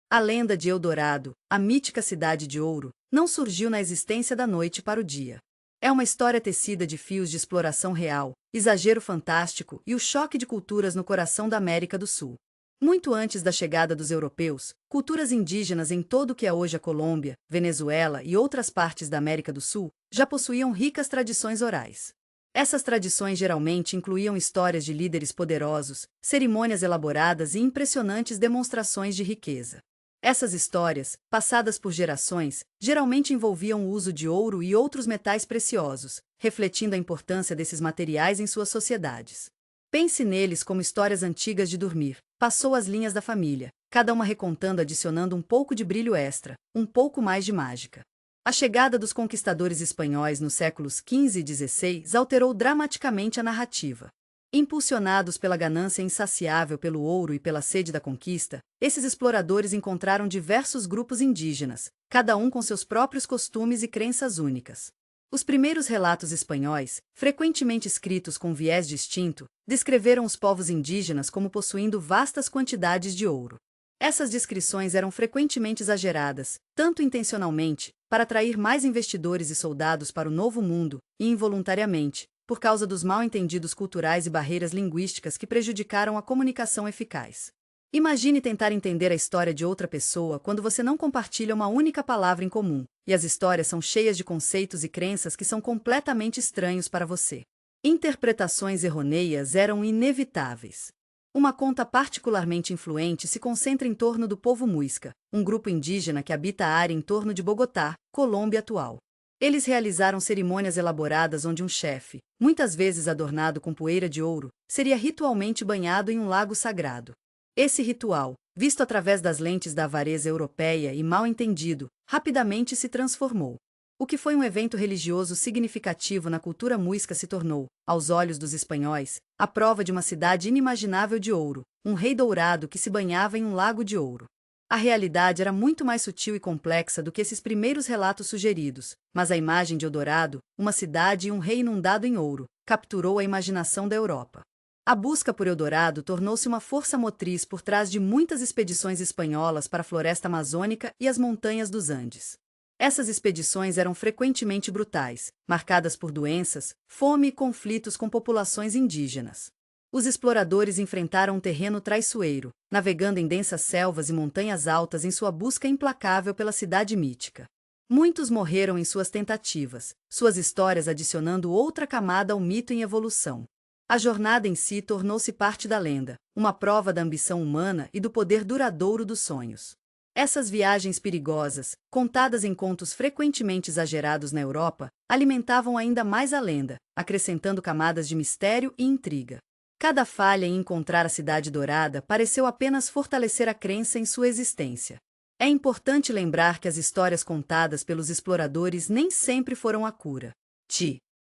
A lenda de Eldorado, a mítica cidade de ouro, não surgiu na existência da noite para o dia. É uma história tecida de fios de exploração real, exagero fantástico e o choque de culturas no coração da América do Sul. Muito antes da chegada dos europeus, culturas indígenas em todo o que é hoje a Colômbia, Venezuela e outras partes da América do Sul já possuíam ricas tradições orais. Essas tradições geralmente incluíam histórias de líderes poderosos, cerimônias elaboradas e impressionantes demonstrações de riqueza. Essas histórias, passadas por gerações, geralmente envolviam o uso de ouro e outros metais preciosos, refletindo a importância desses materiais em suas sociedades. Pense neles como histórias antigas de dormir. Passou as linhas da família, cada uma recontando adicionando um pouco de brilho extra, um pouco mais de mágica. A chegada dos conquistadores espanhóis nos séculos XV e XVI alterou dramaticamente a narrativa. Impulsionados pela ganância insaciável pelo ouro e pela sede da conquista, esses exploradores encontraram diversos grupos indígenas, cada um com seus próprios costumes e crenças únicas. Os primeiros relatos espanhóis, frequentemente escritos com viés distinto, descreveram os povos indígenas como possuindo vastas quantidades de ouro. Essas descrições eram frequentemente exageradas, tanto intencionalmente, para atrair mais investidores e soldados para o Novo Mundo, e involuntariamente, por causa dos mal-entendidos culturais e barreiras linguísticas que prejudicaram a comunicação eficaz. Imagine tentar entender a história de outra pessoa quando você não compartilha uma única palavra em comum, e as histórias são cheias de conceitos e crenças que são completamente estranhos para você. Interpretações errôneas eram inevitáveis. Uma conta particularmente influente se concentra em torno do povo Muisca, um grupo indígena que habita a área em torno de Bogotá, Colômbia atual. Eles realizaram cerimônias elaboradas onde um chefe, muitas vezes adornado com poeira de ouro, seria ritualmente banhado em um lago sagrado. Esse ritual, visto através das lentes da avareza europeia e mal entendido, rapidamente se transformou. O que foi um evento religioso significativo na cultura muisca se tornou, aos olhos dos espanhóis, a prova de uma cidade inimaginável de ouro, um rei dourado que se banhava em um lago de ouro. A realidade era muito mais sutil e complexa do que esses primeiros relatos sugeridos, mas a imagem de Eldorado, uma cidade e um rei inundado em ouro, capturou a imaginação da Europa. A busca por Eldorado tornou-se uma força motriz por trás de muitas expedições espanholas para a floresta amazônica e as montanhas dos Andes. Essas expedições eram frequentemente brutais, marcadas por doenças, fome e conflitos com populações indígenas. Os exploradores enfrentaram um terreno traiçoeiro, navegando em densas selvas e montanhas altas em sua busca implacável pela cidade mítica. Muitos morreram em suas tentativas, suas histórias adicionando outra camada ao mito em evolução. A jornada em si tornou-se parte da lenda, uma prova da ambição humana e do poder duradouro dos sonhos. Essas viagens perigosas, contadas em contos frequentemente exagerados na Europa, alimentavam ainda mais a lenda, acrescentando camadas de mistério e intriga. Cada falha em encontrar a Cidade Dourada pareceu apenas fortalecer a crença em sua existência. É importante lembrar que as histórias contadas pelos exploradores nem sempre foram a cura.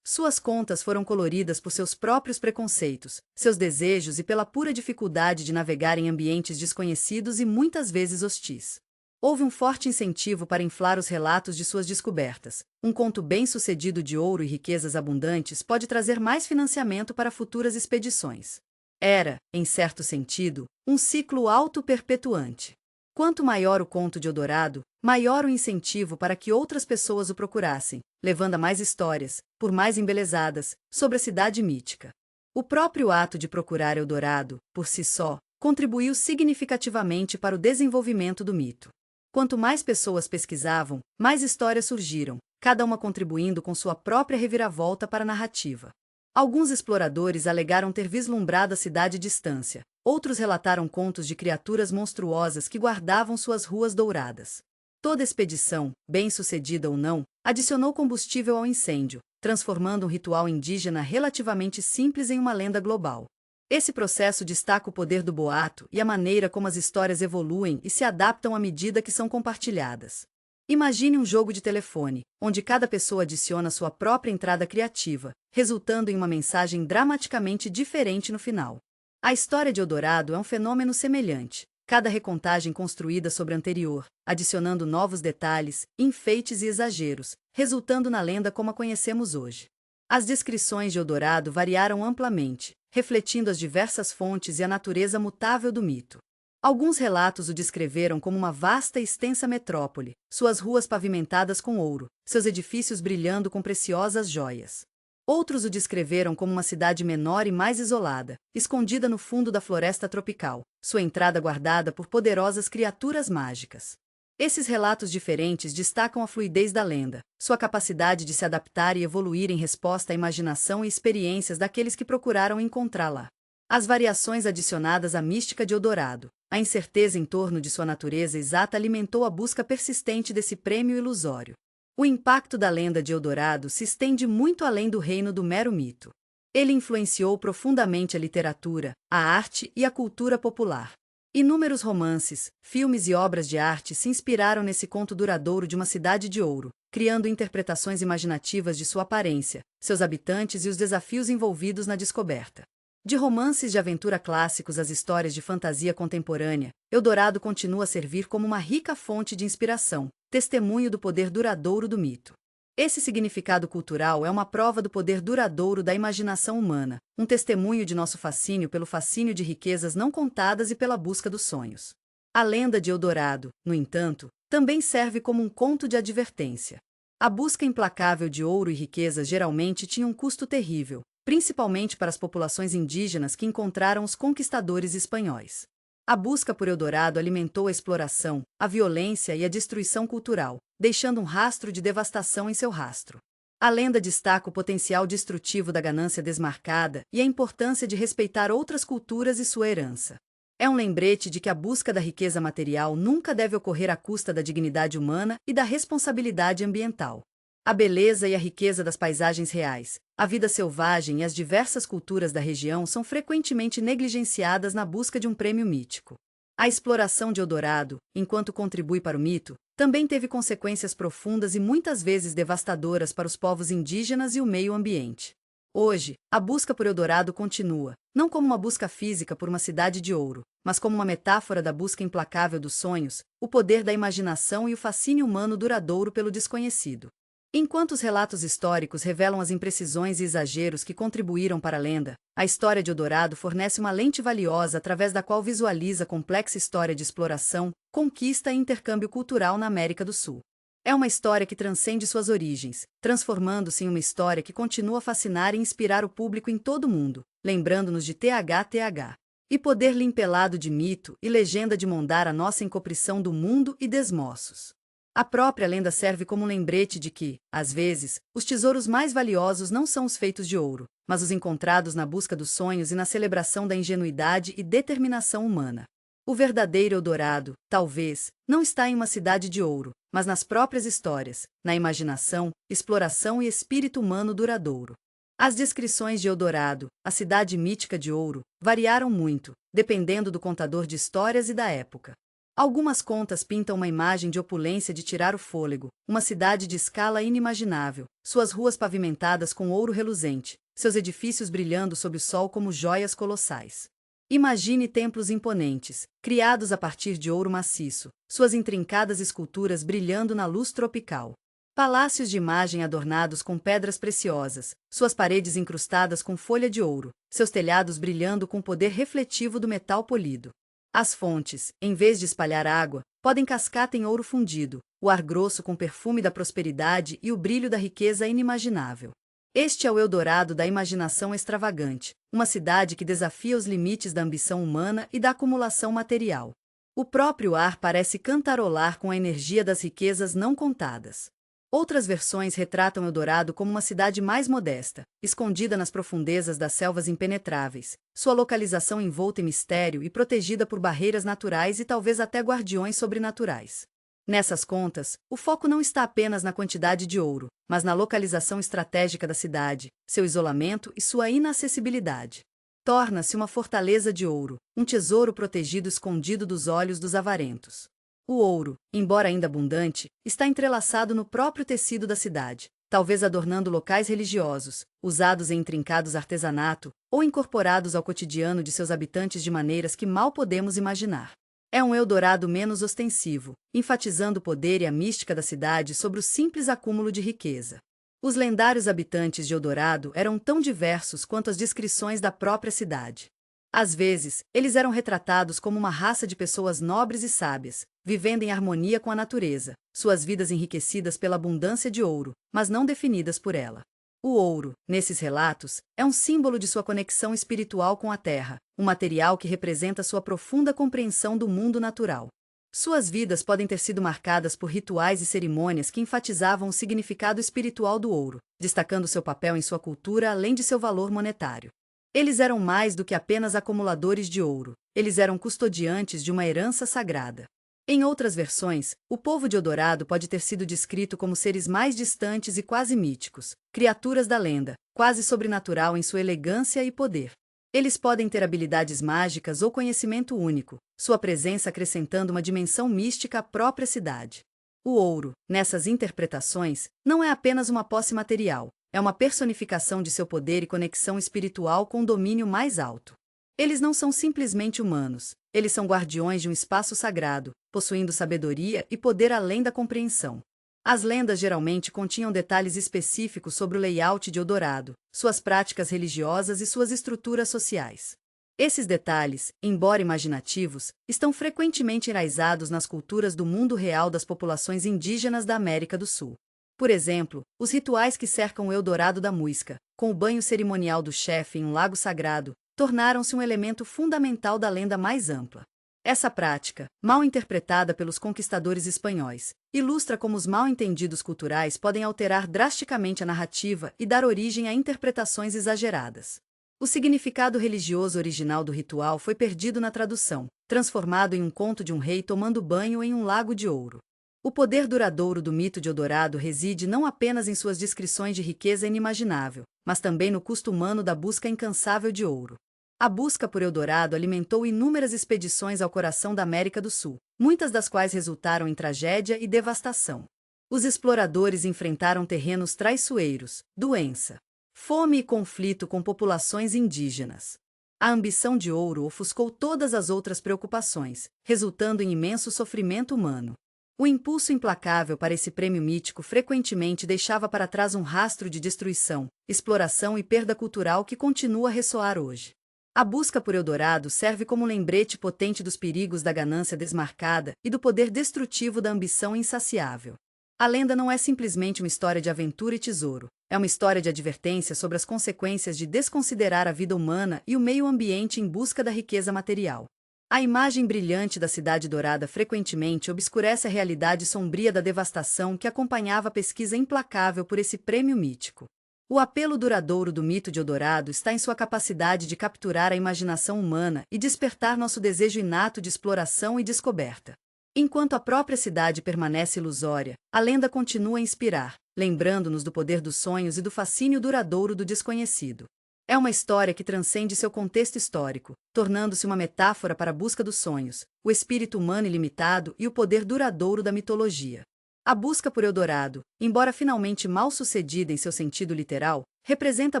Suas contas foram coloridas por seus próprios preconceitos, seus desejos e pela pura dificuldade de navegar em ambientes desconhecidos e muitas vezes hostis. Houve um forte incentivo para inflar os relatos de suas descobertas. Um conto bem-sucedido de ouro e riquezas abundantes pode trazer mais financiamento para futuras expedições. Era, em certo sentido, um ciclo auto-perpetuante. Quanto maior o conto de Eldorado, maior o incentivo para que outras pessoas o procurassem, levando a mais histórias, por mais embelezadas, sobre a cidade mítica. O próprio ato de procurar Eldorado, por si só, contribuiu significativamente para o desenvolvimento do mito. Quanto mais pessoas pesquisavam, mais histórias surgiram, cada uma contribuindo com sua própria reviravolta para a narrativa. Alguns exploradores alegaram ter vislumbrado a cidade à distância, outros relataram contos de criaturas monstruosas que guardavam suas ruas douradas. Toda expedição, bem-sucedida ou não, adicionou combustível ao incêndio, transformando um ritual indígena relativamente simples em uma lenda global. Esse processo destaca o poder do boato e a maneira como as histórias evoluem e se adaptam à medida que são compartilhadas. Imagine um jogo de telefone, onde cada pessoa adiciona sua própria entrada criativa, resultando em uma mensagem dramaticamente diferente no final. A história de Eldorado é um fenômeno semelhante, cada recontagem construída sobre a anterior, adicionando novos detalhes, enfeites e exageros, resultando na lenda como a conhecemos hoje. As descrições de Eldorado variaram amplamente, refletindo as diversas fontes e a natureza mutável do mito. Alguns relatos o descreveram como uma vasta e extensa metrópole, suas ruas pavimentadas com ouro, seus edifícios brilhando com preciosas joias. Outros o descreveram como uma cidade menor e mais isolada, escondida no fundo da floresta tropical, sua entrada guardada por poderosas criaturas mágicas. Esses relatos diferentes destacam a fluidez da lenda, sua capacidade de se adaptar e evoluir em resposta à imaginação e experiências daqueles que procuraram encontrá-la. As variações adicionadas à mística de Eldorado, a incerteza em torno de sua natureza exata alimentou a busca persistente desse prêmio ilusório. O impacto da lenda de Eldorado se estende muito além do reino do mero mito. Ele influenciou profundamente a literatura, a arte e a cultura popular. Inúmeros romances, filmes e obras de arte se inspiraram nesse conto duradouro de uma cidade de ouro, criando interpretações imaginativas de sua aparência, seus habitantes e os desafios envolvidos na descoberta. De romances de aventura clássicos às histórias de fantasia contemporânea, Eldorado continua a servir como uma rica fonte de inspiração, testemunho do poder duradouro do mito. Esse significado cultural é uma prova do poder duradouro da imaginação humana, um testemunho de nosso fascínio pelo fascínio de riquezas não contadas e pela busca dos sonhos. A lenda de Eldorado, no entanto, também serve como um conto de advertência. A busca implacável de ouro e riquezas geralmente tinha um custo terrível, principalmente para as populações indígenas que encontraram os conquistadores espanhóis. A busca por Eldorado alimentou a exploração, a violência e a destruição cultural, deixando um rastro de devastação em seu rastro. A lenda destaca o potencial destrutivo da ganância desmarcada e a importância de respeitar outras culturas e sua herança. É um lembrete de que a busca da riqueza material nunca deve ocorrer à custa da dignidade humana e da responsabilidade ambiental. A beleza e a riqueza das paisagens reais, a vida selvagem e as diversas culturas da região são frequentemente negligenciadas na busca de um prêmio mítico. A exploração de Eldorado, enquanto contribui para o mito, também teve consequências profundas e muitas vezes devastadoras para os povos indígenas e o meio ambiente. Hoje, a busca por Eldorado continua, não como uma busca física por uma cidade de ouro, mas como uma metáfora da busca implacável dos sonhos, o poder da imaginação e o fascínio humano duradouro pelo desconhecido. Enquanto os relatos históricos revelam as imprecisões e exageros que contribuíram para a lenda, a história de Eldorado fornece uma lente valiosa através da qual visualiza a complexa história de exploração, conquista e intercâmbio cultural na América do Sul. É uma história que transcende suas origens, transformando-se em uma história que continua a fascinar e inspirar o público em todo o mundo, lembrando-nos de THTH. E poder limpelado de mito e legenda de mondar a nossa encoprição do mundo e desmoços. A própria lenda serve como um lembrete de que, às vezes, os tesouros mais valiosos não são os feitos de ouro, mas os encontrados na busca dos sonhos e na celebração da ingenuidade e determinação humana. O verdadeiro Eldorado, talvez, não está em uma cidade de ouro, mas nas próprias histórias, na imaginação, exploração e espírito humano duradouro. As descrições de Eldorado, a cidade mítica de ouro, variaram muito, dependendo do contador de histórias e da época. Algumas contas pintam uma imagem de opulência de tirar o fôlego, uma cidade de escala inimaginável, suas ruas pavimentadas com ouro reluzente, seus edifícios brilhando sob o sol como joias colossais. Imagine templos imponentes, criados a partir de ouro maciço, suas intrincadas esculturas brilhando na luz tropical. Palácios de imagem adornados com pedras preciosas, suas paredes incrustadas com folha de ouro, seus telhados brilhando com o poder refletivo do metal polido. As fontes, em vez de espalhar água, podem cascata em ouro fundido, o ar grosso com perfume da prosperidade e o brilho da riqueza inimaginável. Este é o Eldorado da imaginação extravagante, uma cidade que desafia os limites da ambição humana e da acumulação material. O próprio ar parece cantarolar com a energia das riquezas não contadas. Outras versões retratam Eldorado como uma cidade mais modesta, escondida nas profundezas das selvas impenetráveis, sua localização envolta em mistério e protegida por barreiras naturais e talvez até guardiões sobrenaturais. Nessas contas, o foco não está apenas na quantidade de ouro, mas na localização estratégica da cidade, seu isolamento e sua inacessibilidade. Torna-se uma fortaleza de ouro, um tesouro protegido escondido dos olhos dos avarentos. O ouro, embora ainda abundante, está entrelaçado no próprio tecido da cidade, talvez adornando locais religiosos, usados em intrincados artesanato, ou incorporados ao cotidiano de seus habitantes de maneiras que mal podemos imaginar. É um Eldorado menos ostensivo, enfatizando o poder e a mística da cidade sobre o simples acúmulo de riqueza. Os lendários habitantes de Eldorado eram tão diversos quanto as descrições da própria cidade. Às vezes, eles eram retratados como uma raça de pessoas nobres e sábias, vivendo em harmonia com a natureza, suas vidas enriquecidas pela abundância de ouro, mas não definidas por ela. O ouro, nesses relatos, é um símbolo de sua conexão espiritual com a terra, um material que representa sua profunda compreensão do mundo natural. Suas vidas podem ter sido marcadas por rituais e cerimônias que enfatizavam o significado espiritual do ouro, destacando seu papel em sua cultura além de seu valor monetário. Eles eram mais do que apenas acumuladores de ouro, eles eram custodiantes de uma herança sagrada. Em outras versões, o povo de Eldorado pode ter sido descrito como seres mais distantes e quase míticos, criaturas da lenda, quase sobrenatural em sua elegância e poder. Eles podem ter habilidades mágicas ou conhecimento único, sua presença acrescentando uma dimensão mística à própria cidade. O ouro, nessas interpretações, não é apenas uma posse material, é uma personificação de seu poder e conexão espiritual com o domínio mais alto. Eles não são simplesmente humanos, eles são guardiões de um espaço sagrado, possuindo sabedoria e poder além da compreensão. As lendas geralmente continham detalhes específicos sobre o layout de Eldorado, suas práticas religiosas e suas estruturas sociais. Esses detalhes, embora imaginativos, estão frequentemente enraizados nas culturas do mundo real das populações indígenas da América do Sul. Por exemplo, os rituais que cercam o Eldorado da Muisca, com o banho cerimonial do chefe em um lago sagrado, tornaram-se um elemento fundamental da lenda mais ampla. Essa prática, mal interpretada pelos conquistadores espanhóis, ilustra como os mal-entendidos culturais podem alterar drasticamente a narrativa e dar origem a interpretações exageradas. O significado religioso original do ritual foi perdido na tradução, transformado em um conto de um rei tomando banho em um lago de ouro. O poder duradouro do mito de Eldorado reside não apenas em suas descrições de riqueza inimaginável, mas também no custo humano da busca incansável de ouro. A busca por Eldorado alimentou inúmeras expedições ao coração da América do Sul, muitas das quais resultaram em tragédia e devastação. Os exploradores enfrentaram terrenos traiçoeiros, doença, fome e conflito com populações indígenas. A ambição de ouro ofuscou todas as outras preocupações, resultando em imenso sofrimento humano. O impulso implacável para esse prêmio mítico frequentemente deixava para trás um rastro de destruição, exploração e perda cultural que continua a ressoar hoje. A busca por Eldorado serve como um lembrete potente dos perigos da ganância desmarcada e do poder destrutivo da ambição insaciável. A lenda não é simplesmente uma história de aventura e tesouro, é uma história de advertência sobre as consequências de desconsiderar a vida humana e o meio ambiente em busca da riqueza material. A imagem brilhante da Cidade Dourada frequentemente obscurece a realidade sombria da devastação que acompanhava a pesquisa implacável por esse prêmio mítico. O apelo duradouro do mito de Eldorado está em sua capacidade de capturar a imaginação humana e despertar nosso desejo inato de exploração e descoberta. Enquanto a própria cidade permanece ilusória, a lenda continua a inspirar, lembrando-nos do poder dos sonhos e do fascínio duradouro do desconhecido. É uma história que transcende seu contexto histórico, tornando-se uma metáfora para a busca dos sonhos, o espírito humano ilimitado e o poder duradouro da mitologia. A busca por Eldorado, embora finalmente mal sucedida em seu sentido literal, representa a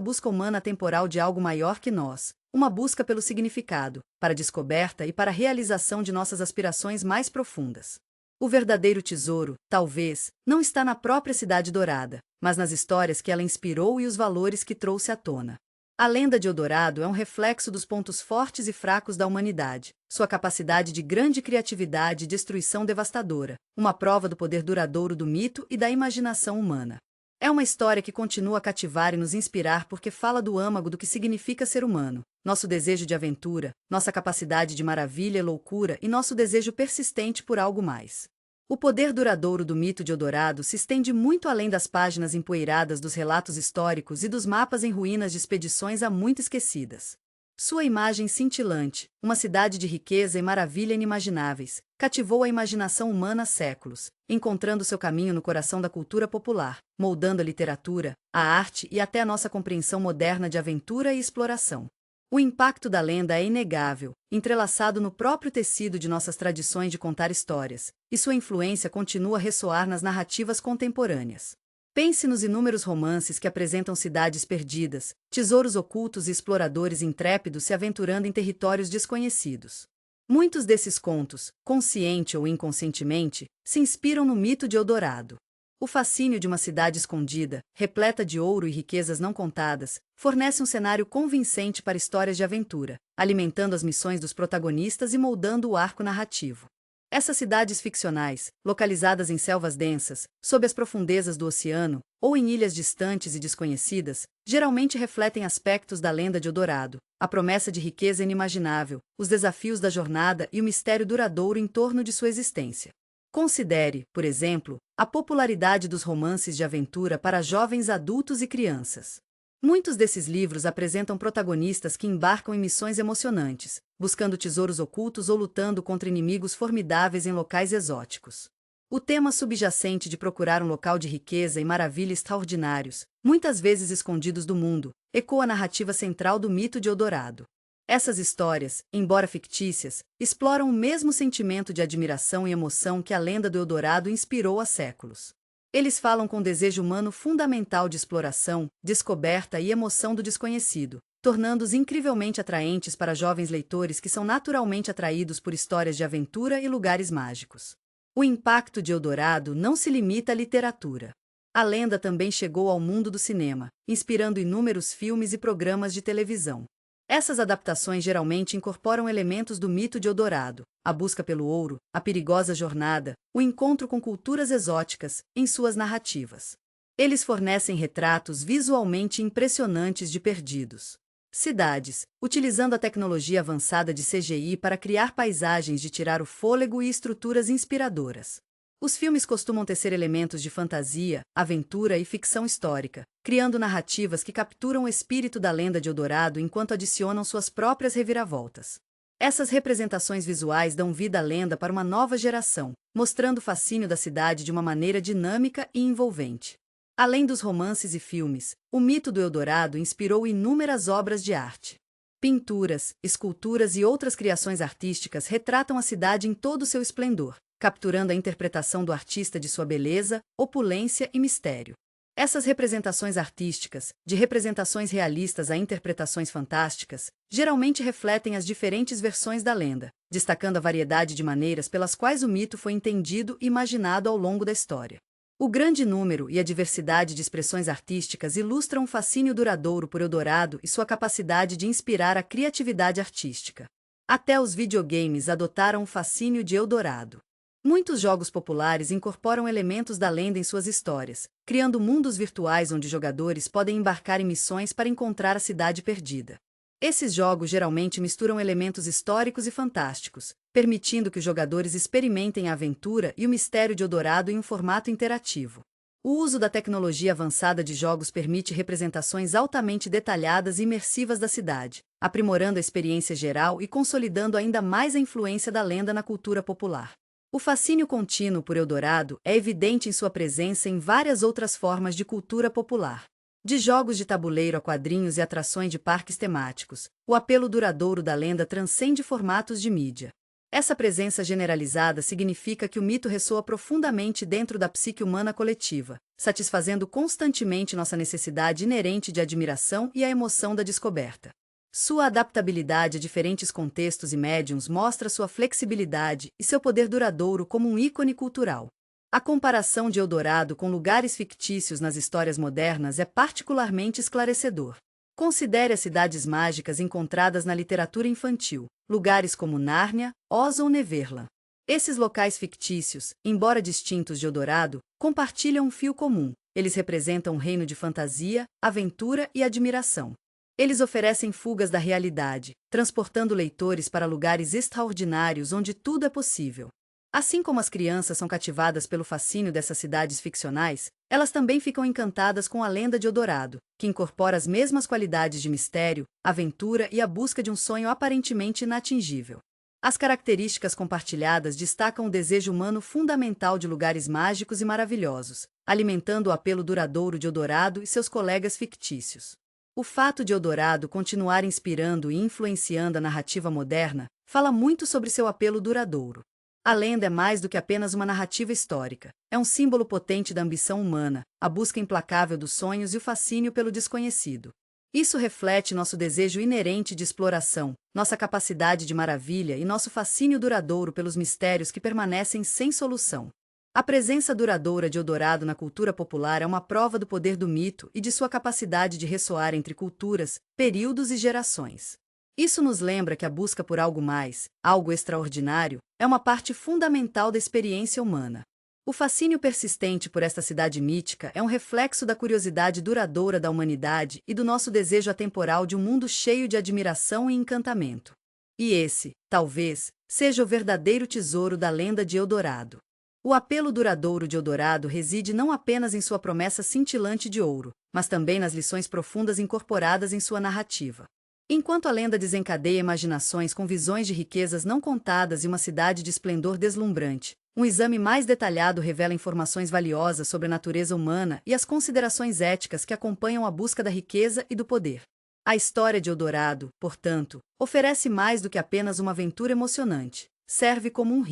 busca humana temporal de algo maior que nós, uma busca pelo significado, para a descoberta e para a realização de nossas aspirações mais profundas. O verdadeiro tesouro, talvez, não está na própria Cidade Dourada, mas nas histórias que ela inspirou e os valores que trouxe à tona. A lenda de Eldorado é um reflexo dos pontos fortes e fracos da humanidade, sua capacidade de grande criatividade e destruição devastadora, uma prova do poder duradouro do mito e da imaginação humana. É uma história que continua a cativar e nos inspirar porque fala do âmago do que significa ser humano, nosso desejo de aventura, nossa capacidade de maravilha e loucura e nosso desejo persistente por algo mais. O poder duradouro do mito de Eldorado se estende muito além das páginas empoeiradas dos relatos históricos e dos mapas em ruínas de expedições há muito esquecidas. Sua imagem cintilante, uma cidade de riqueza e maravilha inimagináveis, cativou a imaginação humana há séculos, encontrando seu caminho no coração da cultura popular, moldando a literatura, a arte e até a nossa compreensão moderna de aventura e exploração. O impacto da lenda é inegável, entrelaçado no próprio tecido de nossas tradições de contar histórias, e sua influência continua a ressoar nas narrativas contemporâneas. Pense nos inúmeros romances que apresentam cidades perdidas, tesouros ocultos e exploradores intrépidos se aventurando em territórios desconhecidos. Muitos desses contos, consciente ou inconscientemente, se inspiram no mito de Eldorado. O fascínio de uma cidade escondida, repleta de ouro e riquezas não contadas, fornece um cenário convincente para histórias de aventura, alimentando as missões dos protagonistas e moldando o arco narrativo. Essas cidades ficcionais, localizadas em selvas densas, sob as profundezas do oceano, ou em ilhas distantes e desconhecidas, geralmente refletem aspectos da lenda de Eldorado, a promessa de riqueza inimaginável, os desafios da jornada e o mistério duradouro em torno de sua existência. Considere, por exemplo, a popularidade dos romances de aventura para jovens adultos e crianças. Muitos desses livros apresentam protagonistas que embarcam em missões emocionantes, buscando tesouros ocultos ou lutando contra inimigos formidáveis em locais exóticos. O tema subjacente de procurar um local de riqueza e maravilha extraordinários, muitas vezes escondidos do mundo, ecoa a narrativa central do mito de Eldorado. Essas histórias, embora fictícias, exploram o mesmo sentimento de admiração e emoção que a lenda do Eldorado inspirou há séculos. Eles falam com o desejo humano fundamental de exploração, descoberta e emoção do desconhecido, tornando-os incrivelmente atraentes para jovens leitores que são naturalmente atraídos por histórias de aventura e lugares mágicos. O impacto de Eldorado não se limita à literatura. A lenda também chegou ao mundo do cinema, inspirando inúmeros filmes e programas de televisão. Essas adaptações geralmente incorporam elementos do mito de Eldorado, a busca pelo ouro, a perigosa jornada, o encontro com culturas exóticas, em suas narrativas. Eles fornecem retratos visualmente impressionantes de perdidos cidades, utilizando a tecnologia avançada de CGI para criar paisagens de tirar o fôlego e estruturas inspiradoras. Os filmes costumam tecer elementos de fantasia, aventura e ficção histórica, criando narrativas que capturam o espírito da lenda de Eldorado enquanto adicionam suas próprias reviravoltas. Essas representações visuais dão vida à lenda para uma nova geração, mostrando o fascínio da cidade de uma maneira dinâmica e envolvente. Além dos romances e filmes, o mito do Eldorado inspirou inúmeras obras de arte. Pinturas, esculturas e outras criações artísticas retratam a cidade em todo o seu esplendor, capturando a interpretação do artista de sua beleza, opulência e mistério. Essas representações artísticas, de representações realistas a interpretações fantásticas, geralmente refletem as diferentes versões da lenda, destacando a variedade de maneiras pelas quais o mito foi entendido e imaginado ao longo da história. O grande número e a diversidade de expressões artísticas ilustram o fascínio duradouro por Eldorado e sua capacidade de inspirar a criatividade artística. Até os videogames adotaram o fascínio de Eldorado. Muitos jogos populares incorporam elementos da lenda em suas histórias, criando mundos virtuais onde jogadores podem embarcar em missões para encontrar a cidade perdida. Esses jogos geralmente misturam elementos históricos e fantásticos, permitindo que os jogadores experimentem a aventura e o mistério de Eldorado em um formato interativo. O uso da tecnologia avançada de jogos permite representações altamente detalhadas e imersivas da cidade, aprimorando a experiência geral e consolidando ainda mais a influência da lenda na cultura popular. O fascínio contínuo por Eldorado é evidente em sua presença em várias outras formas de cultura popular. De jogos de tabuleiro a quadrinhos e atrações de parques temáticos, o apelo duradouro da lenda transcende formatos de mídia. Essa presença generalizada significa que o mito ressoa profundamente dentro da psique humana coletiva, satisfazendo constantemente nossa necessidade inerente de admiração e a emoção da descoberta. Sua adaptabilidade a diferentes contextos e médiums mostra sua flexibilidade e seu poder duradouro como um ícone cultural. A comparação de Eldorado com lugares fictícios nas histórias modernas é particularmente esclarecedor. Considere as cidades mágicas encontradas na literatura infantil, lugares como Nárnia, Oz ou Neverland. Esses locais fictícios, embora distintos de Eldorado, compartilham um fio comum. Eles representam um reino de fantasia, aventura e admiração. Eles oferecem fugas da realidade, transportando leitores para lugares extraordinários onde tudo é possível. Assim como as crianças são cativadas pelo fascínio dessas cidades ficcionais, elas também ficam encantadas com a lenda de Eldorado, que incorpora as mesmas qualidades de mistério, aventura e a busca de um sonho aparentemente inatingível. As características compartilhadas destacam o desejo humano fundamental de lugares mágicos e maravilhosos, alimentando o apelo duradouro de Eldorado e seus colegas fictícios. O fato de Eldorado continuar inspirando e influenciando a narrativa moderna fala muito sobre seu apelo duradouro. A lenda é mais do que apenas uma narrativa histórica. É um símbolo potente da ambição humana, a busca implacável dos sonhos e o fascínio pelo desconhecido. Isso reflete nosso desejo inerente de exploração, nossa capacidade de maravilha e nosso fascínio duradouro pelos mistérios que permanecem sem solução. A presença duradoura de Eldorado na cultura popular é uma prova do poder do mito e de sua capacidade de ressoar entre culturas, períodos e gerações. Isso nos lembra que a busca por algo mais, algo extraordinário, é uma parte fundamental da experiência humana. O fascínio persistente por esta cidade mítica é um reflexo da curiosidade duradoura da humanidade e do nosso desejo atemporal de um mundo cheio de admiração e encantamento. E esse, talvez, seja o verdadeiro tesouro da lenda de Eldorado. O apelo duradouro de Eldorado reside não apenas em sua promessa cintilante de ouro, mas também nas lições profundas incorporadas em sua narrativa. Enquanto a lenda desencadeia imaginações com visões de riquezas não contadas e uma cidade de esplendor deslumbrante, um exame mais detalhado revela informações valiosas sobre a natureza humana e as considerações éticas que acompanham a busca da riqueza e do poder. A história de Eldorado, portanto, oferece mais do que apenas uma aventura emocionante. Serve como um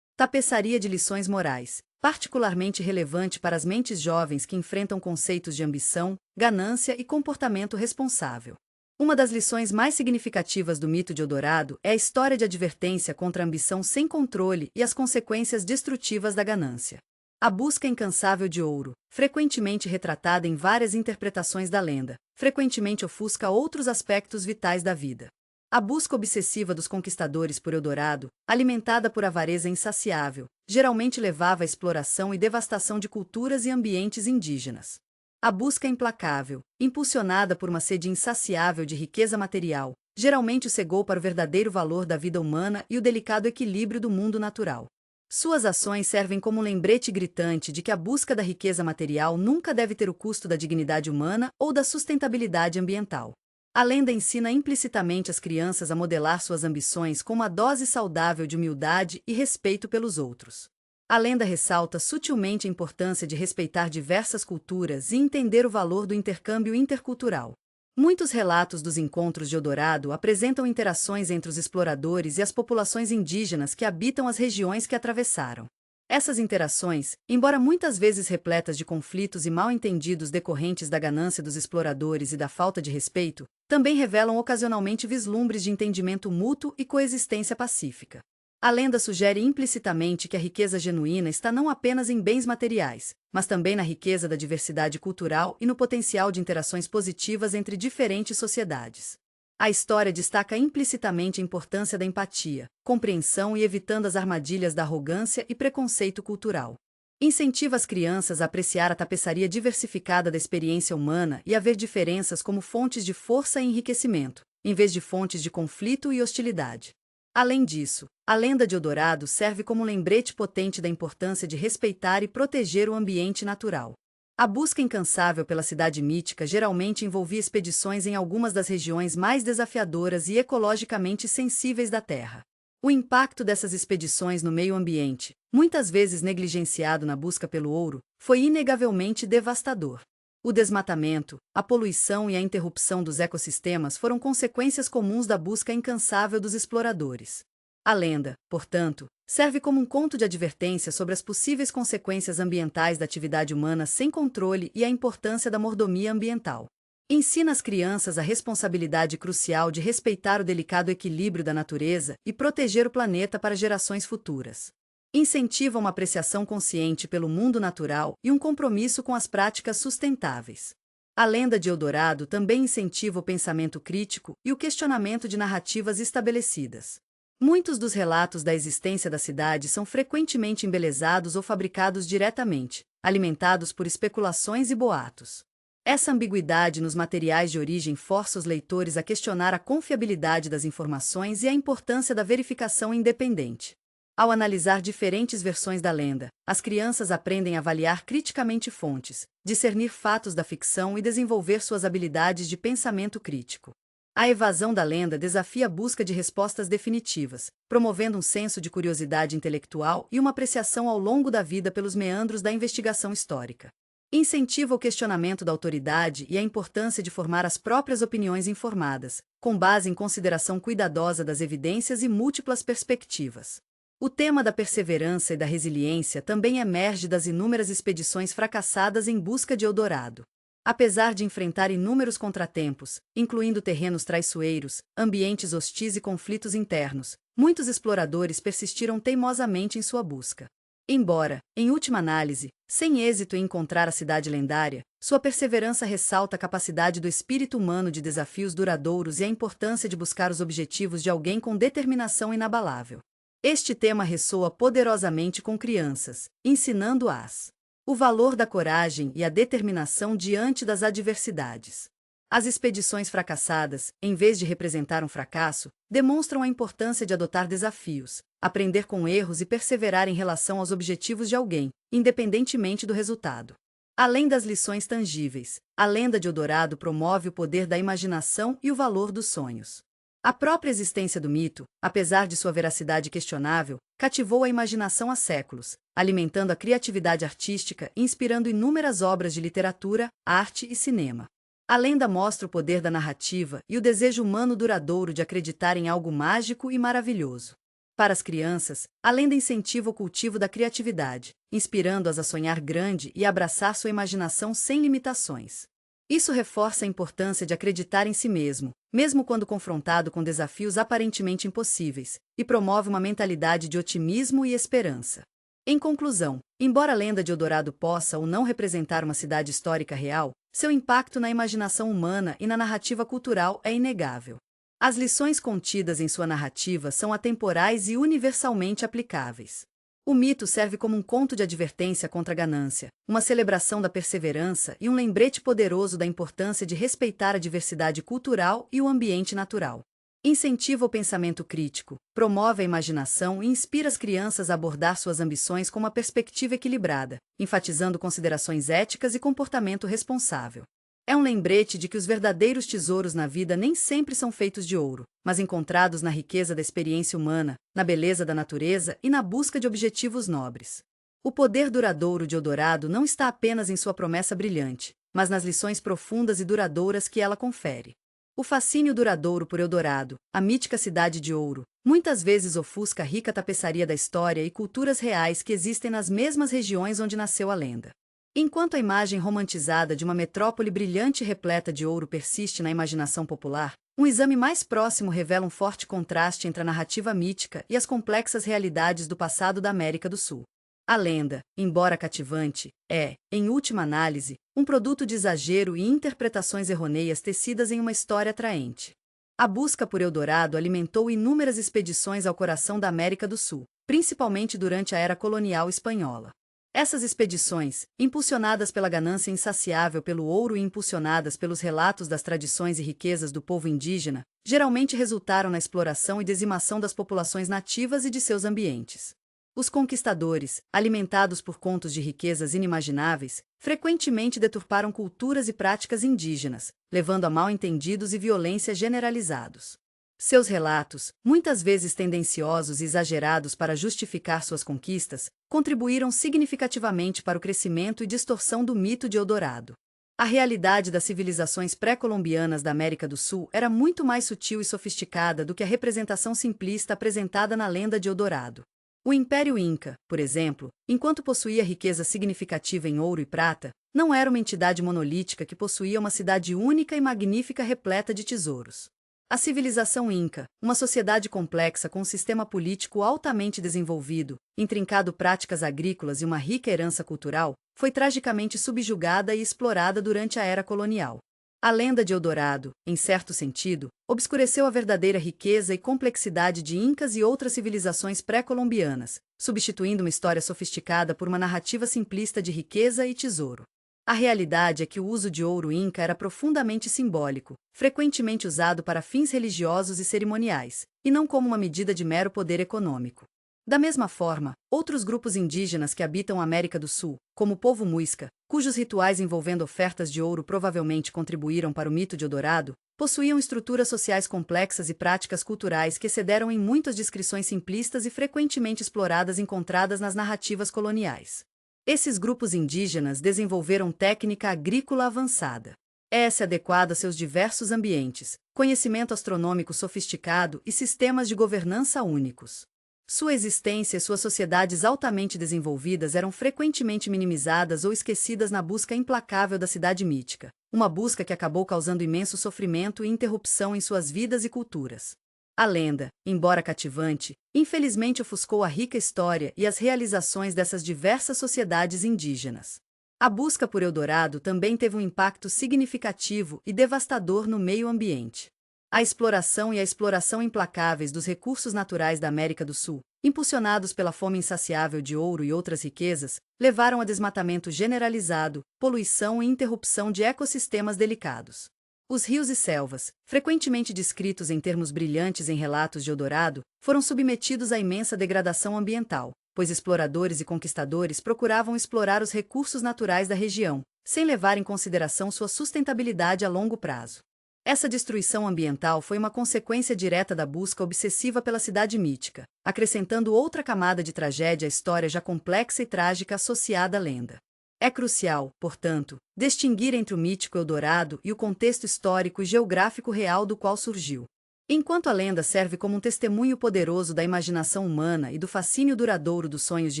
tapeçaria de lições morais, particularmente relevante para as mentes jovens que enfrentam conceitos de ambição, ganância e comportamento responsável. Uma das lições mais significativas do mito de Eldorado é a história de advertência contra a ambição sem controle e as consequências destrutivas da ganância. A busca incansável de ouro, frequentemente retratada em várias interpretações da lenda, frequentemente ofusca outros aspectos vitais da vida. A busca obsessiva dos conquistadores por Eldorado, alimentada por avareza insaciável, geralmente levava à exploração e devastação de culturas e ambientes indígenas. A busca implacável, impulsionada por uma sede insaciável de riqueza material, geralmente o cegou para o verdadeiro valor da vida humana e o delicado equilíbrio do mundo natural. Suas ações servem como um lembrete gritante de que a busca da riqueza material nunca deve ter o custo da dignidade humana ou da sustentabilidade ambiental. A lenda ensina implicitamente as crianças a modelar suas ambições com uma dose saudável de humildade e respeito pelos outros. A lenda ressalta sutilmente a importância de respeitar diversas culturas e entender o valor do intercâmbio intercultural. Muitos relatos dos encontros de Eldorado apresentam interações entre os exploradores e as populações indígenas que habitam as regiões que atravessaram. Essas interações, embora muitas vezes repletas de conflitos e mal-entendidos decorrentes da ganância dos exploradores e da falta de respeito, também revelam ocasionalmente vislumbres de entendimento mútuo e coexistência pacífica. A lenda sugere implicitamente que a riqueza genuína está não apenas em bens materiais, mas também na riqueza da diversidade cultural e no potencial de interações positivas entre diferentes sociedades. A história destaca implicitamente a importância da empatia, compreensão e evitando as armadilhas da arrogância e preconceito cultural. Incentiva as crianças a apreciar a tapeçaria diversificada da experiência humana e a ver diferenças como fontes de força e enriquecimento, em vez de fontes de conflito e hostilidade. Além disso, a lenda de Eldorado serve como um lembrete potente da importância de respeitar e proteger o ambiente natural. A busca incansável pela cidade mítica geralmente envolvia expedições em algumas das regiões mais desafiadoras e ecologicamente sensíveis da Terra. O impacto dessas expedições no meio ambiente, muitas vezes negligenciado na busca pelo ouro, foi inegavelmente devastador. O desmatamento, a poluição e a interrupção dos ecossistemas foram consequências comuns da busca incansável dos exploradores. A lenda, portanto, serve como um conto de advertência sobre as possíveis consequências ambientais da atividade humana sem controle e a importância da mordomia ambiental. Ensina às crianças a responsabilidade crucial de respeitar o delicado equilíbrio da natureza e proteger o planeta para gerações futuras. Incentiva uma apreciação consciente pelo mundo natural e um compromisso com as práticas sustentáveis. A lenda de Eldorado também incentiva o pensamento crítico e o questionamento de narrativas estabelecidas. Muitos dos relatos da existência da cidade são frequentemente embelezados ou fabricados diretamente, alimentados por especulações e boatos. Essa ambiguidade nos materiais de origem força os leitores a questionar a confiabilidade das informações e a importância da verificação independente. Ao analisar diferentes versões da lenda, as crianças aprendem a avaliar criticamente fontes, discernir fatos da ficção e desenvolver suas habilidades de pensamento crítico. A evasão da lenda desafia a busca de respostas definitivas, promovendo um senso de curiosidade intelectual e uma apreciação ao longo da vida pelos meandros da investigação histórica. Incentiva o questionamento da autoridade e a importância de formar as próprias opiniões informadas, com base em consideração cuidadosa das evidências e múltiplas perspectivas. O tema da perseverança e da resiliência também emerge das inúmeras expedições fracassadas em busca de Eldorado. Apesar de enfrentar inúmeros contratempos, incluindo terrenos traiçoeiros, ambientes hostis e conflitos internos, muitos exploradores persistiram teimosamente em sua busca. Embora, em última análise, sem êxito em encontrar a cidade lendária, sua perseverança ressalta a capacidade do espírito humano de desafios duradouros e a importância de buscar os objetivos de alguém com determinação inabalável. Este tema ressoa poderosamente com crianças, ensinando-as o valor da coragem e a determinação diante das adversidades. As expedições fracassadas, em vez de representar um fracasso, demonstram a importância de adotar desafios, aprender com erros e perseverar em relação aos objetivos de alguém, independentemente do resultado. Além das lições tangíveis, a lenda de Eldorado promove o poder da imaginação e o valor dos sonhos. A própria existência do mito, apesar de sua veracidade questionável, cativou a imaginação há séculos, alimentando a criatividade artística e inspirando inúmeras obras de literatura, arte e cinema. A lenda mostra o poder da narrativa e o desejo humano duradouro de acreditar em algo mágico e maravilhoso. Para as crianças, a lenda incentiva o cultivo da criatividade, inspirando-as a sonhar grande e a abraçar sua imaginação sem limitações. Isso reforça a importância de acreditar em si mesmo quando confrontado com desafios aparentemente impossíveis, e promove uma mentalidade de otimismo e esperança. Em conclusão, embora a lenda de Eldorado possa ou não representar uma cidade histórica real, seu impacto na imaginação humana e na narrativa cultural é inegável. As lições contidas em sua narrativa são atemporais e universalmente aplicáveis. O mito serve como um conto de advertência contra a ganância, uma celebração da perseverança e um lembrete poderoso da importância de respeitar a diversidade cultural e o ambiente natural. Incentiva o pensamento crítico, promove a imaginação e inspira as crianças a abordar suas ambições com uma perspectiva equilibrada, enfatizando considerações éticas e comportamento responsável. É um lembrete de que os verdadeiros tesouros na vida nem sempre são feitos de ouro, mas encontrados na riqueza da experiência humana, na beleza da natureza e na busca de objetivos nobres. O poder duradouro de Eldorado não está apenas em sua promessa brilhante, mas nas lições profundas e duradouras que ela confere. O fascínio duradouro por Eldorado, a mítica cidade de ouro, muitas vezes ofusca a rica tapeçaria da história e culturas reais que existem nas mesmas regiões onde nasceu a lenda. Enquanto a imagem romantizada de uma metrópole brilhante e repleta de ouro persiste na imaginação popular, um exame mais próximo revela um forte contraste entre a narrativa mítica e as complexas realidades do passado da América do Sul. A lenda, embora cativante, é, em última análise, um produto de exagero e interpretações errôneas tecidas em uma história atraente. A busca por Eldorado alimentou inúmeras expedições ao coração da América do Sul, principalmente durante a era colonial espanhola. Essas expedições, impulsionadas pela ganância insaciável pelo ouro e impulsionadas pelos relatos das tradições e riquezas do povo indígena, geralmente resultaram na exploração e dizimação das populações nativas e de seus ambientes. Os conquistadores, alimentados por contos de riquezas inimagináveis, frequentemente deturparam culturas e práticas indígenas, levando a mal-entendidos e violência generalizados. Seus relatos, muitas vezes tendenciosos e exagerados para justificar suas conquistas, contribuíram significativamente para o crescimento e distorção do mito de Eldorado. A realidade das civilizações pré-colombianas da América do Sul era muito mais sutil e sofisticada do que a representação simplista apresentada na lenda de Eldorado. O Império Inca, por exemplo, enquanto possuía riqueza significativa em ouro e prata, não era uma entidade monolítica que possuía uma cidade única e magnífica repleta de tesouros. A civilização Inca, uma sociedade complexa com um sistema político altamente desenvolvido, intrincado práticas agrícolas e uma rica herança cultural, foi tragicamente subjugada e explorada durante a era colonial. A lenda de Eldorado, em certo sentido, obscureceu a verdadeira riqueza e complexidade de Incas e outras civilizações pré-colombianas, substituindo uma história sofisticada por uma narrativa simplista de riqueza e tesouro. A realidade é que o uso de ouro inca era profundamente simbólico, frequentemente usado para fins religiosos e cerimoniais, e não como uma medida de mero poder econômico. Da mesma forma, outros grupos indígenas que habitam a América do Sul, como o povo Muisca, cujos rituais envolvendo ofertas de ouro provavelmente contribuíram para o mito de Eldorado, possuíam estruturas sociais complexas e práticas culturais que excederam em muitas descrições simplistas e frequentemente exploradas encontradas nas narrativas coloniais. Esses grupos indígenas desenvolveram técnica agrícola avançada. Essa é adequada a seus diversos ambientes, conhecimento astronômico sofisticado e sistemas de governança únicos. Sua existência e suas sociedades altamente desenvolvidas eram frequentemente minimizadas ou esquecidas na busca implacável da cidade mítica, uma busca que acabou causando imenso sofrimento e interrupção em suas vidas e culturas. A lenda, embora cativante, infelizmente ofuscou a rica história e as realizações dessas diversas sociedades indígenas. A busca por Eldorado também teve um impacto significativo e devastador no meio ambiente. A exploração implacáveis dos recursos naturais da América do Sul, impulsionados pela fome insaciável de ouro e outras riquezas, levaram a desmatamento generalizado, poluição e interrupção de ecossistemas delicados. Os rios e selvas, frequentemente descritos em termos brilhantes em relatos de Eldorado, foram submetidos a imensa degradação ambiental, pois exploradores e conquistadores procuravam explorar os recursos naturais da região, sem levar em consideração sua sustentabilidade a longo prazo. Essa destruição ambiental foi uma consequência direta da busca obsessiva pela cidade mítica, acrescentando outra camada de tragédia à história já complexa e trágica associada à lenda. É crucial, portanto, distinguir entre o mítico Eldorado e o contexto histórico e geográfico real do qual surgiu. Enquanto a lenda serve como um testemunho poderoso da imaginação humana e do fascínio duradouro dos sonhos de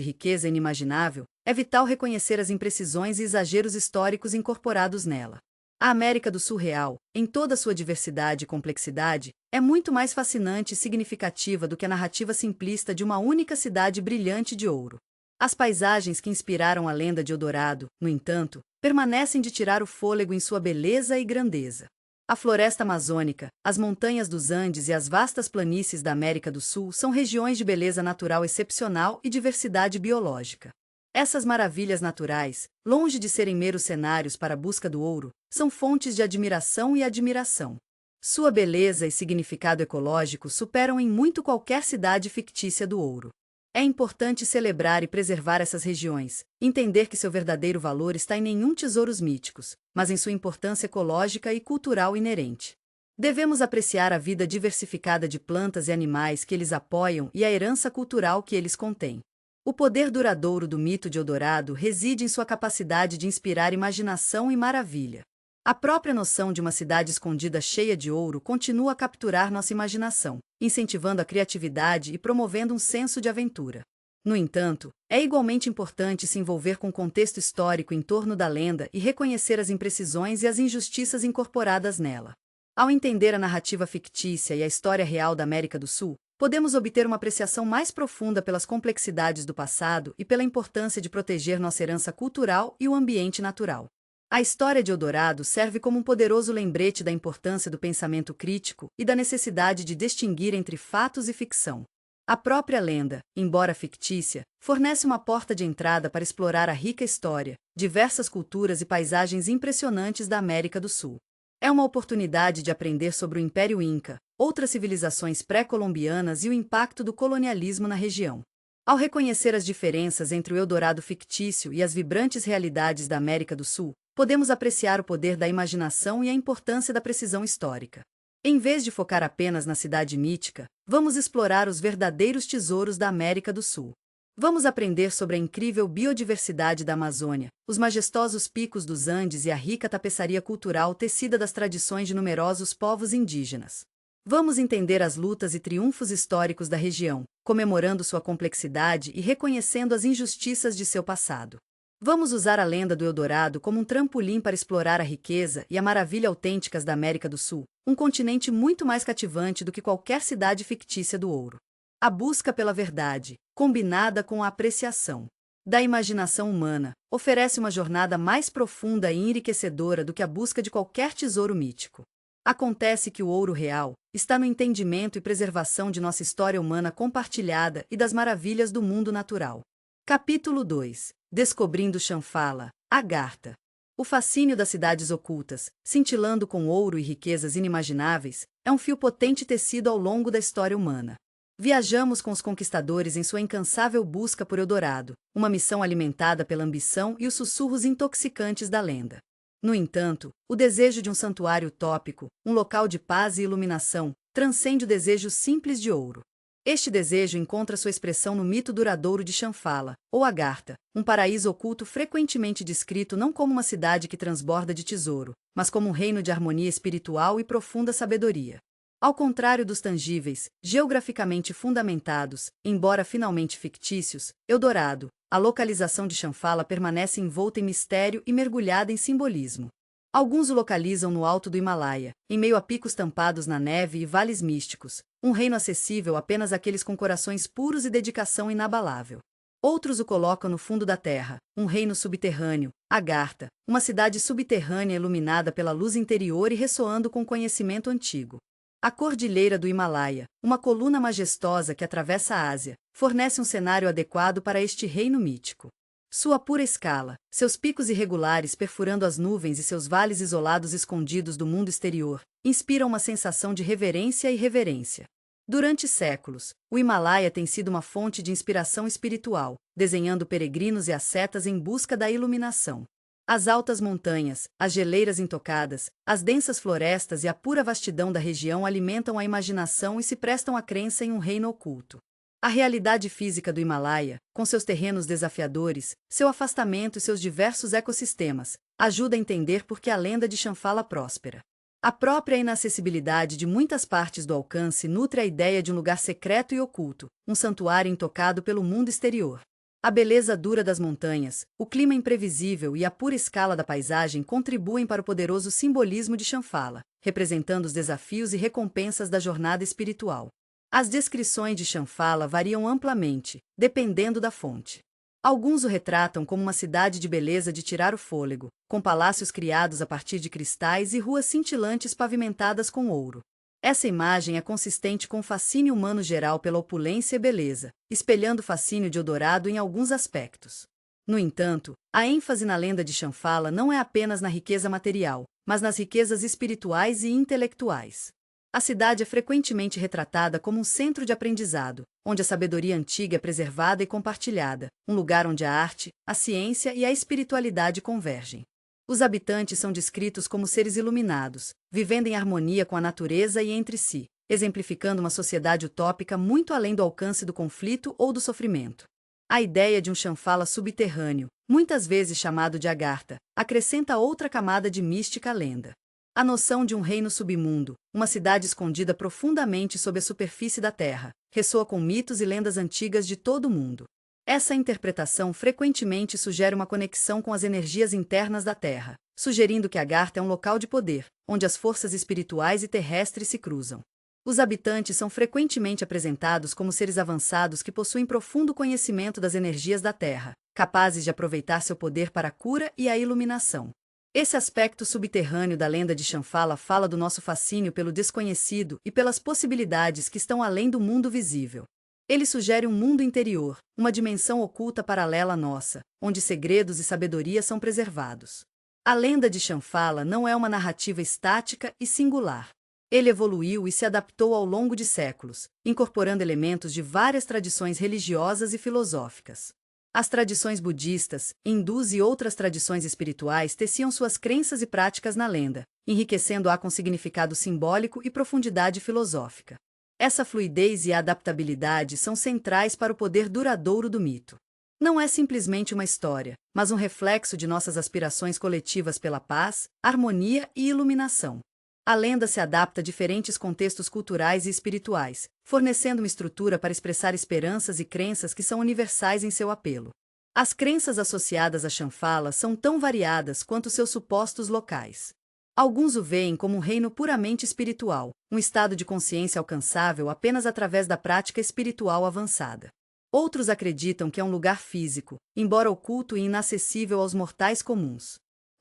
riqueza inimaginável, é vital reconhecer as imprecisões e exageros históricos incorporados nela. A América do Sul real, em toda sua diversidade e complexidade, é muito mais fascinante e significativa do que a narrativa simplista de uma única cidade brilhante de ouro. As paisagens que inspiraram a lenda de Eldorado, no entanto, permanecem de tirar o fôlego em sua beleza e grandeza. A floresta amazônica, as montanhas dos Andes e as vastas planícies da América do Sul são regiões de beleza natural excepcional e diversidade biológica. Essas maravilhas naturais, longe de serem meros cenários para a busca do ouro, são fontes de admiração e admiração. Sua beleza e significado ecológico superam em muito qualquer cidade fictícia do ouro. É importante celebrar e preservar essas regiões, entender que seu verdadeiro valor está em nenhum tesouros míticos, mas em sua importância ecológica e cultural inerente. Devemos apreciar a vida diversificada de plantas e animais que eles apoiam e a herança cultural que eles contêm. O poder duradouro do mito de Eldorado reside em sua capacidade de inspirar imaginação e maravilha. A própria noção de uma cidade escondida cheia de ouro continua a capturar nossa imaginação, incentivando a criatividade e promovendo um senso de aventura. No entanto, é igualmente importante se envolver com o contexto histórico em torno da lenda e reconhecer as imprecisões e as injustiças incorporadas nela. Ao entender a narrativa fictícia e a história real da América do Sul, podemos obter uma apreciação mais profunda pelas complexidades do passado e pela importância de proteger nossa herança cultural e o ambiente natural. A história de Eldorado serve como um poderoso lembrete da importância do pensamento crítico e da necessidade de distinguir entre fatos e ficção. A própria lenda, embora fictícia, fornece uma porta de entrada para explorar a rica história, diversas culturas e paisagens impressionantes da América do Sul. É uma oportunidade de aprender sobre o Império Inca, outras civilizações pré-colombianas e o impacto do colonialismo na região. Ao reconhecer as diferenças entre o Eldorado fictício e as vibrantes realidades da América do Sul, podemos apreciar o poder da imaginação e a importância da precisão histórica. Em vez de focar apenas na cidade mítica, vamos explorar os verdadeiros tesouros da América do Sul. Vamos aprender sobre a incrível biodiversidade da Amazônia, os majestosos picos dos Andes e a rica tapeçaria cultural tecida das tradições de numerosos povos indígenas. Vamos entender as lutas e triunfos históricos da região, comemorando sua complexidade e reconhecendo as injustiças de seu passado. Vamos usar a lenda do Eldorado como um trampolim para explorar a riqueza e a maravilha autênticas da América do Sul, um continente muito mais cativante do que qualquer cidade fictícia do ouro. A busca pela verdade, combinada com a apreciação da imaginação humana, oferece uma jornada mais profunda e enriquecedora do que a busca de qualquer tesouro mítico. Acontece que o ouro real está no entendimento e preservação de nossa história humana compartilhada e das maravilhas do mundo natural. Capítulo 2. Descobrindo Chanfala, Agartha. O fascínio das cidades ocultas, cintilando com ouro e riquezas inimagináveis, é um fio potente tecido ao longo da história humana. Viajamos com os conquistadores em sua incansável busca por Eldorado, uma missão alimentada pela ambição e os sussurros intoxicantes da lenda. No entanto, o desejo de um santuário utópico, um local de paz e iluminação, transcende o desejo simples de ouro. Este desejo encontra sua expressão no mito duradouro de Chanfala, ou Agartha, um paraíso oculto frequentemente descrito não como uma cidade que transborda de tesouro, mas como um reino de harmonia espiritual e profunda sabedoria. Ao contrário dos tangíveis, geograficamente fundamentados, embora finalmente fictícios, Eldorado, a localização de Chanfala permanece envolta em mistério e mergulhada em simbolismo. Alguns o localizam no alto do Himalaia, em meio a picos tampados na neve e vales místicos. Um reino acessível apenas àqueles com corações puros e dedicação inabalável. Outros o colocam no fundo da terra, um reino subterrâneo, Agartha, uma cidade subterrânea iluminada pela luz interior e ressoando com conhecimento antigo. A Cordilheira do Himalaia, uma coluna majestosa que atravessa a Ásia, fornece um cenário adequado para este reino mítico. Sua pura escala, seus picos irregulares perfurando as nuvens e seus vales isolados escondidos do mundo exterior, inspiram uma sensação de reverência e reverência. Durante séculos, o Himalaia tem sido uma fonte de inspiração espiritual, desenhando peregrinos e ascetas em busca da iluminação. As altas montanhas, as geleiras intocadas, as densas florestas e a pura vastidão da região alimentam a imaginação e se prestam à crença em um reino oculto. A realidade física do Himalaia, com seus terrenos desafiadores, seu afastamento e seus diversos ecossistemas, ajuda a entender por que a lenda de Shambhala próspera. A própria inacessibilidade de muitas partes do alcance nutre a ideia de um lugar secreto e oculto, um santuário intocado pelo mundo exterior. A beleza dura das montanhas, o clima imprevisível e a pura escala da paisagem contribuem para o poderoso simbolismo de Shambhala, representando os desafios e recompensas da jornada espiritual. As descrições de Shambhala variam amplamente, dependendo da fonte. Alguns o retratam como uma cidade de beleza de tirar o fôlego, com palácios criados a partir de cristais e ruas cintilantes pavimentadas com ouro. Essa imagem é consistente com o fascínio humano geral pela opulência e beleza, espelhando o fascínio de Eldorado em alguns aspectos. No entanto, a ênfase na lenda de Shambhala não é apenas na riqueza material, mas nas riquezas espirituais e intelectuais. A cidade é frequentemente retratada como um centro de aprendizado, onde a sabedoria antiga é preservada e compartilhada, um lugar onde a arte, a ciência e a espiritualidade convergem. Os habitantes são descritos como seres iluminados, vivendo em harmonia com a natureza e entre si, exemplificando uma sociedade utópica muito além do alcance do conflito ou do sofrimento. A ideia de um Shambhala subterrâneo, muitas vezes chamado de Agartha, acrescenta outra camada de mística à lenda. A noção de um reino submundo, uma cidade escondida profundamente sob a superfície da terra, ressoa com mitos e lendas antigas de todo o mundo. Essa interpretação frequentemente sugere uma conexão com as energias internas da terra, sugerindo que Agartha é um local de poder, onde as forças espirituais e terrestres se cruzam. Os habitantes são frequentemente apresentados como seres avançados que possuem profundo conhecimento das energias da terra, capazes de aproveitar seu poder para a cura e a iluminação. Esse aspecto subterrâneo da lenda de Shambhala fala do nosso fascínio pelo desconhecido e pelas possibilidades que estão além do mundo visível. Ele sugere um mundo interior, uma dimensão oculta paralela à nossa, onde segredos e sabedoria são preservados. A lenda de Shambhala não é uma narrativa estática e singular. Ele evoluiu e se adaptou ao longo de séculos, incorporando elementos de várias tradições religiosas e filosóficas. As tradições budistas, hindus e outras tradições espirituais teciam suas crenças e práticas na lenda, enriquecendo-a com significado simbólico e profundidade filosófica. Essa fluidez e adaptabilidade são centrais para o poder duradouro do mito. Não é simplesmente uma história, mas um reflexo de nossas aspirações coletivas pela paz, harmonia e iluminação. A lenda se adapta a diferentes contextos culturais e espirituais, fornecendo uma estrutura para expressar esperanças e crenças que são universais em seu apelo. As crenças associadas a Shambhala são tão variadas quanto seus supostos locais. Alguns o veem como um reino puramente espiritual, um estado de consciência alcançável apenas através da prática espiritual avançada. Outros acreditam que é um lugar físico, embora oculto e inacessível aos mortais comuns.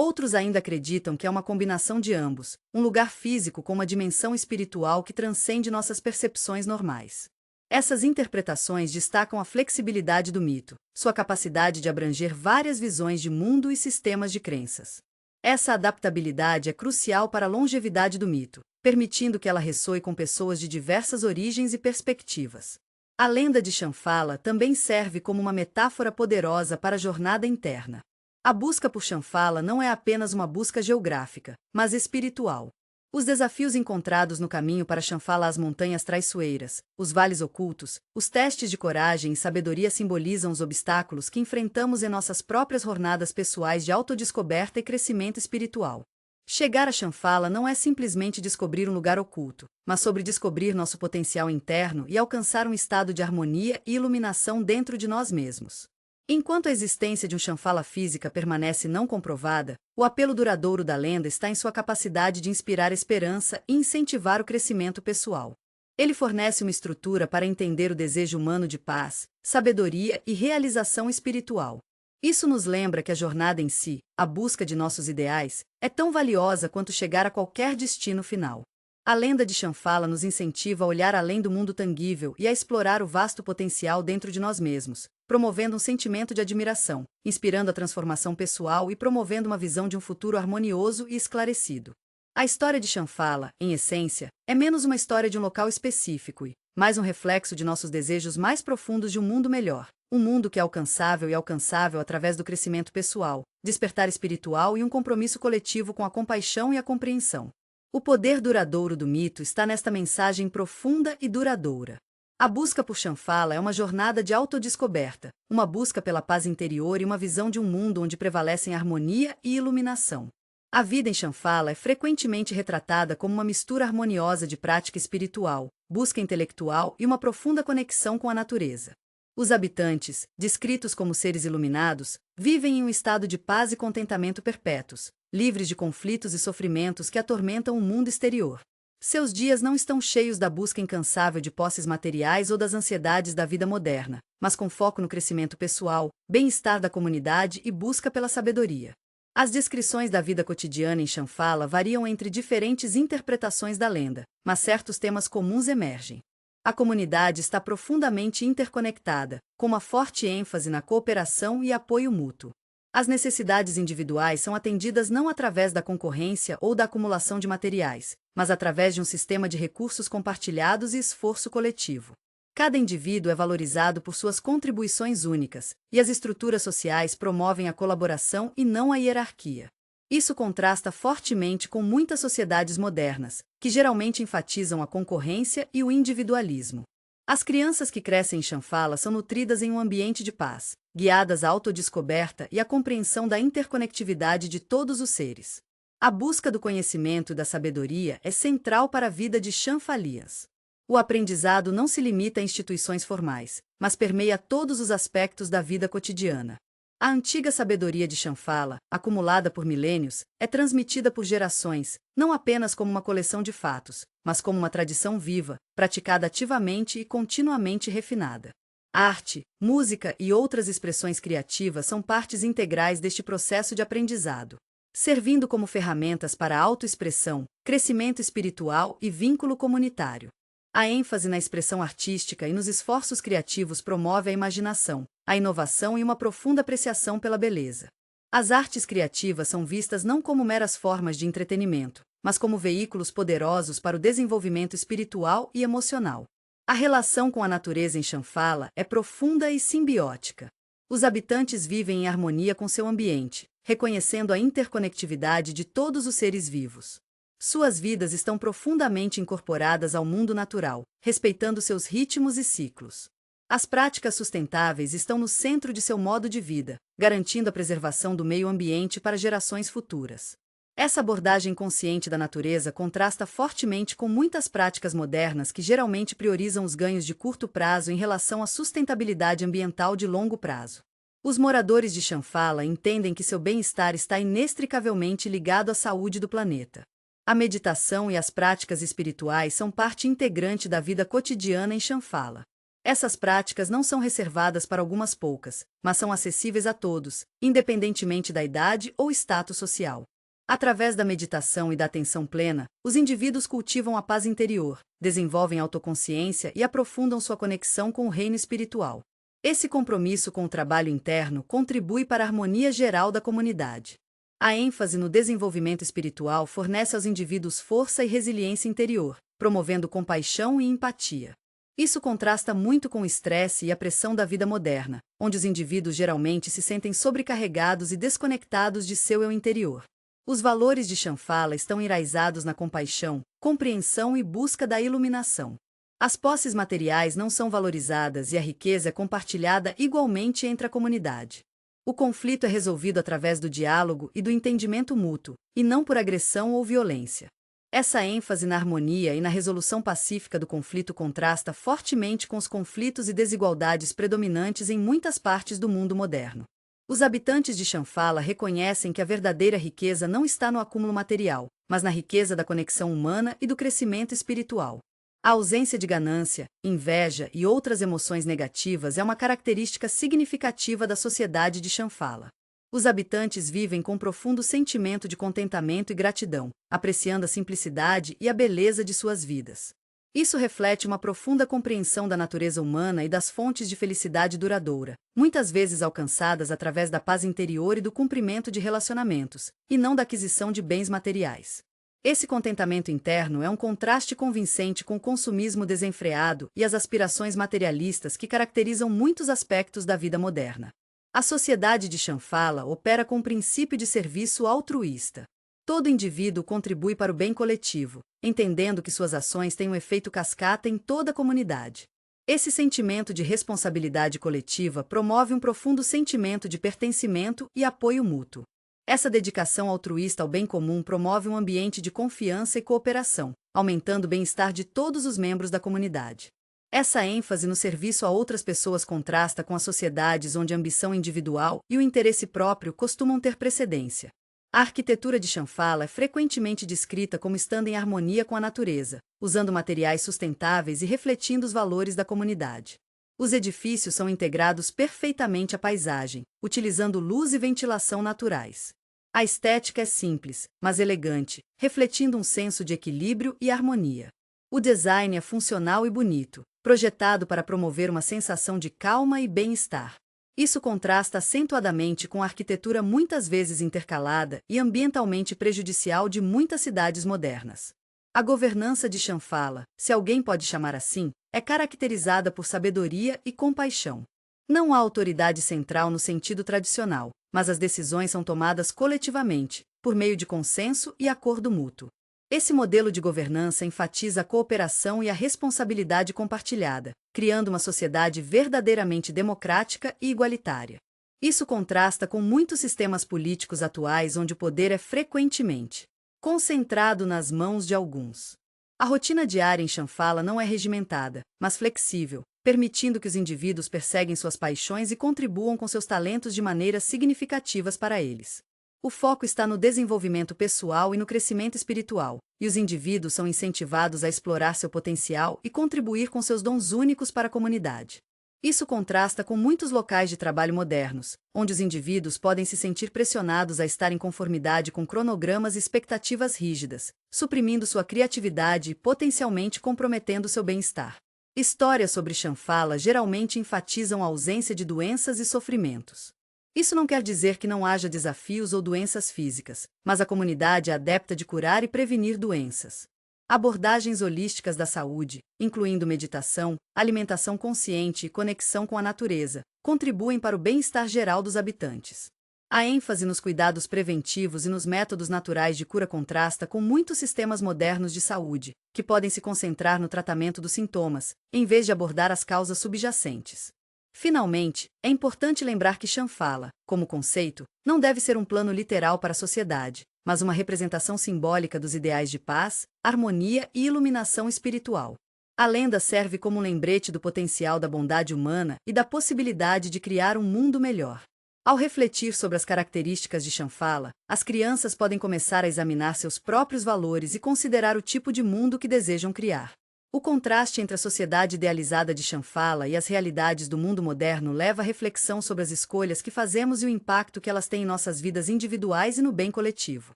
Outros ainda acreditam que é uma combinação de ambos, um lugar físico com uma dimensão espiritual que transcende nossas percepções normais. Essas interpretações destacam a flexibilidade do mito, sua capacidade de abranger várias visões de mundo e sistemas de crenças. Essa adaptabilidade é crucial para a longevidade do mito, permitindo que ela ressoe com pessoas de diversas origens e perspectivas. A lenda de Shambhala também serve como uma metáfora poderosa para a jornada interna. A busca por Shambhala não é apenas uma busca geográfica, mas espiritual. Os desafios encontrados no caminho para Shambhala, as montanhas traiçoeiras, os vales ocultos, os testes de coragem e sabedoria simbolizam os obstáculos que enfrentamos em nossas próprias jornadas pessoais de autodescoberta e crescimento espiritual. Chegar a Shambhala não é simplesmente descobrir um lugar oculto, mas sobre descobrir nosso potencial interno e alcançar um estado de harmonia e iluminação dentro de nós mesmos. Enquanto a existência de um Shambhala física permanece não comprovada, o apelo duradouro da lenda está em sua capacidade de inspirar esperança e incentivar o crescimento pessoal. Ele fornece uma estrutura para entender o desejo humano de paz, sabedoria e realização espiritual. Isso nos lembra que a jornada em si, a busca de nossos ideais, é tão valiosa quanto chegar a qualquer destino final. A lenda de Shambhala nos incentiva a olhar além do mundo tangível e a explorar o vasto potencial dentro de nós mesmos, promovendo um sentimento de admiração, inspirando a transformação pessoal e promovendo uma visão de um futuro harmonioso e esclarecido. A história de Shambhala, em essência, é menos uma história de um local específico e mais um reflexo de nossos desejos mais profundos de um mundo melhor. Um mundo que é alcançável e alcançável através do crescimento pessoal, despertar espiritual e um compromisso coletivo com a compaixão e a compreensão. O poder duradouro do mito está nesta mensagem profunda e duradoura. A busca por Shambhala é uma jornada de autodescoberta, uma busca pela paz interior e uma visão de um mundo onde prevalecem harmonia e iluminação. A vida em Shambhala é frequentemente retratada como uma mistura harmoniosa de prática espiritual, busca intelectual e uma profunda conexão com a natureza. Os habitantes, descritos como seres iluminados, vivem em um estado de paz e contentamento perpétuos, livres de conflitos e sofrimentos que atormentam o mundo exterior. Seus dias não estão cheios da busca incansável de posses materiais ou das ansiedades da vida moderna, mas com foco no crescimento pessoal, bem-estar da comunidade e busca pela sabedoria. As descrições da vida cotidiana em Shambhala variam entre diferentes interpretações da lenda, mas certos temas comuns emergem. A comunidade está profundamente interconectada, com uma forte ênfase na cooperação e apoio mútuo. As necessidades individuais são atendidas não através da concorrência ou da acumulação de materiais, mas através de um sistema de recursos compartilhados e esforço coletivo. Cada indivíduo é valorizado por suas contribuições únicas, e as estruturas sociais promovem a colaboração e não a hierarquia. Isso contrasta fortemente com muitas sociedades modernas, que geralmente enfatizam a concorrência e o individualismo. As crianças que crescem em Shambhala são nutridas em um ambiente de paz, guiadas à autodescoberta e à compreensão da interconectividade de todos os seres. A busca do conhecimento e da sabedoria é central para a vida de Shamphalias. O aprendizado não se limita a instituições formais, mas permeia todos os aspectos da vida cotidiana. A antiga sabedoria de Shambhala, acumulada por milênios, é transmitida por gerações, não apenas como uma coleção de fatos, mas como uma tradição viva, praticada ativamente e continuamente refinada. Arte, música e outras expressões criativas são partes integrais deste processo de aprendizado, servindo como ferramentas para a autoexpressão, crescimento espiritual e vínculo comunitário. A ênfase na expressão artística e nos esforços criativos promove a imaginação, a inovação e uma profunda apreciação pela beleza. As artes criativas são vistas não como meras formas de entretenimento, mas como veículos poderosos para o desenvolvimento espiritual e emocional. A relação com a natureza em Shambhala é profunda e simbiótica. Os habitantes vivem em harmonia com seu ambiente, reconhecendo a interconectividade de todos os seres vivos. Suas vidas estão profundamente incorporadas ao mundo natural, respeitando seus ritmos e ciclos. As práticas sustentáveis estão no centro de seu modo de vida, garantindo a preservação do meio ambiente para gerações futuras. Essa abordagem consciente da natureza contrasta fortemente com muitas práticas modernas que geralmente priorizam os ganhos de curto prazo em relação à sustentabilidade ambiental de longo prazo. Os moradores de Shambhala entendem que seu bem-estar está inextricavelmente ligado à saúde do planeta. A meditação e as práticas espirituais são parte integrante da vida cotidiana em Shambhala. Essas práticas não são reservadas para algumas poucas, mas são acessíveis a todos, independentemente da idade ou status social. Através da meditação e da atenção plena, os indivíduos cultivam a paz interior, desenvolvem autoconsciência e aprofundam sua conexão com o reino espiritual. Esse compromisso com o trabalho interno contribui para a harmonia geral da comunidade. A ênfase no desenvolvimento espiritual fornece aos indivíduos força e resiliência interior, promovendo compaixão e empatia. Isso contrasta muito com o estresse e a pressão da vida moderna, onde os indivíduos geralmente se sentem sobrecarregados e desconectados de seu eu interior. Os valores de Shambhala estão enraizados na compaixão, compreensão e busca da iluminação. As posses materiais não são valorizadas e a riqueza é compartilhada igualmente entre a comunidade. O conflito é resolvido através do diálogo e do entendimento mútuo, e não por agressão ou violência. Essa ênfase na harmonia e na resolução pacífica do conflito contrasta fortemente com os conflitos e desigualdades predominantes em muitas partes do mundo moderno. Os habitantes de Shambhala reconhecem que a verdadeira riqueza não está no acúmulo material, mas na riqueza da conexão humana e do crescimento espiritual. A ausência de ganância, inveja e outras emoções negativas é uma característica significativa da sociedade de Shambhala. Os habitantes vivem com profundo sentimento de contentamento e gratidão, apreciando a simplicidade e a beleza de suas vidas. Isso reflete uma profunda compreensão da natureza humana e das fontes de felicidade duradoura, muitas vezes alcançadas através da paz interior e do cumprimento de relacionamentos, e não da aquisição de bens materiais. Esse contentamento interno é um contraste convincente com o consumismo desenfreado e as aspirações materialistas que caracterizam muitos aspectos da vida moderna. A sociedade de Shambhala opera com o princípio de serviço altruísta. Todo indivíduo contribui para o bem coletivo, entendendo que suas ações têm um efeito cascata em toda a comunidade. Esse sentimento de responsabilidade coletiva promove um profundo sentimento de pertencimento e apoio mútuo. Essa dedicação altruísta ao bem comum promove um ambiente de confiança e cooperação, aumentando o bem-estar de todos os membros da comunidade. Essa ênfase no serviço a outras pessoas contrasta com as sociedades onde a ambição individual e o interesse próprio costumam ter precedência. A arquitetura de Shambhala é frequentemente descrita como estando em harmonia com a natureza, usando materiais sustentáveis e refletindo os valores da comunidade. Os edifícios são integrados perfeitamente à paisagem, utilizando luz e ventilação naturais. A estética é simples, mas elegante, refletindo um senso de equilíbrio e harmonia. O design é funcional e bonito, projetado para promover uma sensação de calma e bem-estar. Isso contrasta acentuadamente com a arquitetura muitas vezes intercalada e ambientalmente prejudicial de muitas cidades modernas. A governança de Shambhala, se alguém pode chamar assim, é caracterizada por sabedoria e compaixão. Não há autoridade central no sentido tradicional, mas as decisões são tomadas coletivamente, por meio de consenso e acordo mútuo. Esse modelo de governança enfatiza a cooperação e a responsabilidade compartilhada, criando uma sociedade verdadeiramente democrática e igualitária. Isso contrasta com muitos sistemas políticos atuais onde o poder é frequentemente concentrado nas mãos de alguns. A rotina diária em Shambhala não é regimentada, mas flexível, permitindo que os indivíduos perseguem suas paixões e contribuam com seus talentos de maneiras significativas para eles. O foco está no desenvolvimento pessoal e no crescimento espiritual, e os indivíduos são incentivados a explorar seu potencial e contribuir com seus dons únicos para a comunidade. Isso contrasta com muitos locais de trabalho modernos, onde os indivíduos podem se sentir pressionados a estar em conformidade com cronogramas e expectativas rígidas, suprimindo sua criatividade e potencialmente comprometendo seu bem-estar. Histórias sobre Shambhala geralmente enfatizam a ausência de doenças e sofrimentos. Isso não quer dizer que não haja desafios ou doenças físicas, mas a comunidade é adepta de curar e prevenir doenças. Abordagens holísticas da saúde, incluindo meditação, alimentação consciente e conexão com a natureza, contribuem para o bem-estar geral dos habitantes. A ênfase nos cuidados preventivos e nos métodos naturais de cura contrasta com muitos sistemas modernos de saúde, que podem se concentrar no tratamento dos sintomas, em vez de abordar as causas subjacentes. Finalmente, é importante lembrar que Shambhala, como conceito, não deve ser um plano literal para a sociedade, mas uma representação simbólica dos ideais de paz, harmonia e iluminação espiritual. A lenda serve como um lembrete do potencial da bondade humana e da possibilidade de criar um mundo melhor. Ao refletir sobre as características de Shambhala, as crianças podem começar a examinar seus próprios valores e considerar o tipo de mundo que desejam criar. O contraste entre a sociedade idealizada de Shambhala e as realidades do mundo moderno leva à reflexão sobre as escolhas que fazemos e o impacto que elas têm em nossas vidas individuais e no bem coletivo.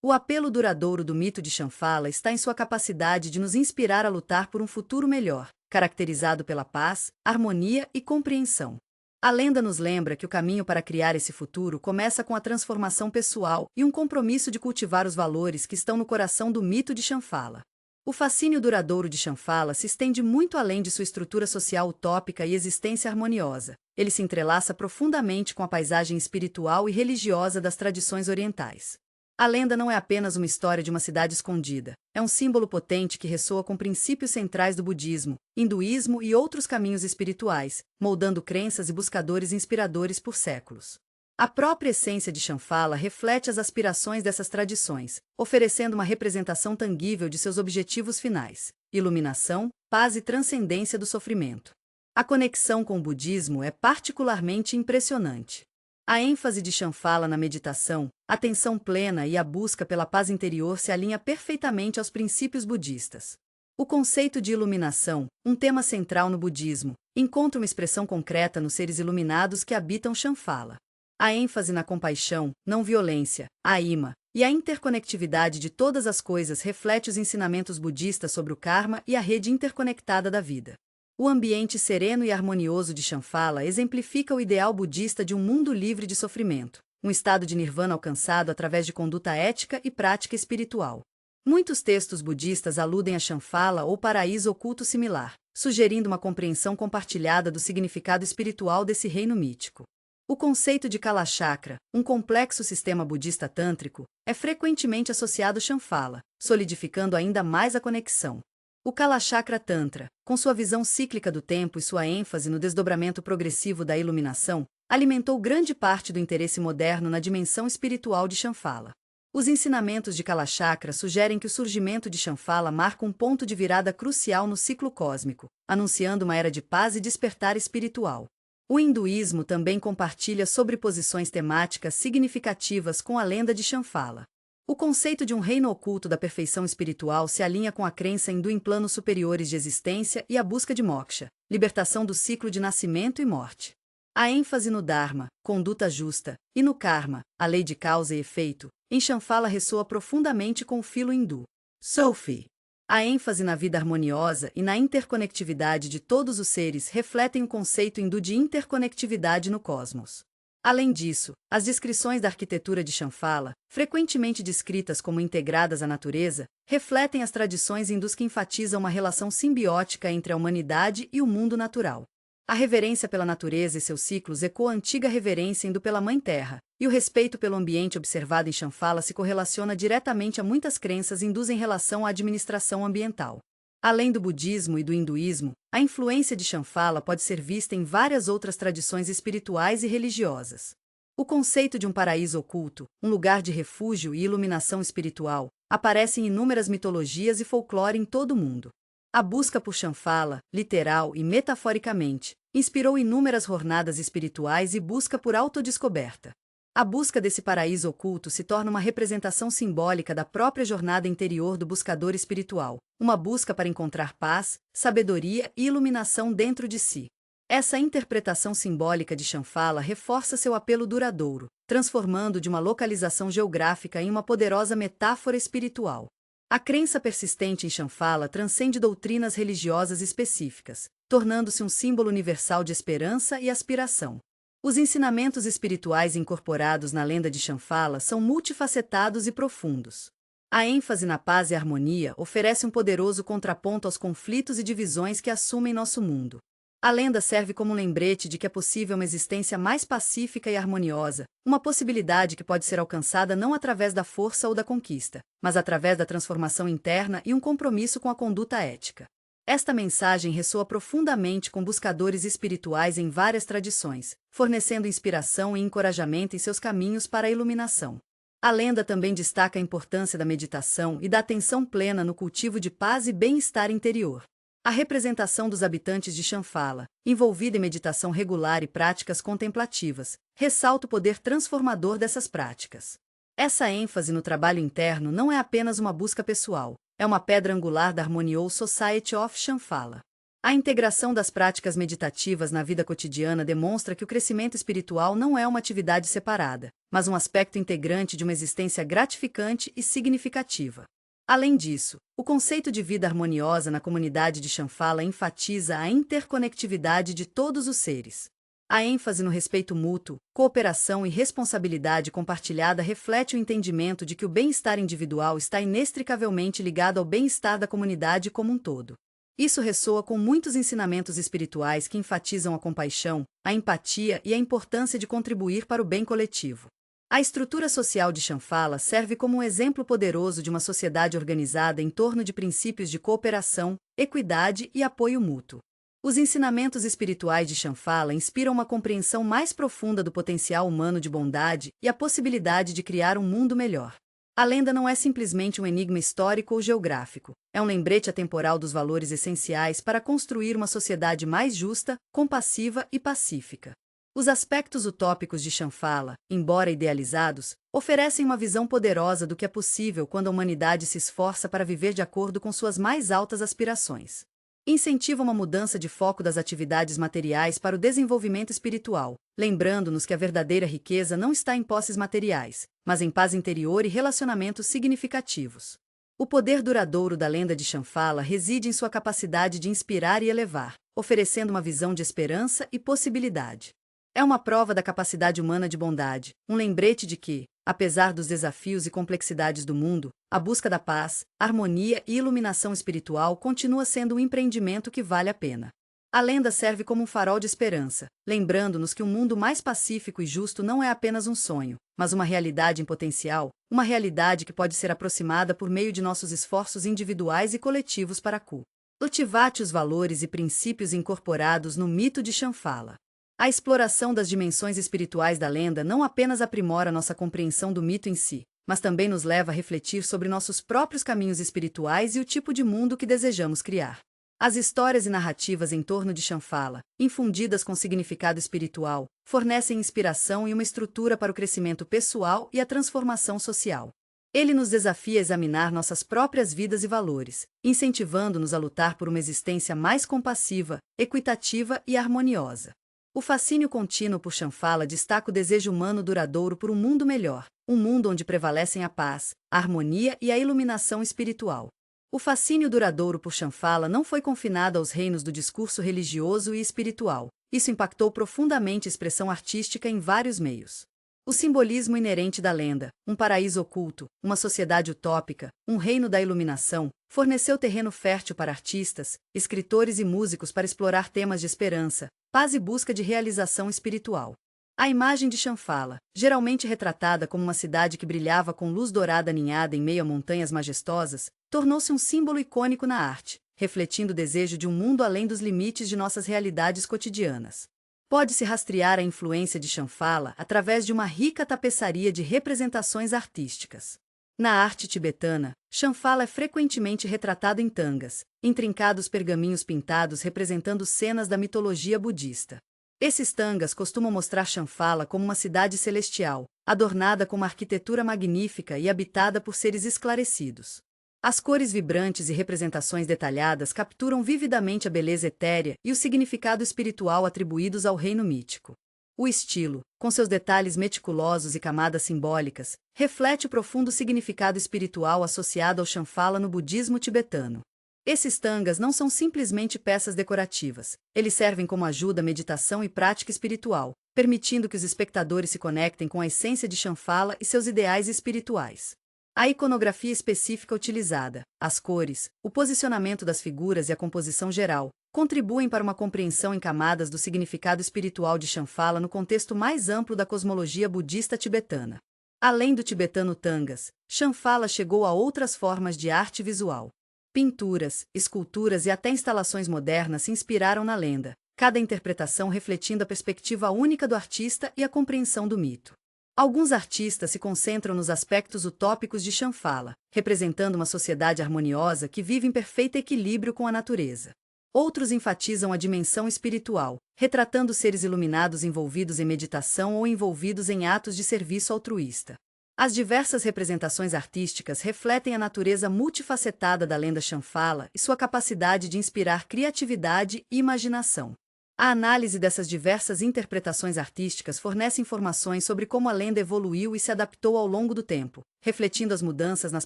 O apelo duradouro do mito de Shambhala está em sua capacidade de nos inspirar a lutar por um futuro melhor, caracterizado pela paz, harmonia e compreensão. A lenda nos lembra que o caminho para criar esse futuro começa com a transformação pessoal e um compromisso de cultivar os valores que estão no coração do mito de Shambhala. O fascínio duradouro de Shambhala se estende muito além de sua estrutura social utópica e existência harmoniosa. Ele se entrelaça profundamente com a paisagem espiritual e religiosa das tradições orientais. A lenda não é apenas uma história de uma cidade escondida, é um símbolo potente que ressoa com princípios centrais do budismo, hinduísmo e outros caminhos espirituais, moldando crenças e buscadores inspiradores por séculos. A própria essência de Shambhala reflete as aspirações dessas tradições, oferecendo uma representação tangível de seus objetivos finais: iluminação, paz e transcendência do sofrimento. A conexão com o budismo é particularmente impressionante. A ênfase de Shambhala na meditação, a atenção plena e a busca pela paz interior se alinha perfeitamente aos princípios budistas. O conceito de iluminação, um tema central no budismo, encontra uma expressão concreta nos seres iluminados que habitam Shambhala. A ênfase na compaixão, não violência, a ima, e a interconectividade de todas as coisas reflete os ensinamentos budistas sobre o karma e a rede interconectada da vida. O ambiente sereno e harmonioso de Shambhala exemplifica o ideal budista de um mundo livre de sofrimento, um estado de nirvana alcançado através de conduta ética e prática espiritual. Muitos textos budistas aludem a Shambhala ou paraíso oculto similar, sugerindo uma compreensão compartilhada do significado espiritual desse reino mítico. O conceito de Kalachakra, um complexo sistema budista tântrico, é frequentemente associado a Shambhala, solidificando ainda mais a conexão. O Kalachakra Tantra, com sua visão cíclica do tempo e sua ênfase no desdobramento progressivo da iluminação, alimentou grande parte do interesse moderno na dimensão espiritual de Shambhala. Os ensinamentos de Kalachakra sugerem que o surgimento de Shambhala marca um ponto de virada crucial no ciclo cósmico, anunciando uma era de paz e despertar espiritual. O hinduísmo também compartilha sobreposições temáticas significativas com a lenda de Shambhala. O conceito de um reino oculto da perfeição espiritual se alinha com a crença hindu em planos superiores de existência e a busca de moksha, libertação do ciclo de nascimento e morte. A ênfase no dharma, conduta justa, e no karma, a lei de causa e efeito, em Shambhala ressoa profundamente com o filo hindu. Sufi. A ênfase na vida harmoniosa e na interconectividade de todos os seres refletem o conceito hindu de interconectividade no cosmos. Além disso, as descrições da arquitetura de Shambhala, frequentemente descritas como integradas à natureza, refletem as tradições hindus que enfatizam uma relação simbiótica entre a humanidade e o mundo natural. A reverência pela natureza e seus ciclos ecoa a antiga reverência hindu pela Mãe Terra, e o respeito pelo ambiente observado em Shambhala se correlaciona diretamente a muitas crenças hindus em relação à administração ambiental. Além do budismo e do hinduísmo, a influência de Shambhala pode ser vista em várias outras tradições espirituais e religiosas. O conceito de um paraíso oculto, um lugar de refúgio e iluminação espiritual, aparece em inúmeras mitologias e folclore em todo o mundo. A busca por Shambhala, literal e metaforicamente, inspirou inúmeras jornadas espirituais e busca por autodescoberta. A busca desse paraíso oculto se torna uma representação simbólica da própria jornada interior do buscador espiritual, uma busca para encontrar paz, sabedoria e iluminação dentro de si. Essa interpretação simbólica de Shambhala reforça seu apelo duradouro, transformando de uma localização geográfica em uma poderosa metáfora espiritual. A crença persistente em Shambhala transcende doutrinas religiosas específicas, tornando-se um símbolo universal de esperança e aspiração. Os ensinamentos espirituais incorporados na lenda de Shambhala são multifacetados e profundos. A ênfase na paz e harmonia oferece um poderoso contraponto aos conflitos e divisões que assumem nosso mundo. A lenda serve como um lembrete de que é possível uma existência mais pacífica e harmoniosa, uma possibilidade que pode ser alcançada não através da força ou da conquista, mas através da transformação interna e um compromisso com a conduta ética. Esta mensagem ressoa profundamente com buscadores espirituais em várias tradições, fornecendo inspiração e encorajamento em seus caminhos para a iluminação. A lenda também destaca a importância da meditação e da atenção plena no cultivo de paz e bem-estar interior. A representação dos habitantes de Shambhala, envolvida em meditação regular e práticas contemplativas, ressalta o poder transformador dessas práticas. Essa ênfase no trabalho interno não é apenas uma busca pessoal, é uma pedra angular da Harmonious Society of Shambhala. A integração das práticas meditativas na vida cotidiana demonstra que o crescimento espiritual não é uma atividade separada, mas um aspecto integrante de uma existência gratificante e significativa. Além disso, o conceito de vida harmoniosa na comunidade de Shambhala enfatiza a interconectividade de todos os seres. A ênfase no respeito mútuo, cooperação e responsabilidade compartilhada reflete o entendimento de que o bem-estar individual está inextricavelmente ligado ao bem-estar da comunidade como um todo. Isso ressoa com muitos ensinamentos espirituais que enfatizam a compaixão, a empatia e a importância de contribuir para o bem coletivo. A estrutura social de Shambhala serve como um exemplo poderoso de uma sociedade organizada em torno de princípios de cooperação, equidade e apoio mútuo. Os ensinamentos espirituais de Shambhala inspiram uma compreensão mais profunda do potencial humano de bondade e a possibilidade de criar um mundo melhor. A lenda não é simplesmente um enigma histórico ou geográfico, é um lembrete atemporal dos valores essenciais para construir uma sociedade mais justa, compassiva e pacífica. Os aspectos utópicos de Shambhala, embora idealizados, oferecem uma visão poderosa do que é possível quando a humanidade se esforça para viver de acordo com suas mais altas aspirações. Incentivam uma mudança de foco das atividades materiais para o desenvolvimento espiritual, lembrando-nos que a verdadeira riqueza não está em posses materiais, mas em paz interior e relacionamentos significativos. O poder duradouro da lenda de Shambhala reside em sua capacidade de inspirar e elevar, oferecendo uma visão de esperança e possibilidade. É uma prova da capacidade humana de bondade, um lembrete de que, apesar dos desafios e complexidades do mundo, a busca da paz, harmonia e iluminação espiritual continua sendo um empreendimento que vale a pena. A lenda serve como um farol de esperança, lembrando-nos que um mundo mais pacífico e justo não é apenas um sonho, mas uma realidade em potencial, uma realidade que pode ser aproximada por meio de nossos esforços individuais e coletivos para cultivar os valores e princípios incorporados no mito de Shambhala. A exploração das dimensões espirituais da lenda não apenas aprimora nossa compreensão do mito em si, mas também nos leva a refletir sobre nossos próprios caminhos espirituais e o tipo de mundo que desejamos criar. As histórias e narrativas em torno de Shambhala, infundidas com significado espiritual, fornecem inspiração e uma estrutura para o crescimento pessoal e a transformação social. Ele nos desafia a examinar nossas próprias vidas e valores, incentivando-nos a lutar por uma existência mais compassiva, equitativa e harmoniosa. O fascínio contínuo por Shambhala destaca o desejo humano duradouro por um mundo melhor, um mundo onde prevalecem a paz, a harmonia e a iluminação espiritual. O fascínio duradouro por Shambhala não foi confinado aos reinos do discurso religioso e espiritual. Isso impactou profundamente a expressão artística em vários meios. O simbolismo inerente da lenda, um paraíso oculto, uma sociedade utópica, um reino da iluminação, forneceu terreno fértil para artistas, escritores e músicos para explorar temas de esperança, paz e busca de realização espiritual. A imagem de Shambhala, geralmente retratada como uma cidade que brilhava com luz dourada aninhada em meio a montanhas majestosas, tornou-se um símbolo icônico na arte, refletindo o desejo de um mundo além dos limites de nossas realidades cotidianas. Pode-se rastrear a influência de Shambhala através de uma rica tapeçaria de representações artísticas. Na arte tibetana, Shambhala é frequentemente retratado em tangas, intrincados pergaminhos pintados representando cenas da mitologia budista. Esses tangas costumam mostrar Shambhala como uma cidade celestial, adornada com uma arquitetura magnífica e habitada por seres esclarecidos. As cores vibrantes e representações detalhadas capturam vividamente a beleza etérea e o significado espiritual atribuídos ao reino mítico. O estilo, com seus detalhes meticulosos e camadas simbólicas, reflete o profundo significado espiritual associado ao Shambhala no budismo tibetano. Esses tangas não são simplesmente peças decorativas, eles servem como ajuda à meditação e prática espiritual, permitindo que os espectadores se conectem com a essência de Shambhala e seus ideais espirituais. A iconografia específica utilizada, as cores, o posicionamento das figuras e a composição geral, contribuem para uma compreensão em camadas do significado espiritual de Shambhala no contexto mais amplo da cosmologia budista tibetana. Além do tibetano tangas, Shambhala chegou a outras formas de arte visual. Pinturas, esculturas e até instalações modernas se inspiraram na lenda, cada interpretação refletindo a perspectiva única do artista e a compreensão do mito. Alguns artistas se concentram nos aspectos utópicos de Shambhala, representando uma sociedade harmoniosa que vive em perfeito equilíbrio com a natureza. Outros enfatizam a dimensão espiritual, retratando seres iluminados envolvidos em meditação ou envolvidos em atos de serviço altruísta. As diversas representações artísticas refletem a natureza multifacetada da lenda Shambhala e sua capacidade de inspirar criatividade e imaginação. A análise dessas diversas interpretações artísticas fornece informações sobre como a lenda evoluiu e se adaptou ao longo do tempo, refletindo as mudanças nas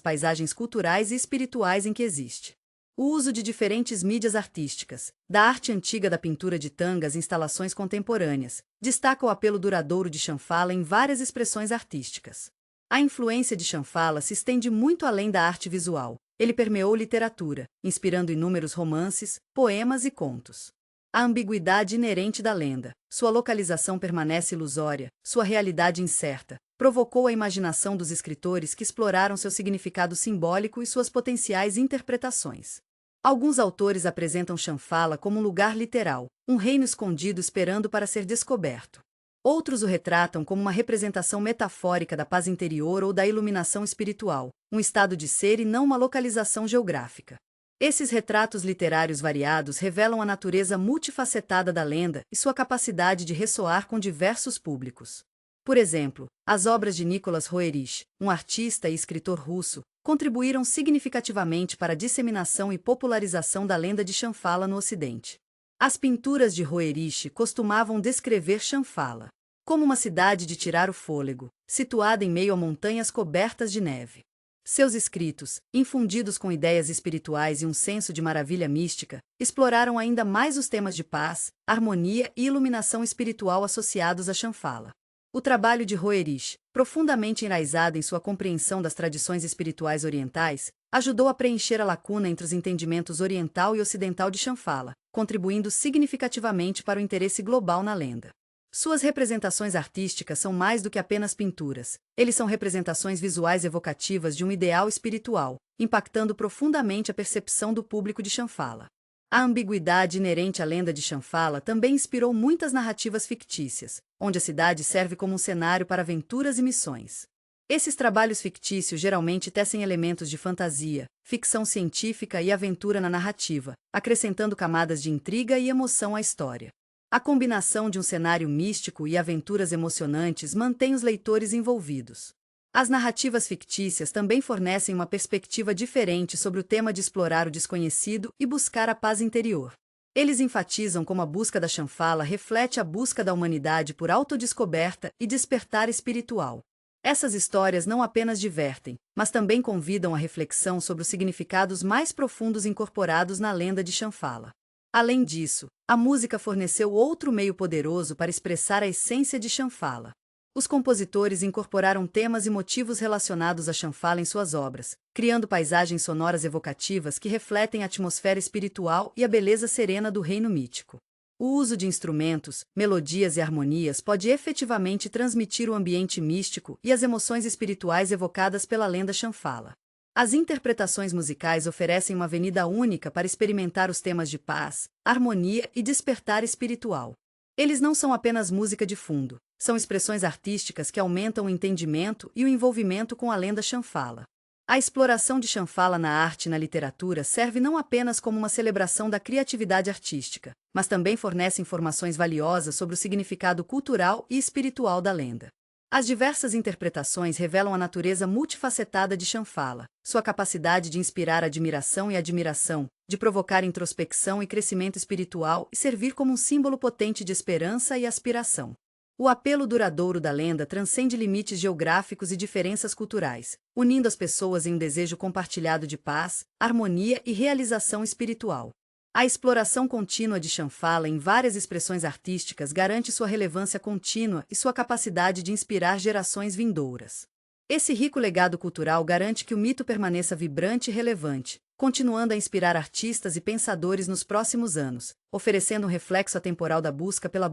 paisagens culturais e espirituais em que existe. O uso de diferentes mídias artísticas, da arte antiga da pintura de tangas às instalações contemporâneas, destaca o apelo duradouro de Shambhala em várias expressões artísticas. A influência de Shambhala se estende muito além da arte visual. Ele permeou literatura, inspirando inúmeros romances, poemas e contos. A ambiguidade inerente da lenda, sua localização permanece ilusória, sua realidade incerta, provocou a imaginação dos escritores que exploraram seu significado simbólico e suas potenciais interpretações. Alguns autores apresentam Shambhala como um lugar literal, um reino escondido esperando para ser descoberto. Outros o retratam como uma representação metafórica da paz interior ou da iluminação espiritual, um estado de ser e não uma localização geográfica. Esses retratos literários variados revelam a natureza multifacetada da lenda e sua capacidade de ressoar com diversos públicos. Por exemplo, as obras de Nicholas Roerich, um artista e escritor russo, contribuíram significativamente para a disseminação e popularização da lenda de Shambhala no Ocidente. As pinturas de Roerich costumavam descrever Shambhala como uma cidade de tirar o fôlego, situada em meio a montanhas cobertas de neve. Seus escritos, infundidos com ideias espirituais e um senso de maravilha mística, exploraram ainda mais os temas de paz, harmonia e iluminação espiritual associados a Shambhala. O trabalho de Roerich, profundamente enraizado em sua compreensão das tradições espirituais orientais, ajudou a preencher a lacuna entre os entendimentos oriental e ocidental de Shambhala, contribuindo significativamente para o interesse global na lenda. Suas representações artísticas são mais do que apenas pinturas. Eles são representações visuais evocativas de um ideal espiritual, impactando profundamente a percepção do público de Shambhala. A ambiguidade inerente à lenda de Shambhala também inspirou muitas narrativas fictícias, onde a cidade serve como um cenário para aventuras e missões. Esses trabalhos fictícios geralmente tecem elementos de fantasia, ficção científica e aventura na narrativa, acrescentando camadas de intriga e emoção à história. A combinação de um cenário místico e aventuras emocionantes mantém os leitores envolvidos. As narrativas fictícias também fornecem uma perspectiva diferente sobre o tema de explorar o desconhecido e buscar a paz interior. Eles enfatizam como a busca da Shambhala reflete a busca da humanidade por autodescoberta e despertar espiritual. Essas histórias não apenas divertem, mas também convidam à reflexão sobre os significados mais profundos incorporados na lenda de Shambhala. Além disso, a música forneceu outro meio poderoso para expressar a essência de Shambhala. Os compositores incorporaram temas e motivos relacionados a Shambhala em suas obras, criando paisagens sonoras evocativas que refletem a atmosfera espiritual e a beleza serena do reino mítico. O uso de instrumentos, melodias e harmonias pode efetivamente transmitir o ambiente místico e as emoções espirituais evocadas pela lenda Shambhala. As interpretações musicais oferecem uma avenida única para experimentar os temas de paz, harmonia e despertar espiritual. Eles não são apenas música de fundo, são expressões artísticas que aumentam o entendimento e o envolvimento com a lenda Shambhala. A exploração de Shambhala na arte e na literatura serve não apenas como uma celebração da criatividade artística, mas também fornece informações valiosas sobre o significado cultural e espiritual da lenda. As diversas interpretações revelam a natureza multifacetada de Shambhala, sua capacidade de inspirar admiração e admiração, de provocar introspecção e crescimento espiritual e servir como um símbolo potente de esperança e aspiração. O apelo duradouro da lenda transcende limites geográficos e diferenças culturais, unindo as pessoas em um desejo compartilhado de paz, harmonia e realização espiritual. A exploração contínua de Shambhala em várias expressões artísticas garante sua relevância contínua e sua capacidade de inspirar gerações vindouras. Esse rico legado cultural garante que o mito permaneça vibrante e relevante, continuando a inspirar artistas e pensadores nos próximos anos, oferecendo um reflexo atemporal da busca pela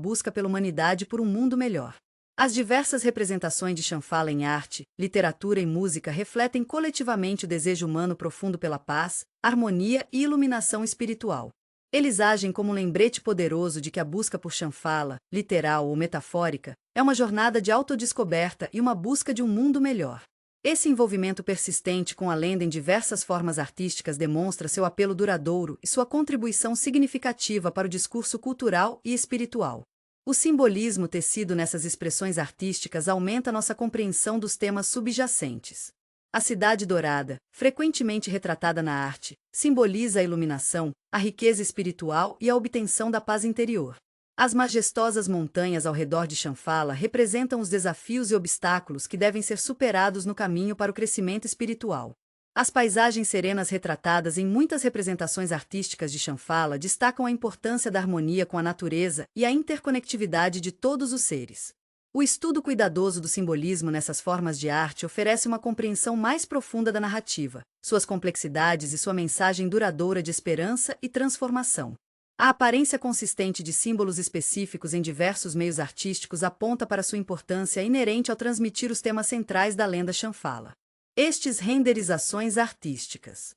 humanidade por um mundo melhor. As diversas representações de Shambhala em arte, literatura e música refletem coletivamente o desejo humano profundo pela paz, harmonia e iluminação espiritual. Eles agem como um lembrete poderoso de que a busca por Shambhala, literal ou metafórica, é uma jornada de autodescoberta e uma busca de um mundo melhor. Esse envolvimento persistente com a lenda em diversas formas artísticas demonstra seu apelo duradouro e sua contribuição significativa para o discurso cultural e espiritual. O simbolismo tecido nessas expressões artísticas aumenta nossa compreensão dos temas subjacentes. A cidade dourada, frequentemente retratada na arte, simboliza a iluminação, a riqueza espiritual e a obtenção da paz interior. As majestosas montanhas ao redor de Shambhala representam os desafios e obstáculos que devem ser superados no caminho para o crescimento espiritual. As paisagens serenas retratadas em muitas representações artísticas de Shambhala destacam a importância da harmonia com a natureza e a interconectividade de todos os seres. O estudo cuidadoso do simbolismo nessas formas de arte oferece uma compreensão mais profunda da narrativa, suas complexidades e sua mensagem duradoura de esperança e transformação. A aparência consistente de símbolos específicos em diversos meios artísticos aponta para sua importância inerente ao transmitir os temas centrais da lenda Shambhala. Estes renderizações artísticas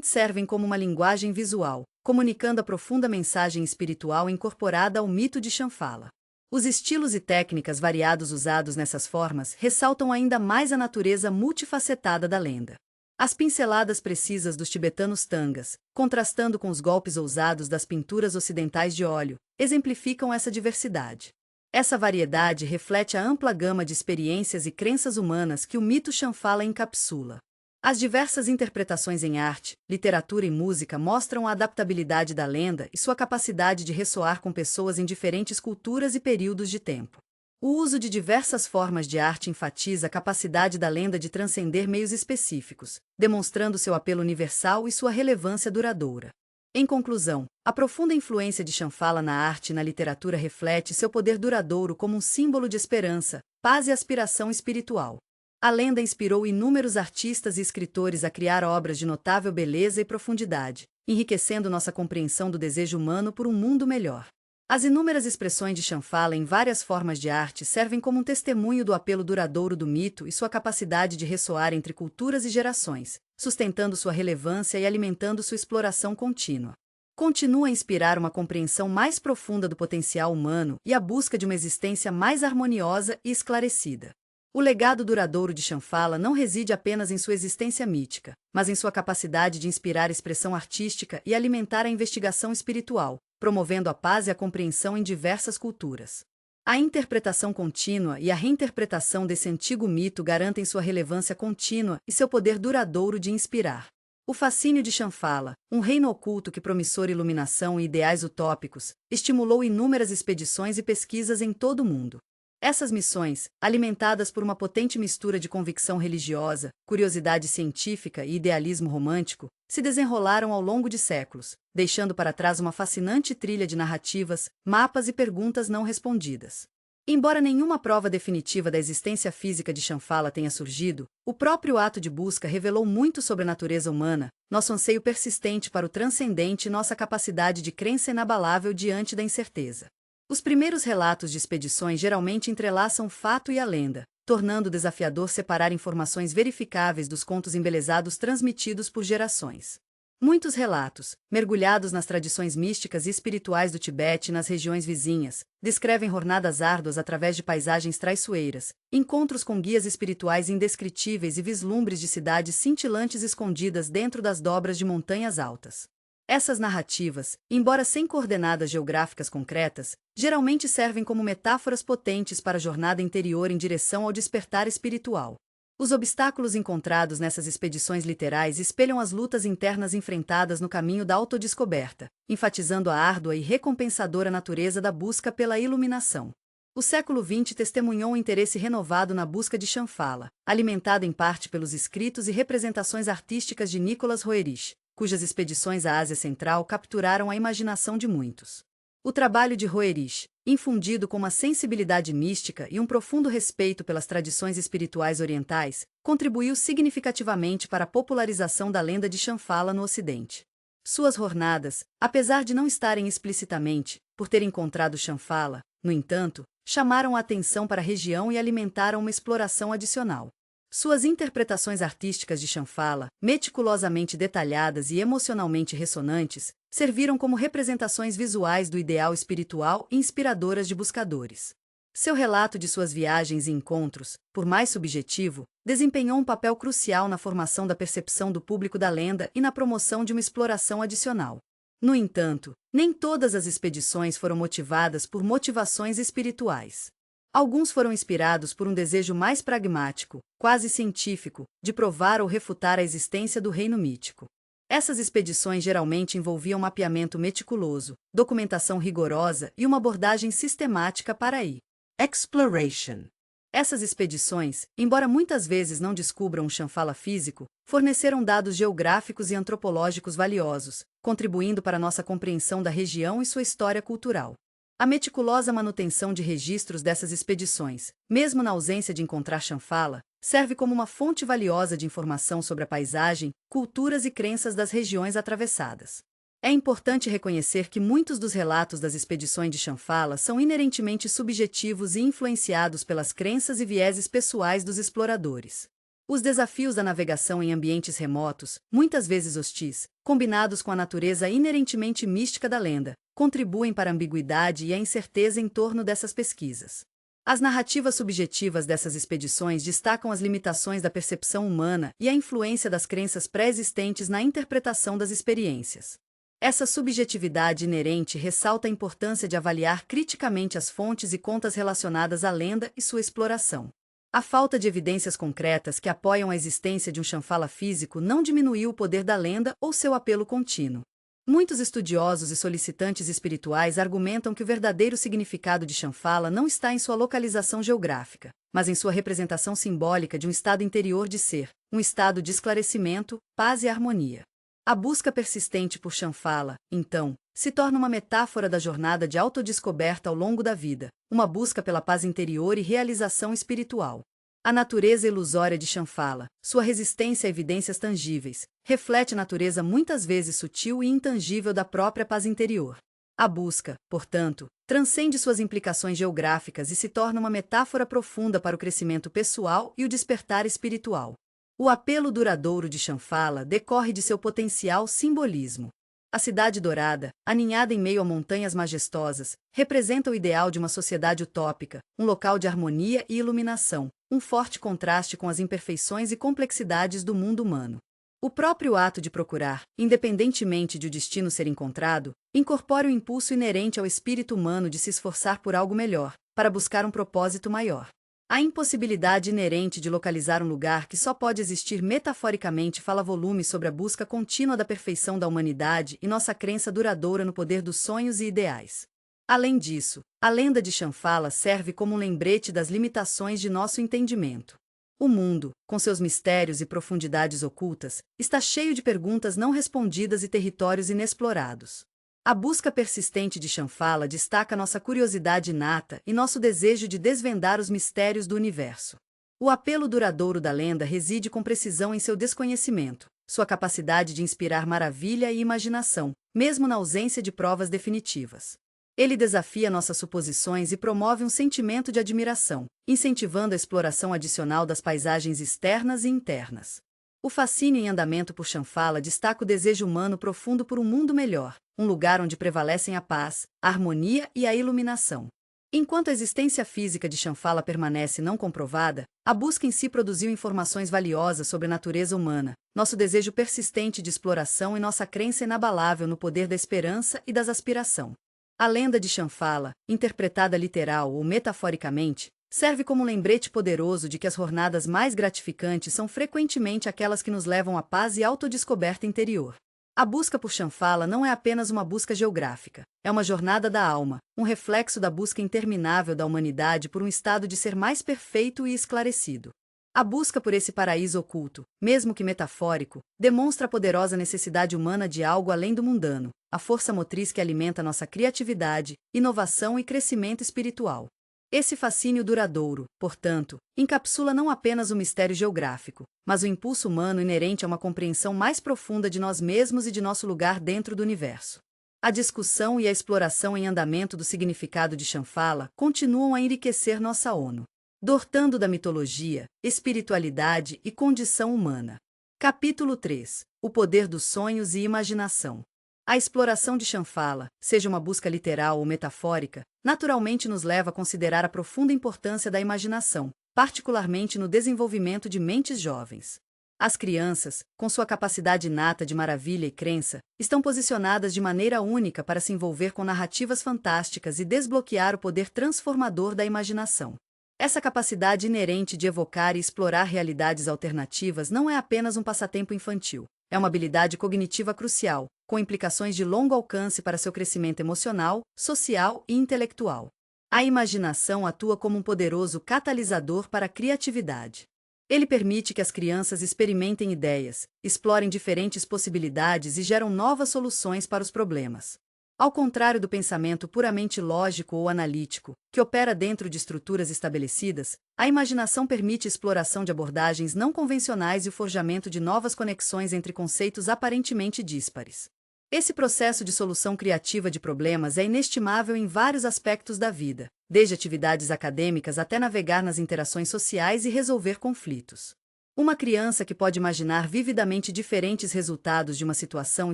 servem como uma linguagem visual, comunicando a profunda mensagem espiritual incorporada ao mito de Shambhala. Os estilos e técnicas variados usados nessas formas ressaltam ainda mais a natureza multifacetada da lenda. As pinceladas precisas dos tibetanos tangas, contrastando com os golpes ousados das pinturas ocidentais de óleo, exemplificam essa diversidade. Essa variedade reflete a ampla gama de experiências e crenças humanas que o mito Shambhala encapsula. As diversas interpretações em arte, literatura e música mostram a adaptabilidade da lenda e sua capacidade de ressoar com pessoas em diferentes culturas e períodos de tempo. O uso de diversas formas de arte enfatiza a capacidade da lenda de transcender meios específicos, demonstrando seu apelo universal e sua relevância duradoura. Em conclusão, a profunda influência de Shambhala na arte e na literatura reflete seu poder duradouro como um símbolo de esperança, paz e aspiração espiritual. A lenda inspirou inúmeros artistas e escritores a criar obras de notável beleza e profundidade, enriquecendo nossa compreensão do desejo humano por um mundo melhor. As inúmeras expressões de Shambhala em várias formas de arte servem como um testemunho do apelo duradouro do mito e sua capacidade de ressoar entre culturas e gerações, sustentando sua relevância e alimentando sua exploração contínua. Continua a inspirar uma compreensão mais profunda do potencial humano e a busca de uma existência mais harmoniosa e esclarecida. O legado duradouro de Shambhala não reside apenas em sua existência mítica, mas em sua capacidade de inspirar expressão artística e alimentar a investigação espiritual, promovendo a paz e a compreensão em diversas culturas. A interpretação contínua e a reinterpretação desse antigo mito garantem sua relevância contínua e seu poder duradouro de inspirar. O fascínio de Shambhala, um reino oculto que promissor iluminação e ideais utópicos, estimulou inúmeras expedições e pesquisas em todo o mundo. Essas missões, alimentadas por uma potente mistura de convicção religiosa, curiosidade científica e idealismo romântico, se desenrolaram ao longo de séculos, deixando para trás uma fascinante trilha de narrativas, mapas e perguntas não respondidas. Embora nenhuma prova definitiva da existência física de Shambhala tenha surgido, o próprio ato de busca revelou muito sobre a natureza humana, nosso anseio persistente para o transcendente e nossa capacidade de crença inabalável diante da incerteza. Os primeiros relatos de expedições geralmente entrelaçam o fato e a lenda, tornando desafiador separar informações verificáveis dos contos embelezados transmitidos por gerações. Muitos relatos, mergulhados nas tradições místicas e espirituais do Tibete e nas regiões vizinhas, descrevem jornadas árduas através de paisagens traiçoeiras, encontros com guias espirituais indescritíveis e vislumbres de cidades cintilantes escondidas dentro das dobras de montanhas altas. Essas narrativas, embora sem coordenadas geográficas concretas, geralmente servem como metáforas potentes para a jornada interior em direção ao despertar espiritual. Os obstáculos encontrados nessas expedições literais espelham as lutas internas enfrentadas no caminho da autodescoberta, enfatizando a árdua e recompensadora natureza da busca pela iluminação. O século XX testemunhou um interesse renovado na busca de Shambhala, alimentado em parte pelos escritos e representações artísticas de Nicholas Roerich, cujas expedições à Ásia Central capturaram a imaginação de muitos. O trabalho de Roerich, infundido com uma sensibilidade mística e um profundo respeito pelas tradições espirituais orientais, contribuiu significativamente para a popularização da lenda de Shambhala no Ocidente. Suas jornadas, apesar de não estarem explicitamente, por ter encontrado Shambhala, no entanto, chamaram a atenção para a região e alimentaram uma exploração adicional. Suas interpretações artísticas de Shambhala, meticulosamente detalhadas e emocionalmente ressonantes, serviram como representações visuais do ideal espiritual e inspiradoras de buscadores. Seu relato de suas viagens e encontros, por mais subjetivo, desempenhou um papel crucial na formação da percepção do público da lenda e na promoção de uma exploração adicional. No entanto, nem todas as expedições foram motivadas por motivações espirituais. Alguns foram inspirados por um desejo mais pragmático, quase científico, de provar ou refutar a existência do reino mítico. Essas expedições geralmente envolviam mapeamento meticuloso, documentação rigorosa e uma abordagem sistemática para a exploration. Essas expedições, embora muitas vezes não descubram um Shambhala físico, forneceram dados geográficos e antropológicos valiosos, contribuindo para nossa compreensão da região e sua história cultural. A meticulosa manutenção de registros dessas expedições, mesmo na ausência de encontrar Shambhala, serve como uma fonte valiosa de informação sobre a paisagem, culturas e crenças das regiões atravessadas. É importante reconhecer que muitos dos relatos das expedições de Shambhala são inerentemente subjetivos e influenciados pelas crenças e vieses pessoais dos exploradores. Os desafios da navegação em ambientes remotos, muitas vezes hostis, combinados com a natureza inerentemente mística da lenda, contribuem para a ambiguidade e a incerteza em torno dessas pesquisas. As narrativas subjetivas dessas expedições destacam as limitações da percepção humana e a influência das crenças pré-existentes na interpretação das experiências. Essa subjetividade inerente ressalta a importância de avaliar criticamente as fontes e contas relacionadas à lenda e sua exploração. A falta de evidências concretas que apoiam a existência de um Shambhala físico não diminuiu o poder da lenda ou seu apelo contínuo. Muitos estudiosos e solicitantes espirituais argumentam que o verdadeiro significado de Shambhala não está em sua localização geográfica, mas em sua representação simbólica de um estado interior de ser, um estado de esclarecimento, paz e harmonia. A busca persistente por Shambhala, então, se torna uma metáfora da jornada de autodescoberta ao longo da vida, uma busca pela paz interior e realização espiritual. A natureza ilusória de Shambhala, sua resistência a evidências tangíveis, reflete a natureza muitas vezes sutil e intangível da própria paz interior. A busca, portanto, transcende suas implicações geográficas e se torna uma metáfora profunda para o crescimento pessoal e o despertar espiritual. O apelo duradouro de Shambhala decorre de seu potencial simbolismo. A cidade dourada, aninhada em meio a montanhas majestosas, representa o ideal de uma sociedade utópica, um local de harmonia e iluminação, um forte contraste com as imperfeições e complexidades do mundo humano. O próprio ato de procurar, independentemente de o destino ser encontrado, incorpora o impulso inerente ao espírito humano de se esforçar por algo melhor, para buscar um propósito maior. A impossibilidade inerente de localizar um lugar que só pode existir metaforicamente fala volumes sobre a busca contínua da perfeição da humanidade e nossa crença duradoura no poder dos sonhos e ideais. Além disso, a lenda de Shambhala serve como um lembrete das limitações de nosso entendimento. O mundo, com seus mistérios e profundidades ocultas, está cheio de perguntas não respondidas e territórios inexplorados. A busca persistente de Shambhala destaca nossa curiosidade inata e nosso desejo de desvendar os mistérios do universo. O apelo duradouro da lenda reside com precisão em seu desconhecimento, sua capacidade de inspirar maravilha e imaginação, mesmo na ausência de provas definitivas. Ele desafia nossas suposições e promove um sentimento de admiração, incentivando a exploração adicional das paisagens externas e internas. O fascínio em andamento por Shambhala destaca o desejo humano profundo por um mundo melhor, um lugar onde prevalecem a paz, a harmonia e a iluminação. Enquanto a existência física de Shambhala permanece não comprovada, a busca em si produziu informações valiosas sobre a natureza humana, nosso desejo persistente de exploração e nossa crença inabalável no poder da esperança e das aspiração. A lenda de Shambhala, interpretada literal ou metaforicamente, serve como um lembrete poderoso de que as jornadas mais gratificantes são frequentemente aquelas que nos levam à paz e autodescoberta interior. A busca por Shambhala não é apenas uma busca geográfica, é uma jornada da alma, um reflexo da busca interminável da humanidade por um estado de ser mais perfeito e esclarecido. A busca por esse paraíso oculto, mesmo que metafórico, demonstra a poderosa necessidade humana de algo além do mundano, a força motriz que alimenta nossa criatividade, inovação e crescimento espiritual. Esse fascínio duradouro, portanto, encapsula não apenas o mistério geográfico, mas o impulso humano inerente a uma compreensão mais profunda de nós mesmos e de nosso lugar dentro do universo. A discussão e a exploração em andamento do significado de Shambhala continuam a enriquecer nossa ONU. Dotando da mitologia, espiritualidade e condição humana. Capítulo 3. O poder dos sonhos e imaginação. A exploração de Shambhala, seja uma busca literal ou metafórica, naturalmente nos leva a considerar a profunda importância da imaginação, particularmente no desenvolvimento de mentes jovens. As crianças, com sua capacidade inata de maravilha e crença, estão posicionadas de maneira única para se envolver com narrativas fantásticas e desbloquear o poder transformador da imaginação. Essa capacidade inerente de evocar e explorar realidades alternativas não é apenas um passatempo infantil. É uma habilidade cognitiva crucial, com implicações de longo alcance para seu crescimento emocional, social e intelectual. A imaginação atua como um poderoso catalisador para a criatividade. Ele permite que as crianças experimentem ideias, explorem diferentes possibilidades e geram novas soluções para os problemas. Ao contrário do pensamento puramente lógico ou analítico, que opera dentro de estruturas estabelecidas, a imaginação permite a exploração de abordagens não convencionais e o forjamento de novas conexões entre conceitos aparentemente díspares. Esse processo de solução criativa de problemas é inestimável em vários aspectos da vida, desde atividades acadêmicas até navegar nas interações sociais e resolver conflitos. Uma criança que pode imaginar vividamente diferentes resultados de uma situação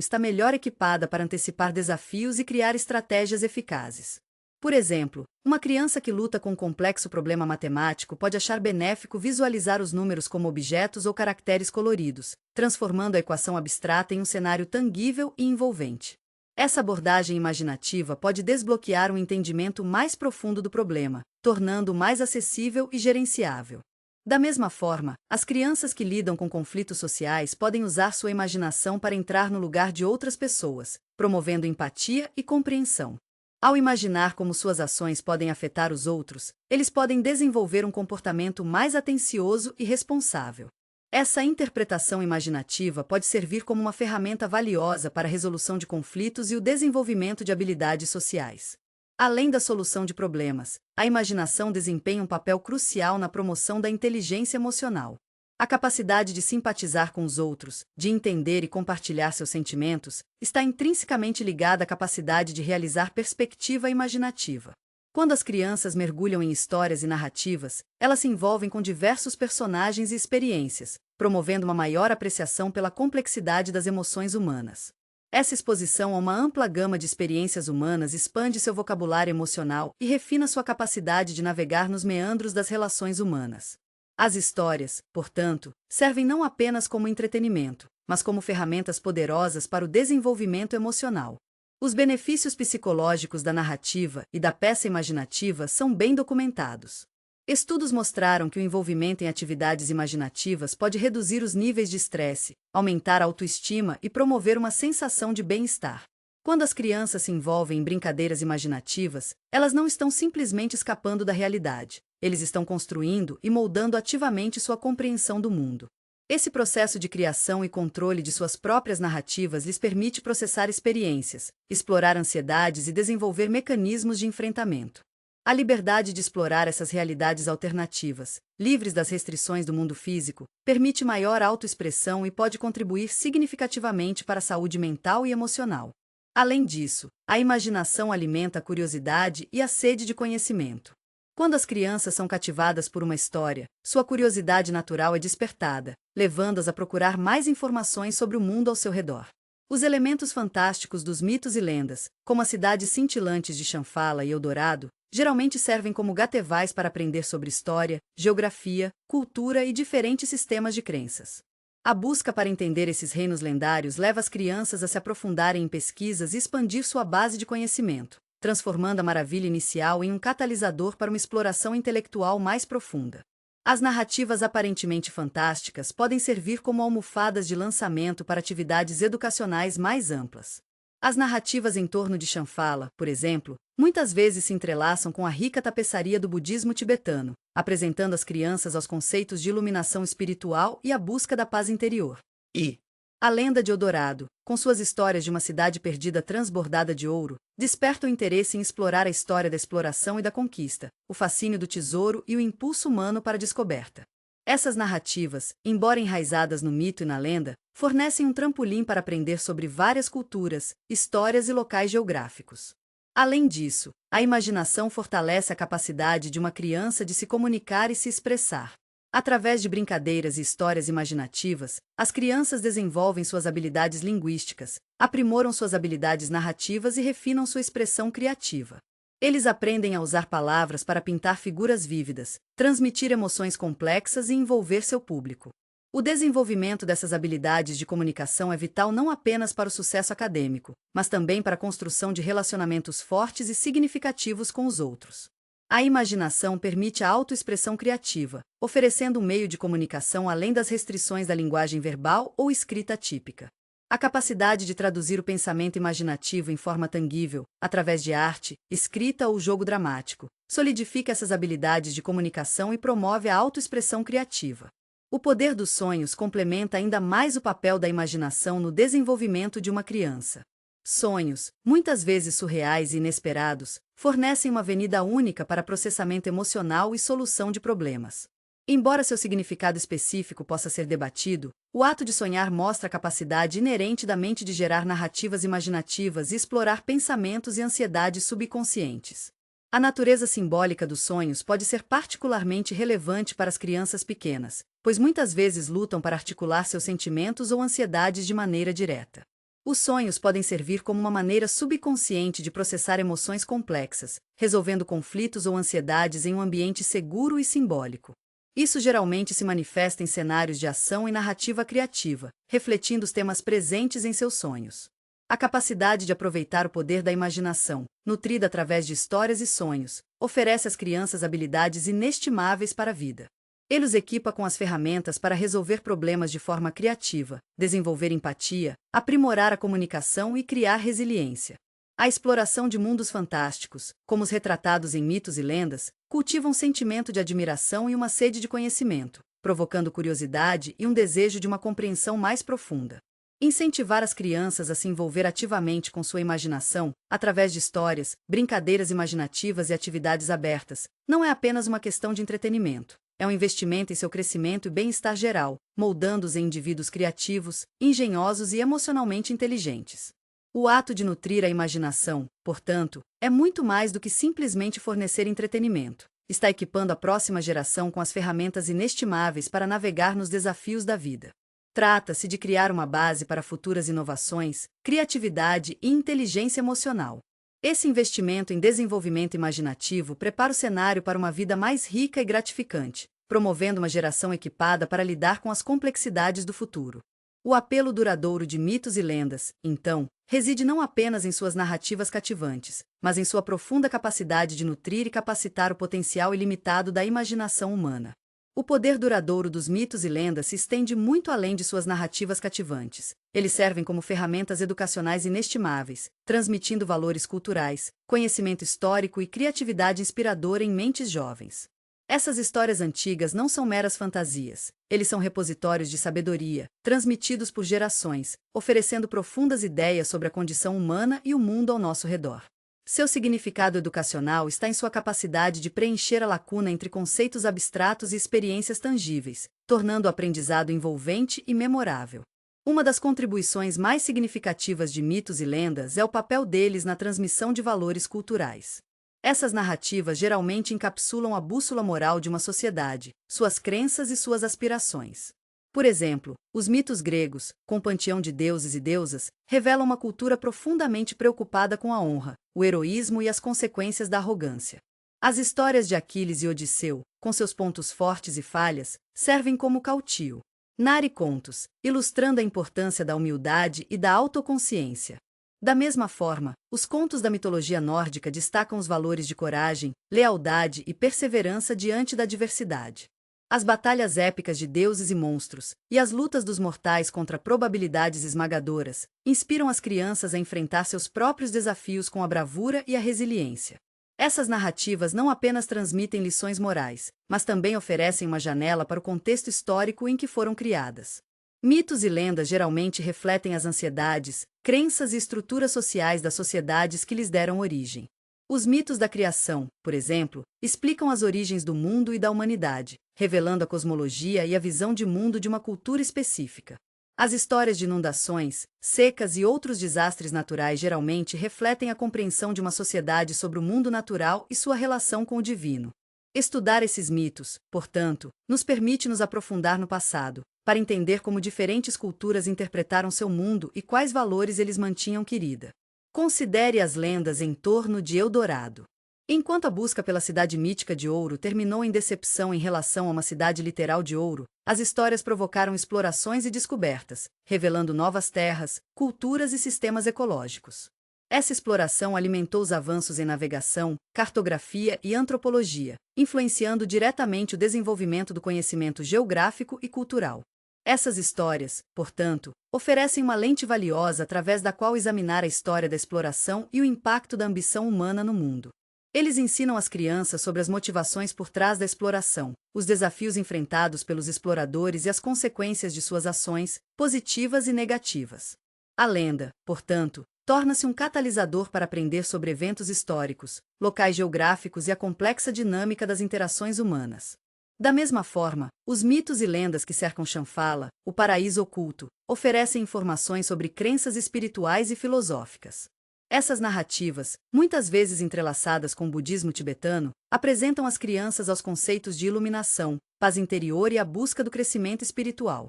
está melhor equipada para antecipar desafios e criar estratégias eficazes. Por exemplo, uma criança que luta com um complexo problema matemático pode achar benéfico visualizar os números como objetos ou caracteres coloridos, transformando a equação abstrata em um cenário tangível e envolvente. Essa abordagem imaginativa pode desbloquear um entendimento mais profundo do problema, tornando-o mais acessível e gerenciável. Da mesma forma, as crianças que lidam com conflitos sociais podem usar sua imaginação para entrar no lugar de outras pessoas, promovendo empatia e compreensão. Ao imaginar como suas ações podem afetar os outros, eles podem desenvolver um comportamento mais atencioso e responsável. Essa interpretação imaginativa pode servir como uma ferramenta valiosa para a resolução de conflitos e o desenvolvimento de habilidades sociais. Além da solução de problemas, a imaginação desempenha um papel crucial na promoção da inteligência emocional. A capacidade de simpatizar com os outros, de entender e compartilhar seus sentimentos, está intrinsecamente ligada à capacidade de realizar perspectiva imaginativa. Quando as crianças mergulham em histórias e narrativas, elas se envolvem com diversos personagens e experiências, promovendo uma maior apreciação pela complexidade das emoções humanas. Essa exposição a uma ampla gama de experiências humanas expande seu vocabulário emocional e refina sua capacidade de navegar nos meandros das relações humanas. As histórias, portanto, servem não apenas como entretenimento, mas como ferramentas poderosas para o desenvolvimento emocional. Os benefícios psicológicos da narrativa e da peça imaginativa são bem documentados. Estudos mostraram que o envolvimento em atividades imaginativas pode reduzir os níveis de estresse, aumentar a autoestima e promover uma sensação de bem-estar. Quando as crianças se envolvem em brincadeiras imaginativas, elas não estão simplesmente escapando da realidade, eles estão construindo e moldando ativamente sua compreensão do mundo. Esse processo de criação e controle de suas próprias narrativas lhes permite processar experiências, explorar ansiedades e desenvolver mecanismos de enfrentamento. A liberdade de explorar essas realidades alternativas, livres das restrições do mundo físico, permite maior autoexpressão e pode contribuir significativamente para a saúde mental e emocional. Além disso, a imaginação alimenta a curiosidade e a sede de conhecimento. Quando as crianças são cativadas por uma história, sua curiosidade natural é despertada, levando-as a procurar mais informações sobre o mundo ao seu redor. Os elementos fantásticos dos mitos e lendas, como as cidades cintilantes de Shambhala e Eldorado, geralmente servem como gatevais para aprender sobre história, geografia, cultura e diferentes sistemas de crenças. A busca para entender esses reinos lendários leva as crianças a se aprofundarem em pesquisas e expandir sua base de conhecimento, transformando a maravilha inicial em um catalisador para uma exploração intelectual mais profunda. As narrativas aparentemente fantásticas podem servir como almofadas de lançamento para atividades educacionais mais amplas. As narrativas em torno de Shambhala, por exemplo, muitas vezes se entrelaçam com a rica tapeçaria do budismo tibetano, apresentando as crianças aos conceitos de iluminação espiritual e a busca da paz interior. E a lenda de Eldorado, com suas histórias de uma cidade perdida transbordada de ouro, desperta o interesse em explorar a história da exploração e da conquista, o fascínio do tesouro e o impulso humano para a descoberta. Essas narrativas, embora enraizadas no mito e na lenda, fornecem um trampolim para aprender sobre várias culturas, histórias e locais geográficos. Além disso, a imaginação fortalece a capacidade de uma criança de se comunicar e se expressar. Através de brincadeiras e histórias imaginativas, as crianças desenvolvem suas habilidades linguísticas, aprimoram suas habilidades narrativas e refinam sua expressão criativa. Eles aprendem a usar palavras para pintar figuras vívidas, transmitir emoções complexas e envolver seu público. O desenvolvimento dessas habilidades de comunicação é vital não apenas para o sucesso acadêmico, mas também para a construção de relacionamentos fortes e significativos com os outros. A imaginação permite a autoexpressão criativa, oferecendo um meio de comunicação além das restrições da linguagem verbal ou escrita típica. A capacidade de traduzir o pensamento imaginativo em forma tangível, através de arte, escrita ou jogo dramático, solidifica essas habilidades de comunicação e promove a autoexpressão criativa. O poder dos sonhos complementa ainda mais o papel da imaginação no desenvolvimento de uma criança. Sonhos, muitas vezes surreais e inesperados, fornecem uma avenida única para processamento emocional e solução de problemas. Embora seu significado específico possa ser debatido, o ato de sonhar mostra a capacidade inerente da mente de gerar narrativas imaginativas e explorar pensamentos e ansiedades subconscientes. A natureza simbólica dos sonhos pode ser particularmente relevante para as crianças pequenas, pois muitas vezes lutam para articular seus sentimentos ou ansiedades de maneira direta. Os sonhos podem servir como uma maneira subconsciente de processar emoções complexas, resolvendo conflitos ou ansiedades em um ambiente seguro e simbólico. Isso geralmente se manifesta em cenários de ação e narrativa criativa, refletindo os temas presentes em seus sonhos. A capacidade de aproveitar o poder da imaginação, nutrida através de histórias e sonhos, oferece às crianças habilidades inestimáveis para a vida. Ele os equipa com as ferramentas para resolver problemas de forma criativa, desenvolver empatia, aprimorar a comunicação e criar resiliência. A exploração de mundos fantásticos, como os retratados em mitos e lendas, cultiva um sentimento de admiração e uma sede de conhecimento, provocando curiosidade e um desejo de uma compreensão mais profunda. Incentivar as crianças a se envolver ativamente com sua imaginação, através de histórias, brincadeiras imaginativas e atividades abertas, não é apenas uma questão de entretenimento. É um investimento em seu crescimento e bem-estar geral, moldando-os em indivíduos criativos, engenhosos e emocionalmente inteligentes. O ato de nutrir a imaginação, portanto, é muito mais do que simplesmente fornecer entretenimento. Está equipando a próxima geração com as ferramentas inestimáveis para navegar nos desafios da vida. Trata-se de criar uma base para futuras inovações, criatividade e inteligência emocional. Esse investimento em desenvolvimento imaginativo prepara o cenário para uma vida mais rica e gratificante, promovendo uma geração equipada para lidar com as complexidades do futuro. O apelo duradouro de mitos e lendas, então, reside não apenas em suas narrativas cativantes, mas em sua profunda capacidade de nutrir e capacitar o potencial ilimitado da imaginação humana. O poder duradouro dos mitos e lendas se estende muito além de suas narrativas cativantes. Eles servem como ferramentas educacionais inestimáveis, transmitindo valores culturais, conhecimento histórico e criatividade inspiradora em mentes jovens. Essas histórias antigas não são meras fantasias. Eles são repositórios de sabedoria, transmitidos por gerações, oferecendo profundas ideias sobre a condição humana e o mundo ao nosso redor. Seu significado educacional está em sua capacidade de preencher a lacuna entre conceitos abstratos e experiências tangíveis, tornando o aprendizado envolvente e memorável. Uma das contribuições mais significativas de mitos e lendas é o papel deles na transmissão de valores culturais. Essas narrativas geralmente encapsulam a bússola moral de uma sociedade, suas crenças e suas aspirações. Por exemplo, os mitos gregos, com panteão de deuses e deusas, revelam uma cultura profundamente preocupada com a honra, o heroísmo e as consequências da arrogância. As histórias de Aquiles e Odisseu, com seus pontos fortes e falhas, servem como cautio. Narem contos, ilustrando a importância da humildade e da autoconsciência. Da mesma forma, os contos da mitologia nórdica destacam os valores de coragem, lealdade e perseverança diante da adversidade. As batalhas épicas de deuses e monstros, e as lutas dos mortais contra probabilidades esmagadoras, inspiram as crianças a enfrentar seus próprios desafios com a bravura e a resiliência. Essas narrativas não apenas transmitem lições morais, mas também oferecem uma janela para o contexto histórico em que foram criadas. Mitos e lendas geralmente refletem as ansiedades, crenças e estruturas sociais das sociedades que lhes deram origem. Os mitos da criação, por exemplo, explicam as origens do mundo e da humanidade, revelando a cosmologia e a visão de mundo de uma cultura específica. As histórias de inundações, secas e outros desastres naturais geralmente refletem a compreensão de uma sociedade sobre o mundo natural e sua relação com o divino. Estudar esses mitos, portanto, nos permite nos aprofundar no passado, para entender como diferentes culturas interpretaram seu mundo e quais valores eles mantinham querida. Considere as lendas em torno de Eldorado. Enquanto a busca pela cidade mítica de ouro terminou em decepção em relação a uma cidade literal de ouro, as histórias provocaram explorações e descobertas, revelando novas terras, culturas e sistemas ecológicos. Essa exploração alimentou os avanços em navegação, cartografia e antropologia, influenciando diretamente o desenvolvimento do conhecimento geográfico e cultural. Essas histórias, portanto, oferecem uma lente valiosa através da qual examinar a história da exploração e o impacto da ambição humana no mundo. Eles ensinam as crianças sobre as motivações por trás da exploração, os desafios enfrentados pelos exploradores e as consequências de suas ações, positivas e negativas. A lenda, portanto, torna-se um catalisador para aprender sobre eventos históricos, locais geográficos e a complexa dinâmica das interações humanas. Da mesma forma, os mitos e lendas que cercam Shambhala, o paraíso oculto, oferecem informações sobre crenças espirituais e filosóficas. Essas narrativas, muitas vezes entrelaçadas com o budismo tibetano, apresentam as crianças aos conceitos de iluminação, paz interior e a busca do crescimento espiritual.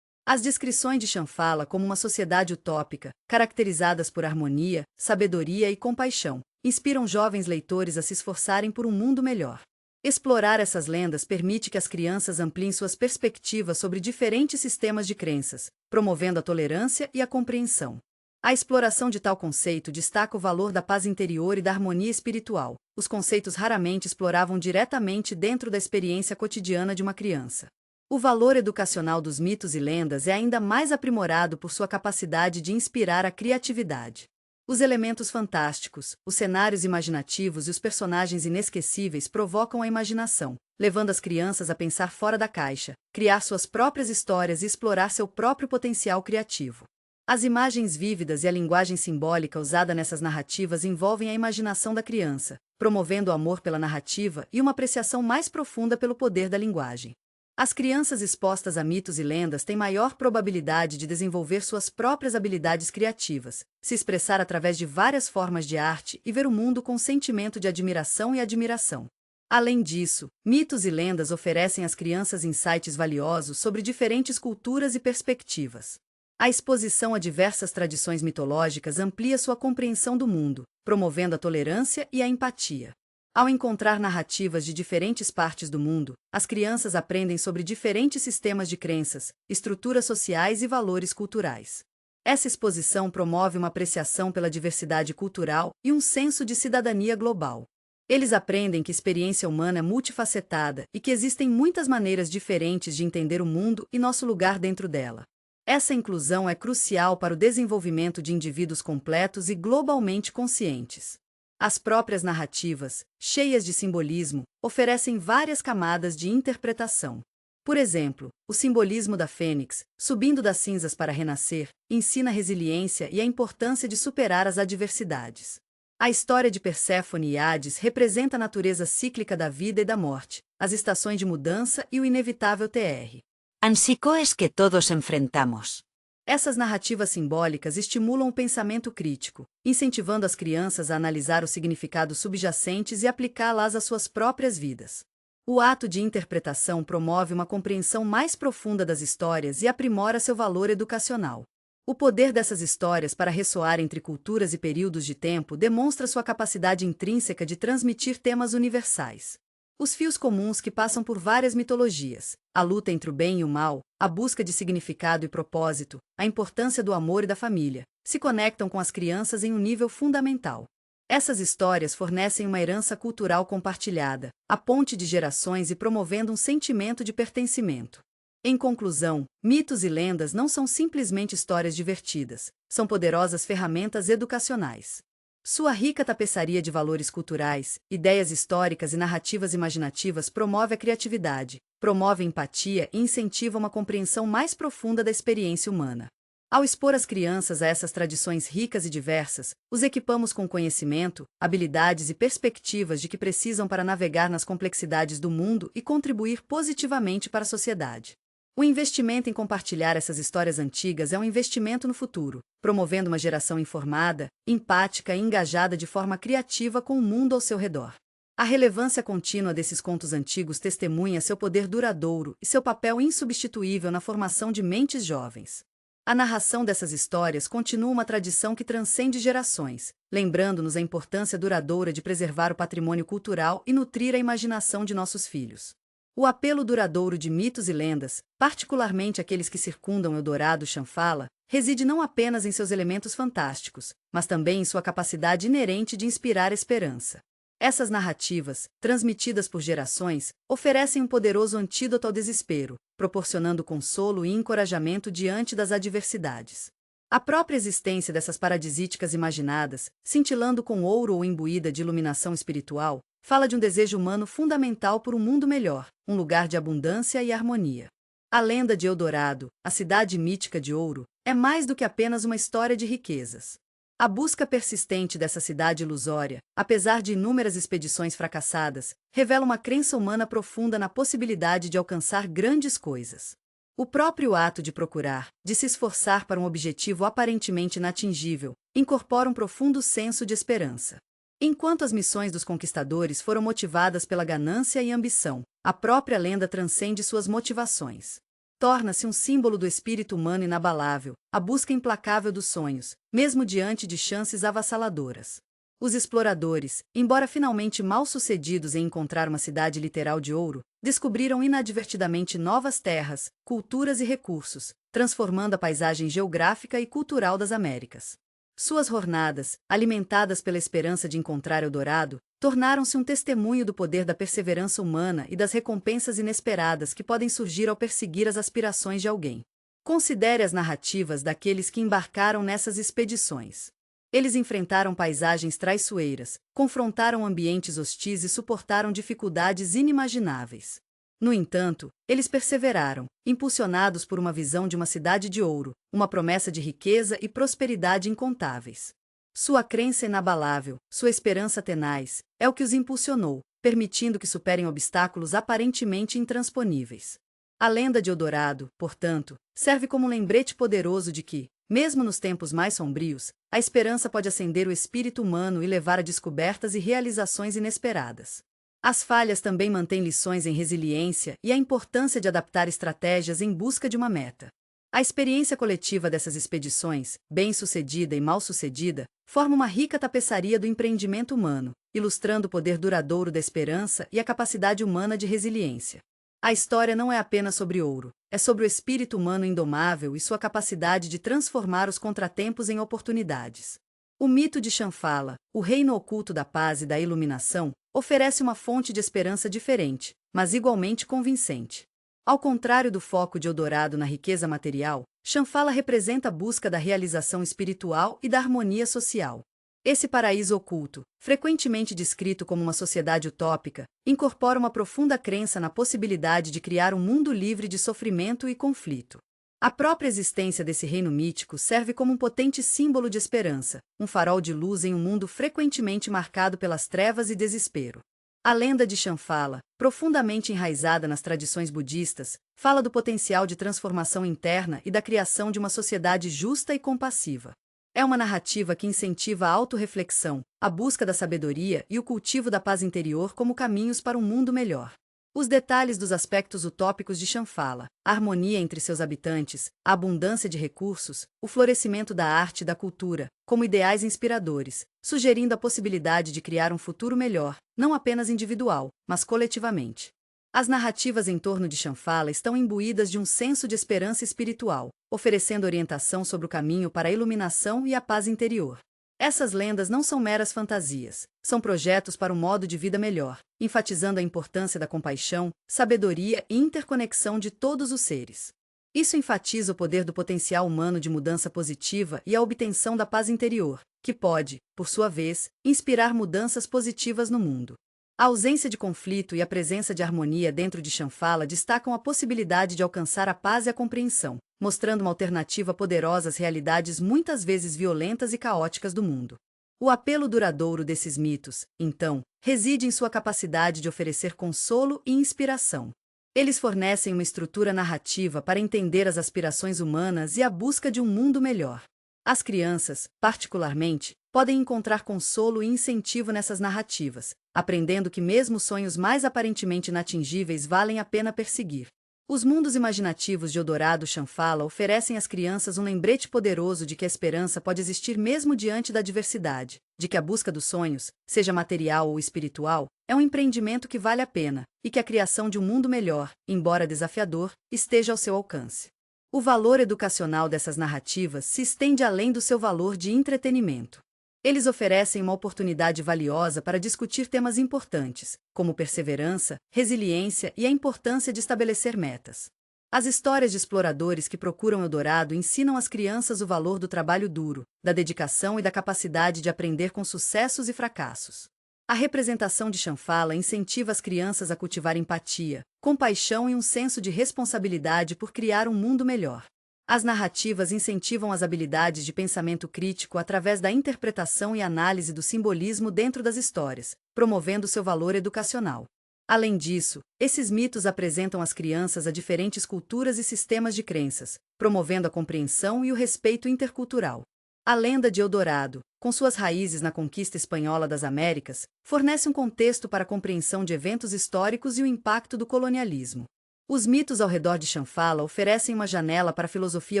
As descrições de Shambhala como uma sociedade utópica, caracterizadas por harmonia, sabedoria e compaixão, inspiram jovens leitores a se esforçarem por um mundo melhor. Explorar essas lendas permite que as crianças ampliem suas perspectivas sobre diferentes sistemas de crenças, promovendo a tolerância e a compreensão. A exploração de tal conceito destaca o valor da paz interior e da harmonia espiritual. Os conceitos raramente exploravam diretamente dentro da experiência cotidiana de uma criança. O valor educacional dos mitos e lendas é ainda mais aprimorado por sua capacidade de inspirar a criatividade. Os elementos fantásticos, os cenários imaginativos e os personagens inesquecíveis provocam a imaginação, levando as crianças a pensar fora da caixa, criar suas próprias histórias e explorar seu próprio potencial criativo. As imagens vívidas e a linguagem simbólica usada nessas narrativas envolvem a imaginação da criança, promovendo o amor pela narrativa e uma apreciação mais profunda pelo poder da linguagem. As crianças expostas a mitos e lendas têm maior probabilidade de desenvolver suas próprias habilidades criativas, se expressar através de várias formas de arte e ver o mundo com sentimento de admiração e admiração. Além disso, mitos e lendas oferecem às crianças insights valiosos sobre diferentes culturas e perspectivas. A exposição a diversas tradições mitológicas amplia sua compreensão do mundo, promovendo a tolerância e a empatia. Ao encontrar narrativas de diferentes partes do mundo, as crianças aprendem sobre diferentes sistemas de crenças, estruturas sociais e valores culturais. Essa exposição promove uma apreciação pela diversidade cultural e um senso de cidadania global. Eles aprendem que a experiência humana é multifacetada e que existem muitas maneiras diferentes de entender o mundo e nosso lugar dentro dela. Essa inclusão é crucial para o desenvolvimento de indivíduos completos e globalmente conscientes. As próprias narrativas, cheias de simbolismo, oferecem várias camadas de interpretação. Por exemplo, o simbolismo da fênix, subindo das cinzas para renascer, ensina a resiliência e a importância de superar as adversidades. A história de Perséfone e Hades representa a natureza cíclica da vida e da morte, as estações de mudança e o inevitável TR. Ansicó que todos enfrentamos. Essas narrativas simbólicas estimulam o pensamento crítico, incentivando as crianças a analisar os significados subjacentes e aplicá-las às suas próprias vidas. O ato de interpretação promove uma compreensão mais profunda das histórias e aprimora seu valor educacional. O poder dessas histórias para ressoar entre culturas e períodos de tempo demonstra sua capacidade intrínseca de transmitir temas universais. Os fios comuns que passam por várias mitologias, a luta entre o bem e o mal, a busca de significado e propósito, a importância do amor e da família, se conectam com as crianças em um nível fundamental. Essas histórias fornecem uma herança cultural compartilhada, a ponte de gerações e promovendo um sentimento de pertencimento. Em conclusão, mitos e lendas não são simplesmente histórias divertidas, são poderosas ferramentas educacionais. Sua rica tapeçaria de valores culturais, ideias históricas e narrativas imaginativas promove a criatividade, promove a empatia e incentiva uma compreensão mais profunda da experiência humana. Ao expor as crianças a essas tradições ricas e diversas, os equipamos com conhecimento, habilidades e perspectivas de que precisam para navegar nas complexidades do mundo e contribuir positivamente para a sociedade. O investimento em compartilhar essas histórias antigas é um investimento no futuro, promovendo uma geração informada, empática e engajada de forma criativa com o mundo ao seu redor. A relevância contínua desses contos antigos testemunha seu poder duradouro e seu papel insubstituível na formação de mentes jovens. A narração dessas histórias continua uma tradição que transcende gerações, lembrando-nos a importância duradoura de preservar o patrimônio cultural e nutrir a imaginação de nossos filhos. O apelo duradouro de mitos e lendas, particularmente aqueles que circundam Eldorado Shambhala, reside não apenas em seus elementos fantásticos, mas também em sua capacidade inerente de inspirar esperança. Essas narrativas, transmitidas por gerações, oferecem um poderoso antídoto ao desespero, proporcionando consolo e encorajamento diante das adversidades. A própria existência dessas paradisíticas imaginadas, cintilando com ouro ou imbuída de iluminação espiritual, fala de um desejo humano fundamental por um mundo melhor, um lugar de abundância e harmonia. A lenda de Eldorado, a cidade mítica de ouro, é mais do que apenas uma história de riquezas. A busca persistente dessa cidade ilusória, apesar de inúmeras expedições fracassadas, revela uma crença humana profunda na possibilidade de alcançar grandes coisas. O próprio ato de procurar, de se esforçar para um objetivo aparentemente inatingível, incorpora um profundo senso de esperança. Enquanto as missões dos conquistadores foram motivadas pela ganância e ambição, a própria lenda transcende suas motivações. torna-se um símbolo do espírito humano inabalável, a busca implacável dos sonhos, mesmo diante de chances avassaladoras. Os exploradores, embora finalmente mal-sucedidos em encontrar uma cidade literal de ouro, descobriram inadvertidamente novas terras, culturas e recursos, transformando a paisagem geográfica e cultural das Américas. Suas jornadas, alimentadas pela esperança de encontrar Eldorado, tornaram-se um testemunho do poder da perseverança humana e das recompensas inesperadas que podem surgir ao perseguir as aspirações de alguém. Considere as narrativas daqueles que embarcaram nessas expedições. Eles enfrentaram paisagens traiçoeiras, confrontaram ambientes hostis e suportaram dificuldades inimagináveis. No entanto, eles perseveraram, impulsionados por uma visão de uma cidade de ouro, uma promessa de riqueza e prosperidade incontáveis. Sua crença inabalável, sua esperança tenaz, é o que os impulsionou, permitindo que superem obstáculos aparentemente intransponíveis. A lenda de Eldorado, portanto, serve como um lembrete poderoso de que, mesmo nos tempos mais sombrios, a esperança pode acender o espírito humano e levar a descobertas e realizações inesperadas. As falhas também mantêm lições em resiliência e a importância de adaptar estratégias em busca de uma meta. A experiência coletiva dessas expedições, bem-sucedida e mal-sucedida, forma uma rica tapeçaria do empreendimento humano, ilustrando o poder duradouro da esperança e a capacidade humana de resiliência. A história não é apenas sobre ouro, é sobre o espírito humano indomável e sua capacidade de transformar os contratempos em oportunidades. O mito de Shambhala, o reino oculto da paz e da iluminação, oferece uma fonte de esperança diferente, mas igualmente convincente. Ao contrário do foco de Eldorado na riqueza material, Shambhala representa a busca da realização espiritual e da harmonia social. Esse paraíso oculto, frequentemente descrito como uma sociedade utópica, incorpora uma profunda crença na possibilidade de criar um mundo livre de sofrimento e conflito. A própria existência desse reino mítico serve como um potente símbolo de esperança, um farol de luz em um mundo frequentemente marcado pelas trevas e desespero. A lenda de Shambhala, profundamente enraizada nas tradições budistas, fala do potencial de transformação interna e da criação de uma sociedade justa e compassiva. É uma narrativa que incentiva a autorreflexão, a busca da sabedoria e o cultivo da paz interior como caminhos para um mundo melhor. Os detalhes dos aspectos utópicos de Shambhala, a harmonia entre seus habitantes, a abundância de recursos, o florescimento da arte e da cultura, como ideais inspiradores, sugerindo a possibilidade de criar um futuro melhor, não apenas individual, mas coletivamente. As narrativas em torno de Shambhala estão imbuídas de um senso de esperança espiritual, oferecendo orientação sobre o caminho para a iluminação e a paz interior. Essas lendas não são meras fantasias, são projetos para um modo de vida melhor, enfatizando a importância da compaixão, sabedoria e interconexão de todos os seres. Isso enfatiza o poder do potencial humano de mudança positiva e a obtenção da paz interior, que pode, por sua vez, inspirar mudanças positivas no mundo. A ausência de conflito e a presença de harmonia dentro de Shambhala destacam a possibilidade de alcançar a paz e a compreensão, mostrando uma alternativa poderosa às realidades muitas vezes violentas e caóticas do mundo. O apelo duradouro desses mitos, então, reside em sua capacidade de oferecer consolo e inspiração. Eles fornecem uma estrutura narrativa para entender as aspirações humanas e a busca de um mundo melhor. As crianças, particularmente, podem encontrar consolo e incentivo nessas narrativas, aprendendo que mesmo sonhos mais aparentemente inatingíveis valem a pena perseguir. Os mundos imaginativos de Eldorado e Shambhala oferecem às crianças um lembrete poderoso de que a esperança pode existir mesmo diante da adversidade, de que a busca dos sonhos, seja material ou espiritual, é um empreendimento que vale a pena, e que a criação de um mundo melhor, embora desafiador, esteja ao seu alcance. O valor educacional dessas narrativas se estende além do seu valor de entretenimento. Eles oferecem uma oportunidade valiosa para discutir temas importantes, como perseverança, resiliência e a importância de estabelecer metas. As histórias de exploradores que procuram Eldorado ensinam às crianças o valor do trabalho duro, da dedicação e da capacidade de aprender com sucessos e fracassos. A representação de Shambhala incentiva as crianças a cultivar empatia, compaixão e um senso de responsabilidade por criar um mundo melhor. As narrativas incentivam as habilidades de pensamento crítico através da interpretação e análise do simbolismo dentro das histórias, promovendo seu valor educacional. Além disso, esses mitos apresentam às crianças a diferentes culturas e sistemas de crenças, promovendo a compreensão e o respeito intercultural. A lenda de Eldorado, com suas raízes na conquista espanhola das Américas, fornece um contexto para a compreensão de eventos históricos e o impacto do colonialismo. Os mitos ao redor de Shambhala oferecem uma janela para a filosofia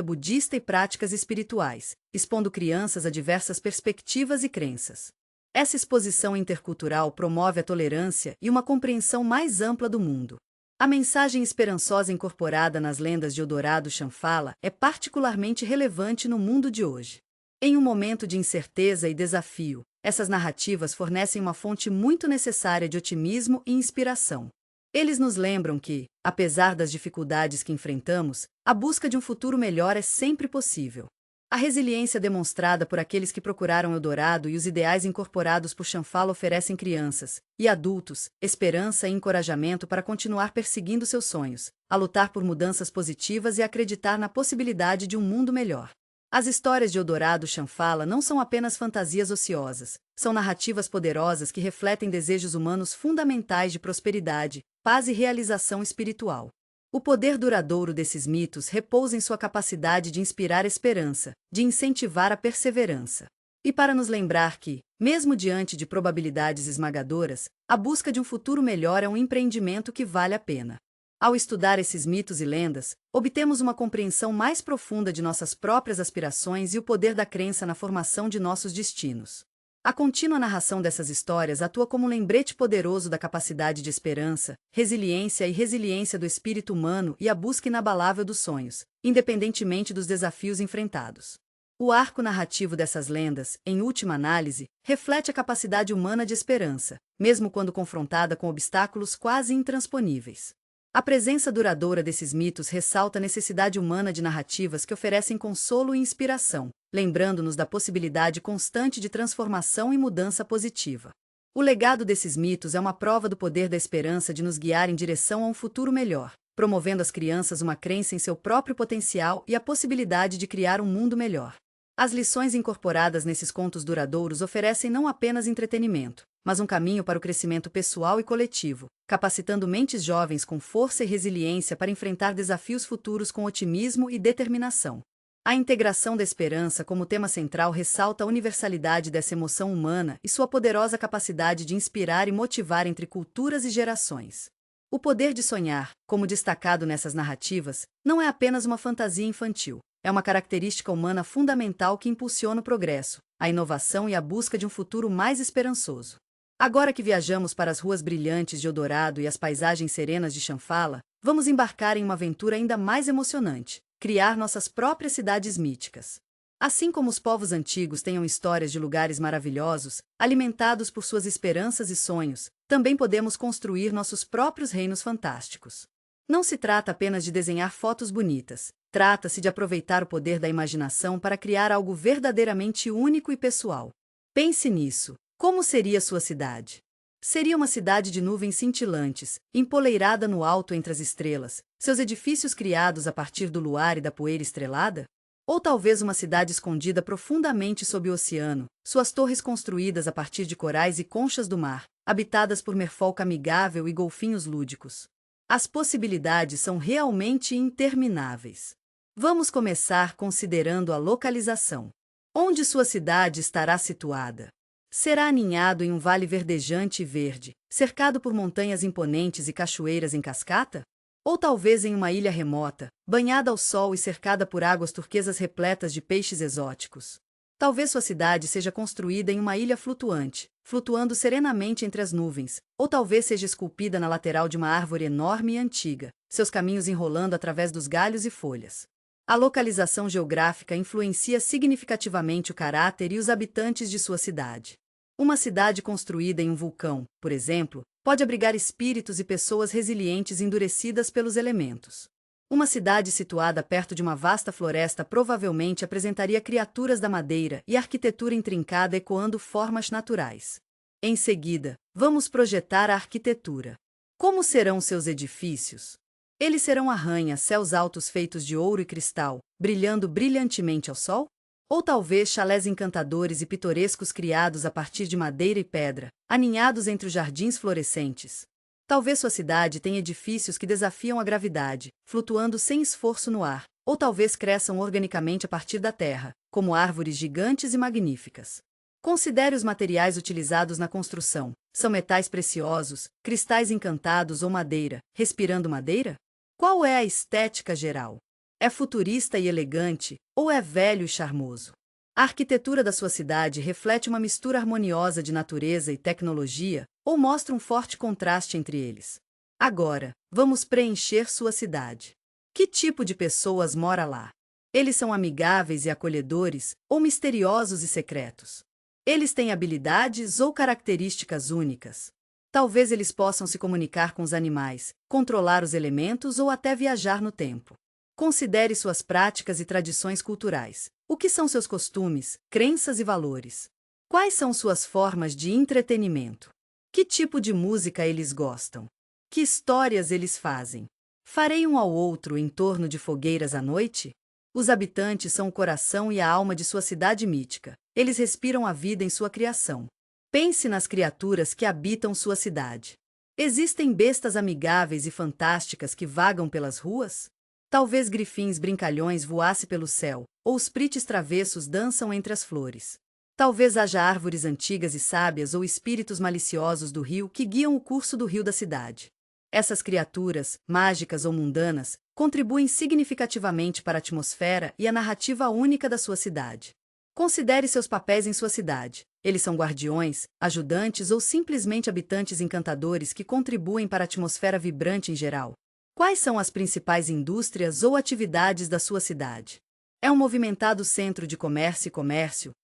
budista e práticas espirituais, expondo crianças a diversas perspectivas e crenças. Essa exposição intercultural promove a tolerância e uma compreensão mais ampla do mundo. A mensagem esperançosa incorporada nas lendas de Eldorado Shambhala é particularmente relevante no mundo de hoje. Em um momento de incerteza e desafio, essas narrativas fornecem uma fonte muito necessária de otimismo e inspiração. Eles nos lembram que, apesar das dificuldades que enfrentamos, a busca de um futuro melhor é sempre possível. A resiliência demonstrada por aqueles que procuraram Eldorado e os ideais incorporados por Shambhala oferecem crianças e adultos esperança e encorajamento para continuar perseguindo seus sonhos, a lutar por mudanças positivas e acreditar na possibilidade de um mundo melhor. As histórias de Eldorado Shambhala não são apenas fantasias ociosas, são narrativas poderosas que refletem desejos humanos fundamentais de prosperidade, paz e realização espiritual. O poder duradouro desses mitos repousa em sua capacidade de inspirar esperança, de incentivar a perseverança. E para nos lembrar que, mesmo diante de probabilidades esmagadoras, a busca de um futuro melhor é um empreendimento que vale a pena. Ao estudar esses mitos e lendas, obtemos uma compreensão mais profunda de nossas próprias aspirações e o poder da crença na formação de nossos destinos. A contínua narração dessas histórias atua como um lembrete poderoso da capacidade de esperança, resiliência do espírito humano e a busca inabalável dos sonhos, independentemente dos desafios enfrentados. O arco narrativo dessas lendas, em última análise, reflete a capacidade humana de esperança, mesmo quando confrontada com obstáculos quase intransponíveis. A presença duradoura desses mitos ressalta a necessidade humana de narrativas que oferecem consolo e inspiração, lembrando-nos da possibilidade constante de transformação e mudança positiva. O legado desses mitos é uma prova do poder da esperança de nos guiar em direção a um futuro melhor, promovendo às crianças uma crença em seu próprio potencial e a possibilidade de criar um mundo melhor. As lições incorporadas nesses contos duradouros oferecem não apenas entretenimento, mas um caminho para o crescimento pessoal e coletivo, capacitando mentes jovens com força e resiliência para enfrentar desafios futuros com otimismo e determinação. A integração da esperança como tema central ressalta a universalidade dessa emoção humana e sua poderosa capacidade de inspirar e motivar entre culturas e gerações. O poder de sonhar, como destacado nessas narrativas, não é apenas uma fantasia infantil. É uma característica humana fundamental que impulsiona o progresso, a inovação e a busca de um futuro mais esperançoso. Agora que viajamos para as ruas brilhantes de Eldorado e as paisagens serenas de Shambhala, vamos embarcar em uma aventura ainda mais emocionante, criar nossas próprias cidades míticas. Assim como os povos antigos tenham histórias de lugares maravilhosos, alimentados por suas esperanças e sonhos, também podemos construir nossos próprios reinos fantásticos. Não se trata apenas de desenhar fotos bonitas, trata-se de aproveitar o poder da imaginação para criar algo verdadeiramente único e pessoal. Pense nisso. Como seria sua cidade? Seria uma cidade de nuvens cintilantes, empoleirada no alto entre as estrelas, seus edifícios criados a partir do luar e da poeira estrelada? Ou talvez uma cidade escondida profundamente sob o oceano, suas torres construídas a partir de corais e conchas do mar, habitadas por merfolk amigável e golfinhos lúdicos? As possibilidades são realmente intermináveis. Vamos começar considerando a localização. Onde sua cidade estará situada? Será aninhado em um vale verdejante e verde, cercado por montanhas imponentes e cachoeiras em cascata? Ou talvez em uma ilha remota, banhada ao sol e cercada por águas turquesas repletas de peixes exóticos? Talvez sua cidade seja construída em uma ilha flutuante, flutuando serenamente entre as nuvens, ou talvez seja esculpida na lateral de uma árvore enorme e antiga, seus caminhos enrolando através dos galhos e folhas. A localização geográfica influencia significativamente o caráter e os habitantes de sua cidade. Uma cidade construída em um vulcão, por exemplo, pode abrigar espíritos e pessoas resilientes endurecidas pelos elementos. Uma cidade situada perto de uma vasta floresta provavelmente apresentaria criaturas da madeira e arquitetura intrincada ecoando formas naturais. Em seguida, vamos projetar a arquitetura. Como serão seus edifícios? Eles serão arranha-céus altos feitos de ouro e cristal, brilhando brilhantemente ao sol? Ou talvez chalés encantadores e pitorescos criados a partir de madeira e pedra, aninhados entre os jardins florescentes? Talvez sua cidade tenha edifícios que desafiam a gravidade, flutuando sem esforço no ar, ou talvez cresçam organicamente a partir da terra, como árvores gigantes e magníficas. Considere os materiais utilizados na construção. São metais preciosos, cristais encantados ou madeira, respirando madeira? Qual é a estética geral? É futurista e elegante, ou é velho e charmoso? A arquitetura da sua cidade reflete uma mistura harmoniosa de natureza e tecnologia, ou mostra um forte contraste entre eles? Agora, vamos preencher sua cidade. Que tipo de pessoas mora lá? Eles são amigáveis e acolhedores, ou misteriosos e secretos? Eles têm habilidades ou características únicas? Talvez eles possam se comunicar com os animais, controlar os elementos ou até viajar no tempo. Considere suas práticas e tradições culturais. O que são seus costumes, crenças e valores? Quais são suas formas de entretenimento? Que tipo de música eles gostam? Que histórias eles fazem? Farei um ao outro em torno de fogueiras à noite? Os habitantes são o coração e a alma de sua cidade mítica. Eles respiram a vida em sua criação. Pense nas criaturas que habitam sua cidade. Existem bestas amigáveis e fantásticas que vagam pelas ruas? Talvez grifins brincalhões voassem pelo céu, ou os prites travessos dançam entre as flores. Talvez haja árvores antigas e sábias ou espíritos maliciosos do rio que guiam o curso do rio da cidade. Essas criaturas, mágicas ou mundanas, contribuem significativamente para a atmosfera e a narrativa única da sua cidade. Considere seus papéis em sua cidade. Eles são guardiões, ajudantes ou simplesmente habitantes encantadores que contribuem para a atmosfera vibrante em geral. Quais são as principais indústrias ou atividades da sua cidade? É um movimentado centro de comércio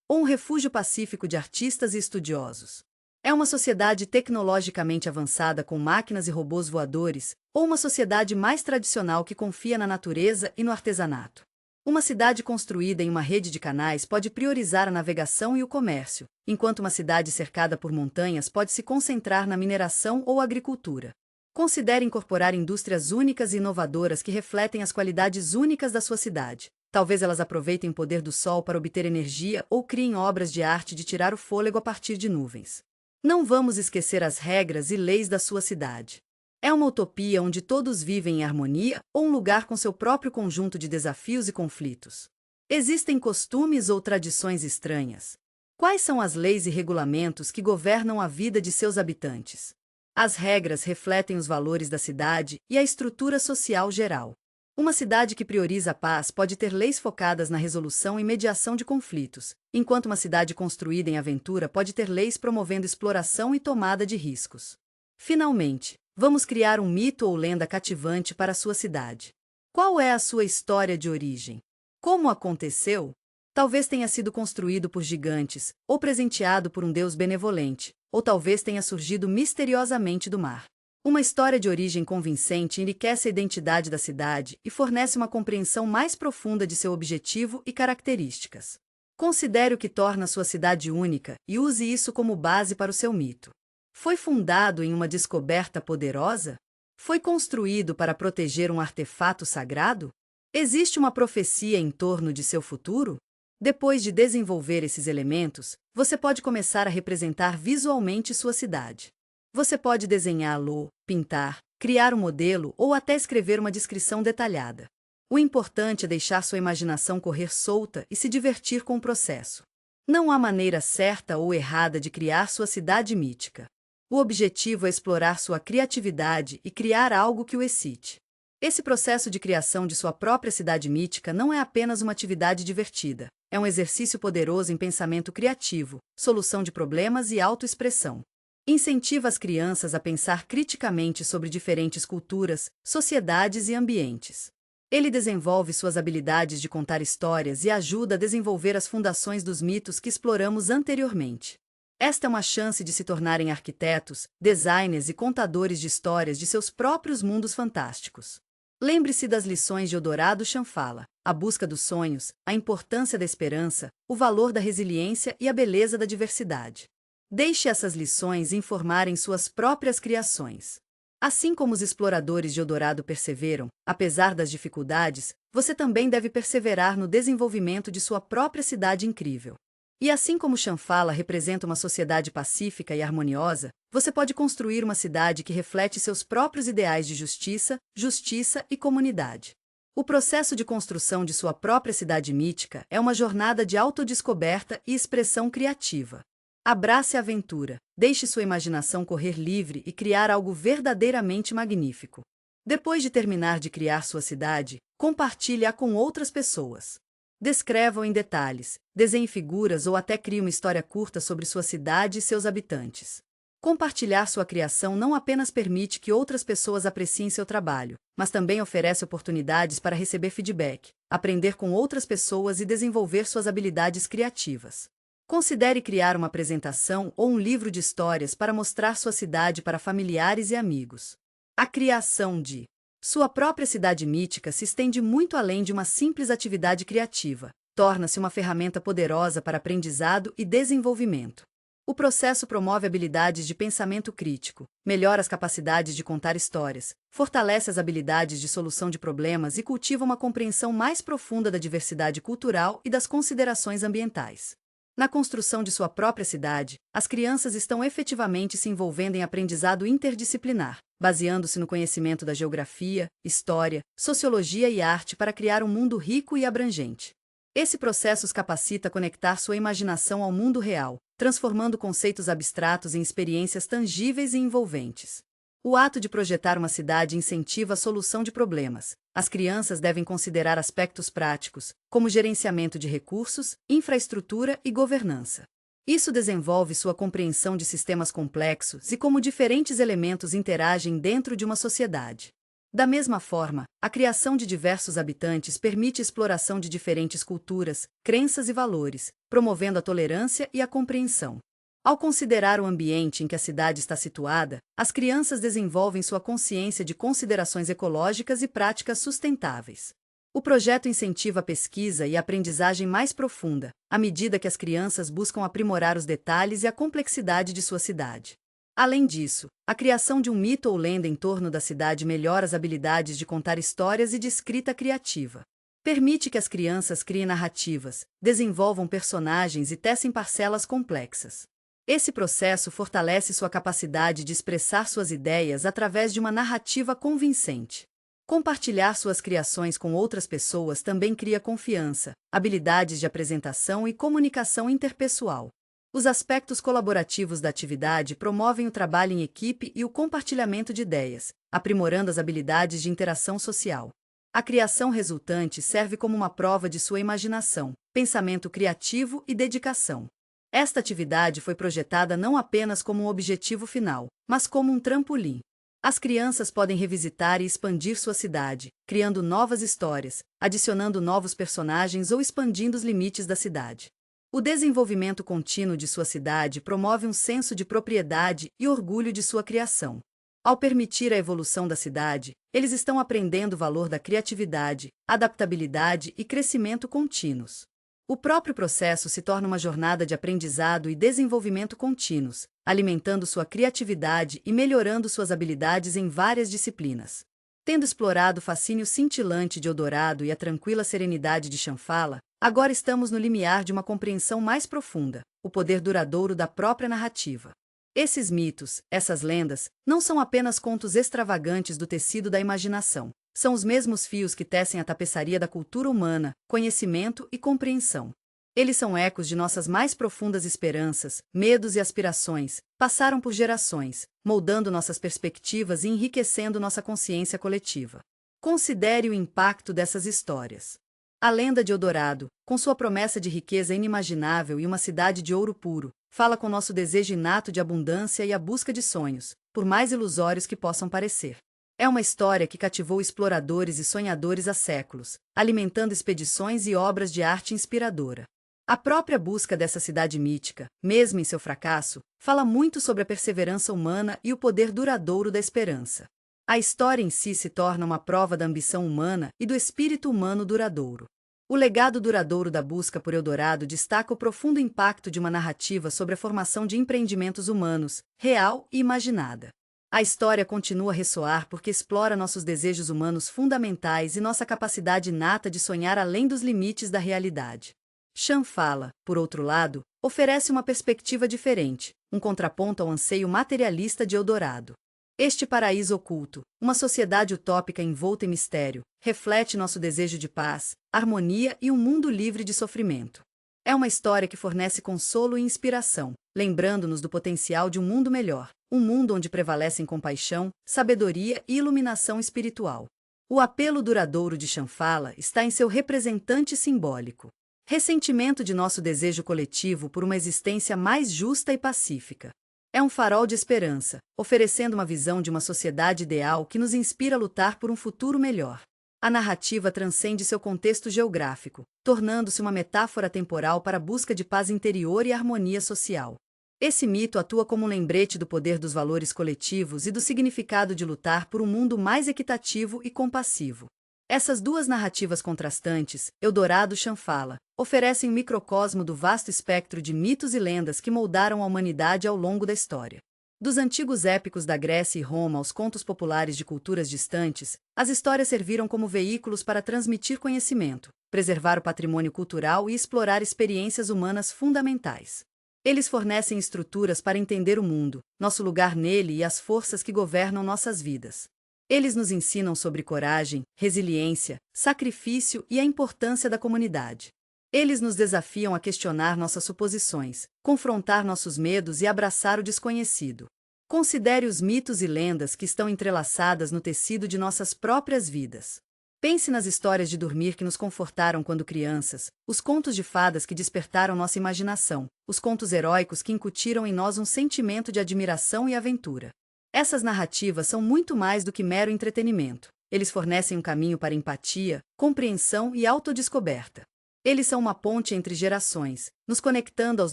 ou um refúgio pacífico de artistas e estudiosos? É uma sociedade tecnologicamente avançada com máquinas e robôs voadores, ou uma sociedade mais tradicional que confia na natureza e no artesanato? Uma cidade construída em uma rede de canais pode priorizar a navegação e o comércio, enquanto uma cidade cercada por montanhas pode se concentrar na mineração ou agricultura. Considere incorporar indústrias únicas e inovadoras que refletem as qualidades únicas da sua cidade. Talvez elas aproveitem o poder do sol para obter energia ou criem obras de arte de tirar o fôlego a partir de nuvens. Não vamos esquecer as regras e leis da sua cidade. É uma utopia onde todos vivem em harmonia ou um lugar com seu próprio conjunto de desafios e conflitos? Existem costumes ou tradições estranhas? Quais são as leis e regulamentos que governam a vida de seus habitantes? As regras refletem os valores da cidade e a estrutura social geral. Uma cidade que prioriza a paz pode ter leis focadas na resolução e mediação de conflitos, enquanto uma cidade construída em aventura pode ter leis promovendo exploração e tomada de riscos. Finalmente, vamos criar um mito ou lenda cativante para a sua cidade. Qual é a sua história de origem? Como aconteceu? Talvez tenha sido construído por gigantes, ou presenteado por um deus benevolente, ou talvez tenha surgido misteriosamente do mar. Uma história de origem convincente enriquece a identidade da cidade e fornece uma compreensão mais profunda de seu objetivo e características. Considere o que torna sua cidade única e use isso como base para o seu mito. Foi fundado em uma descoberta poderosa? Foi construído para proteger um artefato sagrado? Existe uma profecia em torno de seu futuro? Depois de desenvolver esses elementos, você pode começar a representar visualmente sua cidade. Você pode desenhá-lo, pintar, criar um modelo ou até escrever uma descrição detalhada. O importante é deixar sua imaginação correr solta e se divertir com o processo. Não há maneira certa ou errada de criar sua cidade mítica. O objetivo é explorar sua criatividade e criar algo que o excite. Esse processo de criação de sua própria cidade mítica não é apenas uma atividade divertida, é um exercício poderoso em pensamento criativo, solução de problemas e autoexpressão. Incentiva as crianças a pensar criticamente sobre diferentes culturas, sociedades e ambientes. Ele desenvolve suas habilidades de contar histórias e ajuda a desenvolver as fundações dos mitos que exploramos anteriormente. Esta é uma chance de se tornarem arquitetos, designers e contadores de histórias de seus próprios mundos fantásticos. Lembre-se das lições de Eldorado Chanfala: a busca dos sonhos, a importância da esperança, o valor da resiliência e a beleza da diversidade. Deixe essas lições informarem suas próprias criações. Assim como os exploradores de Eldorado perseveram, apesar das dificuldades, você também deve perseverar no desenvolvimento de sua própria cidade incrível. E assim como Chanfala representa uma sociedade pacífica e harmoniosa, você pode construir uma cidade que reflete seus próprios ideais de justiça e comunidade. O processo de construção de sua própria cidade mítica é uma jornada de autodescoberta e expressão criativa. Abrace a aventura, deixe sua imaginação correr livre e criar algo verdadeiramente magnífico. Depois de terminar de criar sua cidade, compartilhe-a com outras pessoas. Descreva-o em detalhes, desenhe figuras ou até crie uma história curta sobre sua cidade e seus habitantes. Compartilhar sua criação não apenas permite que outras pessoas apreciem seu trabalho, mas também oferece oportunidades para receber feedback, aprender com outras pessoas e desenvolver suas habilidades criativas. Considere criar uma apresentação ou um livro de histórias para mostrar sua cidade para familiares e amigos. A criação de sua própria cidade mítica se estende muito além de uma simples atividade criativa. Torna-se uma ferramenta poderosa para aprendizado e desenvolvimento. O processo promove habilidades de pensamento crítico, melhora as capacidades de contar histórias, fortalece as habilidades de solução de problemas e cultiva uma compreensão mais profunda da diversidade cultural e das considerações ambientais. Na construção de sua própria cidade, as crianças estão efetivamente se envolvendo em aprendizado interdisciplinar, baseando-se no conhecimento da geografia, história, sociologia e arte para criar um mundo rico e abrangente. Esse processo os capacita a conectar sua imaginação ao mundo real, transformando conceitos abstratos em experiências tangíveis e envolventes. O ato de projetar uma cidade incentiva a solução de problemas. As crianças devem considerar aspectos práticos, como gerenciamento de recursos, infraestrutura e governança. Isso desenvolve sua compreensão de sistemas complexos e como diferentes elementos interagem dentro de uma sociedade. Da mesma forma, a criação de diversos habitantes permite exploração de diferentes culturas, crenças e valores, promovendo a tolerância e a compreensão. Ao considerar o ambiente em que a cidade está situada, as crianças desenvolvem sua consciência de considerações ecológicas e práticas sustentáveis. O projeto incentiva a pesquisa e a aprendizagem mais profunda, à medida que as crianças buscam aprimorar os detalhes e a complexidade de sua cidade. Além disso, a criação de um mito ou lenda em torno da cidade melhora as habilidades de contar histórias e de escrita criativa. Permite que as crianças criem narrativas, desenvolvam personagens e tecem parcelas complexas. Esse processo fortalece sua capacidade de expressar suas ideias através de uma narrativa convincente. Compartilhar suas criações com outras pessoas também cria confiança, habilidades de apresentação e comunicação interpessoal. Os aspectos colaborativos da atividade promovem o trabalho em equipe e o compartilhamento de ideias, aprimorando as habilidades de interação social. A criação resultante serve como uma prova de sua imaginação, pensamento criativo e dedicação. Esta atividade foi projetada não apenas como um objetivo final, mas como um trampolim. As crianças podem revisitar e expandir sua cidade, criando novas histórias, adicionando novos personagens ou expandindo os limites da cidade. O desenvolvimento contínuo de sua cidade promove um senso de propriedade e orgulho de sua criação. Ao permitir a evolução da cidade, eles estão aprendendo o valor da criatividade, adaptabilidade e crescimento contínuos. O próprio processo se torna uma jornada de aprendizado e desenvolvimento contínuos, alimentando sua criatividade e melhorando suas habilidades em várias disciplinas. Tendo explorado o fascínio cintilante de Eldorado e a tranquila serenidade de Shanfala, agora estamos no limiar de uma compreensão mais profunda, o poder duradouro da própria narrativa. Esses mitos, essas lendas, não são apenas contos extravagantes do tecido da imaginação. São os mesmos fios que tecem a tapeçaria da cultura humana, conhecimento e compreensão. Eles são ecos de nossas mais profundas esperanças, medos e aspirações, passaram por gerações, moldando nossas perspectivas e enriquecendo nossa consciência coletiva. Considere o impacto dessas histórias. A lenda de Eldorado, com sua promessa de riqueza inimaginável e uma cidade de ouro puro, fala com nosso desejo inato de abundância e a busca de sonhos, por mais ilusórios que possam parecer. É uma história que cativou exploradores e sonhadores há séculos, alimentando expedições e obras de arte inspiradora. A própria busca dessa cidade mítica, mesmo em seu fracasso, fala muito sobre a perseverança humana e o poder duradouro da esperança. A história em si se torna uma prova da ambição humana e do espírito humano duradouro. O legado duradouro da busca por Eldorado destaca o profundo impacto de uma narrativa sobre a formação de empreendimentos humanos, real e imaginada. A história continua a ressoar porque explora nossos desejos humanos fundamentais e nossa capacidade inata de sonhar além dos limites da realidade. Shanfala, por outro lado, oferece uma perspectiva diferente, um contraponto ao anseio materialista de Eldorado. Este paraíso oculto, uma sociedade utópica envolta em mistério, reflete nosso desejo de paz, harmonia e um mundo livre de sofrimento. É uma história que fornece consolo e inspiração, lembrando-nos do potencial de um mundo melhor, um mundo onde prevalecem compaixão, sabedoria e iluminação espiritual. O apelo duradouro de Shambhala está em seu representante simbólico. Ressentimento de nosso desejo coletivo por uma existência mais justa e pacífica. É um farol de esperança, oferecendo uma visão de uma sociedade ideal que nos inspira a lutar por um futuro melhor. A narrativa transcende seu contexto geográfico, tornando-se uma metáfora temporal para a busca de paz interior e harmonia social. Esse mito atua como um lembrete do poder dos valores coletivos e do significado de lutar por um mundo mais equitativo e compassivo. Essas duas narrativas contrastantes, Eldorado e Shambhala, oferecem um microcosmo do vasto espectro de mitos e lendas que moldaram a humanidade ao longo da história. Dos antigos épicos da Grécia e Roma aos contos populares de culturas distantes, as histórias serviram como veículos para transmitir conhecimento, preservar o patrimônio cultural e explorar experiências humanas fundamentais. Eles fornecem estruturas para entender o mundo, nosso lugar nele e as forças que governam nossas vidas. Eles nos ensinam sobre coragem, resiliência, sacrifício e a importância da comunidade. Eles nos desafiam a questionar nossas suposições, confrontar nossos medos e abraçar o desconhecido. Considere os mitos e lendas que estão entrelaçadas no tecido de nossas próprias vidas. Pense nas histórias de dormir que nos confortaram quando crianças, os contos de fadas que despertaram nossa imaginação, os contos heróicos que incutiram em nós um sentimento de admiração e aventura. Essas narrativas são muito mais do que mero entretenimento. Eles fornecem um caminho para empatia, compreensão e autodescoberta. Eles são uma ponte entre gerações, nos conectando aos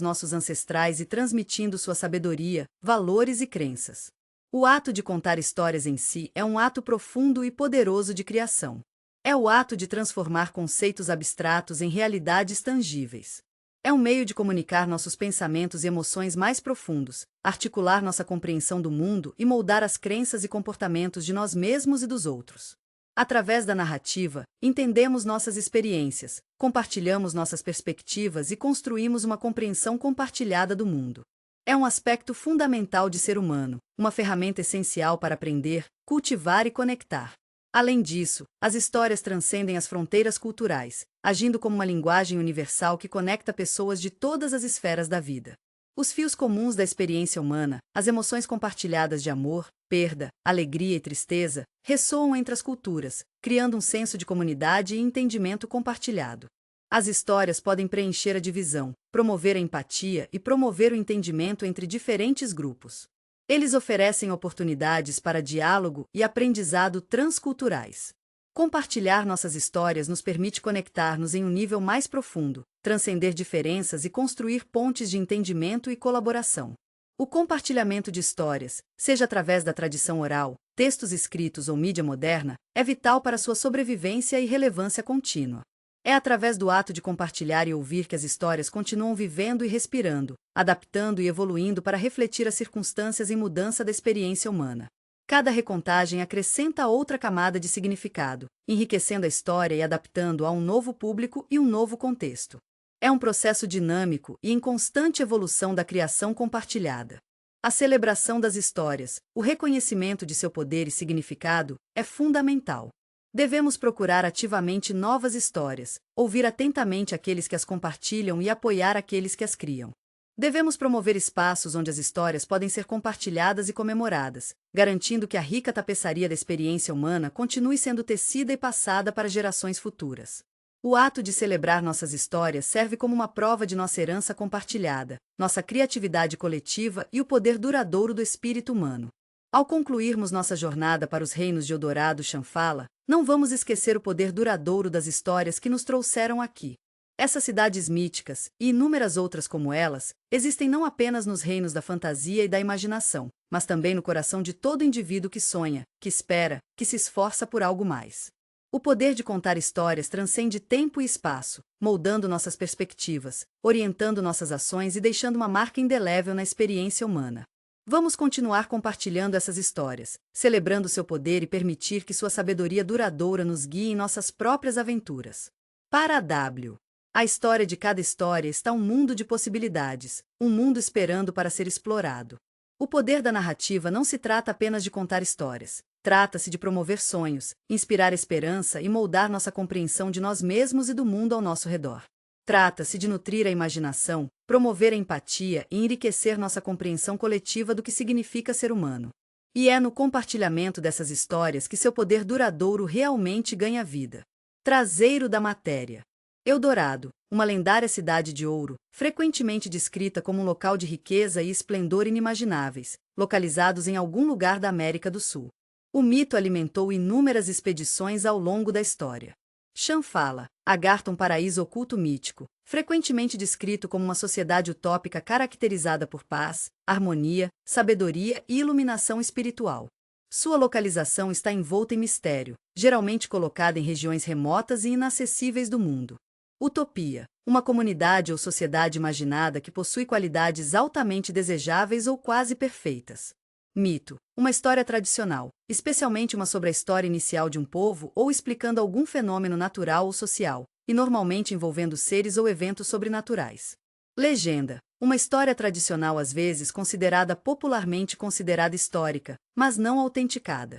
nossos ancestrais e transmitindo sua sabedoria, valores e crenças. O ato de contar histórias em si é um ato profundo e poderoso de criação. É o ato de transformar conceitos abstratos em realidades tangíveis. É um meio de comunicar nossos pensamentos e emoções mais profundos, articular nossa compreensão do mundo e moldar as crenças e comportamentos de nós mesmos e dos outros. Através da narrativa, entendemos nossas experiências, compartilhamos nossas perspectivas e construímos uma compreensão compartilhada do mundo. É um aspecto fundamental de ser humano, uma ferramenta essencial para aprender, cultivar e conectar. Além disso, as histórias transcendem as fronteiras culturais, agindo como uma linguagem universal que conecta pessoas de todas as esferas da vida. Os fios comuns da experiência humana, as emoções compartilhadas de amor, perda, alegria e tristeza, ressoam entre as culturas, criando um senso de comunidade e entendimento compartilhado. As histórias podem preencher a divisão, promover a empatia e promover o entendimento entre diferentes grupos. Eles oferecem oportunidades para diálogo e aprendizado transculturais. Compartilhar nossas histórias nos permite conectar-nos em um nível mais profundo, transcender diferenças e construir pontes de entendimento e colaboração. O compartilhamento de histórias, seja através da tradição oral, textos escritos ou mídia moderna, é vital para sua sobrevivência e relevância contínua. É através do ato de compartilhar e ouvir que as histórias continuam vivendo e respirando, adaptando e evoluindo para refletir as circunstâncias em mudança da experiência humana. Cada recontagem acrescenta outra camada de significado, enriquecendo a história e adaptando a um novo público e um novo contexto. É um processo dinâmico e em constante evolução da criação compartilhada. A celebração das histórias, o reconhecimento de seu poder e significado, é fundamental. Devemos procurar ativamente novas histórias, ouvir atentamente aqueles que as compartilham e apoiar aqueles que as criam. Devemos promover espaços onde as histórias podem ser compartilhadas e comemoradas, garantindo que a rica tapeçaria da experiência humana continue sendo tecida e passada para gerações futuras. O ato de celebrar nossas histórias serve como uma prova de nossa herança compartilhada, nossa criatividade coletiva e o poder duradouro do espírito humano. Ao concluirmos nossa jornada para os reinos de Eldorado e Shambhala, não vamos esquecer o poder duradouro das histórias que nos trouxeram aqui. Essas cidades míticas, e inúmeras outras como elas, existem não apenas nos reinos da fantasia e da imaginação, mas também no coração de todo indivíduo que sonha, que espera, que se esforça por algo mais. O poder de contar histórias transcende tempo e espaço, moldando nossas perspectivas, orientando nossas ações e deixando uma marca indelével na experiência humana. Vamos continuar compartilhando essas histórias, celebrando seu poder e permitir que sua sabedoria duradoura nos guie em nossas próprias aventuras. Para a W. A história de cada história está um mundo de possibilidades, um mundo esperando para ser explorado. O poder da narrativa não se trata apenas de contar histórias. Trata-se de promover sonhos, inspirar esperança e moldar nossa compreensão de nós mesmos e do mundo ao nosso redor. Trata-se de nutrir a imaginação, promover a empatia e enriquecer nossa compreensão coletiva do que significa ser humano. E é no compartilhamento dessas histórias que seu poder duradouro realmente ganha vida. Traseiro da matéria. Eldorado, uma lendária cidade de ouro, frequentemente descrita como um local de riqueza e esplendor inimagináveis, localizados em algum lugar da América do Sul. O mito alimentou inúmeras expedições ao longo da história. Shambhala, Agartha, um paraíso oculto mítico, frequentemente descrito como uma sociedade utópica caracterizada por paz, harmonia, sabedoria e iluminação espiritual. Sua localização está envolta em mistério, geralmente colocada em regiões remotas e inacessíveis do mundo. Utopia, uma comunidade ou sociedade imaginada que possui qualidades altamente desejáveis ou quase perfeitas. Mito, uma história tradicional, especialmente uma sobre a história inicial de um povo ou explicando algum fenômeno natural ou social, e normalmente envolvendo seres ou eventos sobrenaturais. Legenda, uma história tradicional às vezes considerada popularmente considerada histórica, mas não autenticada.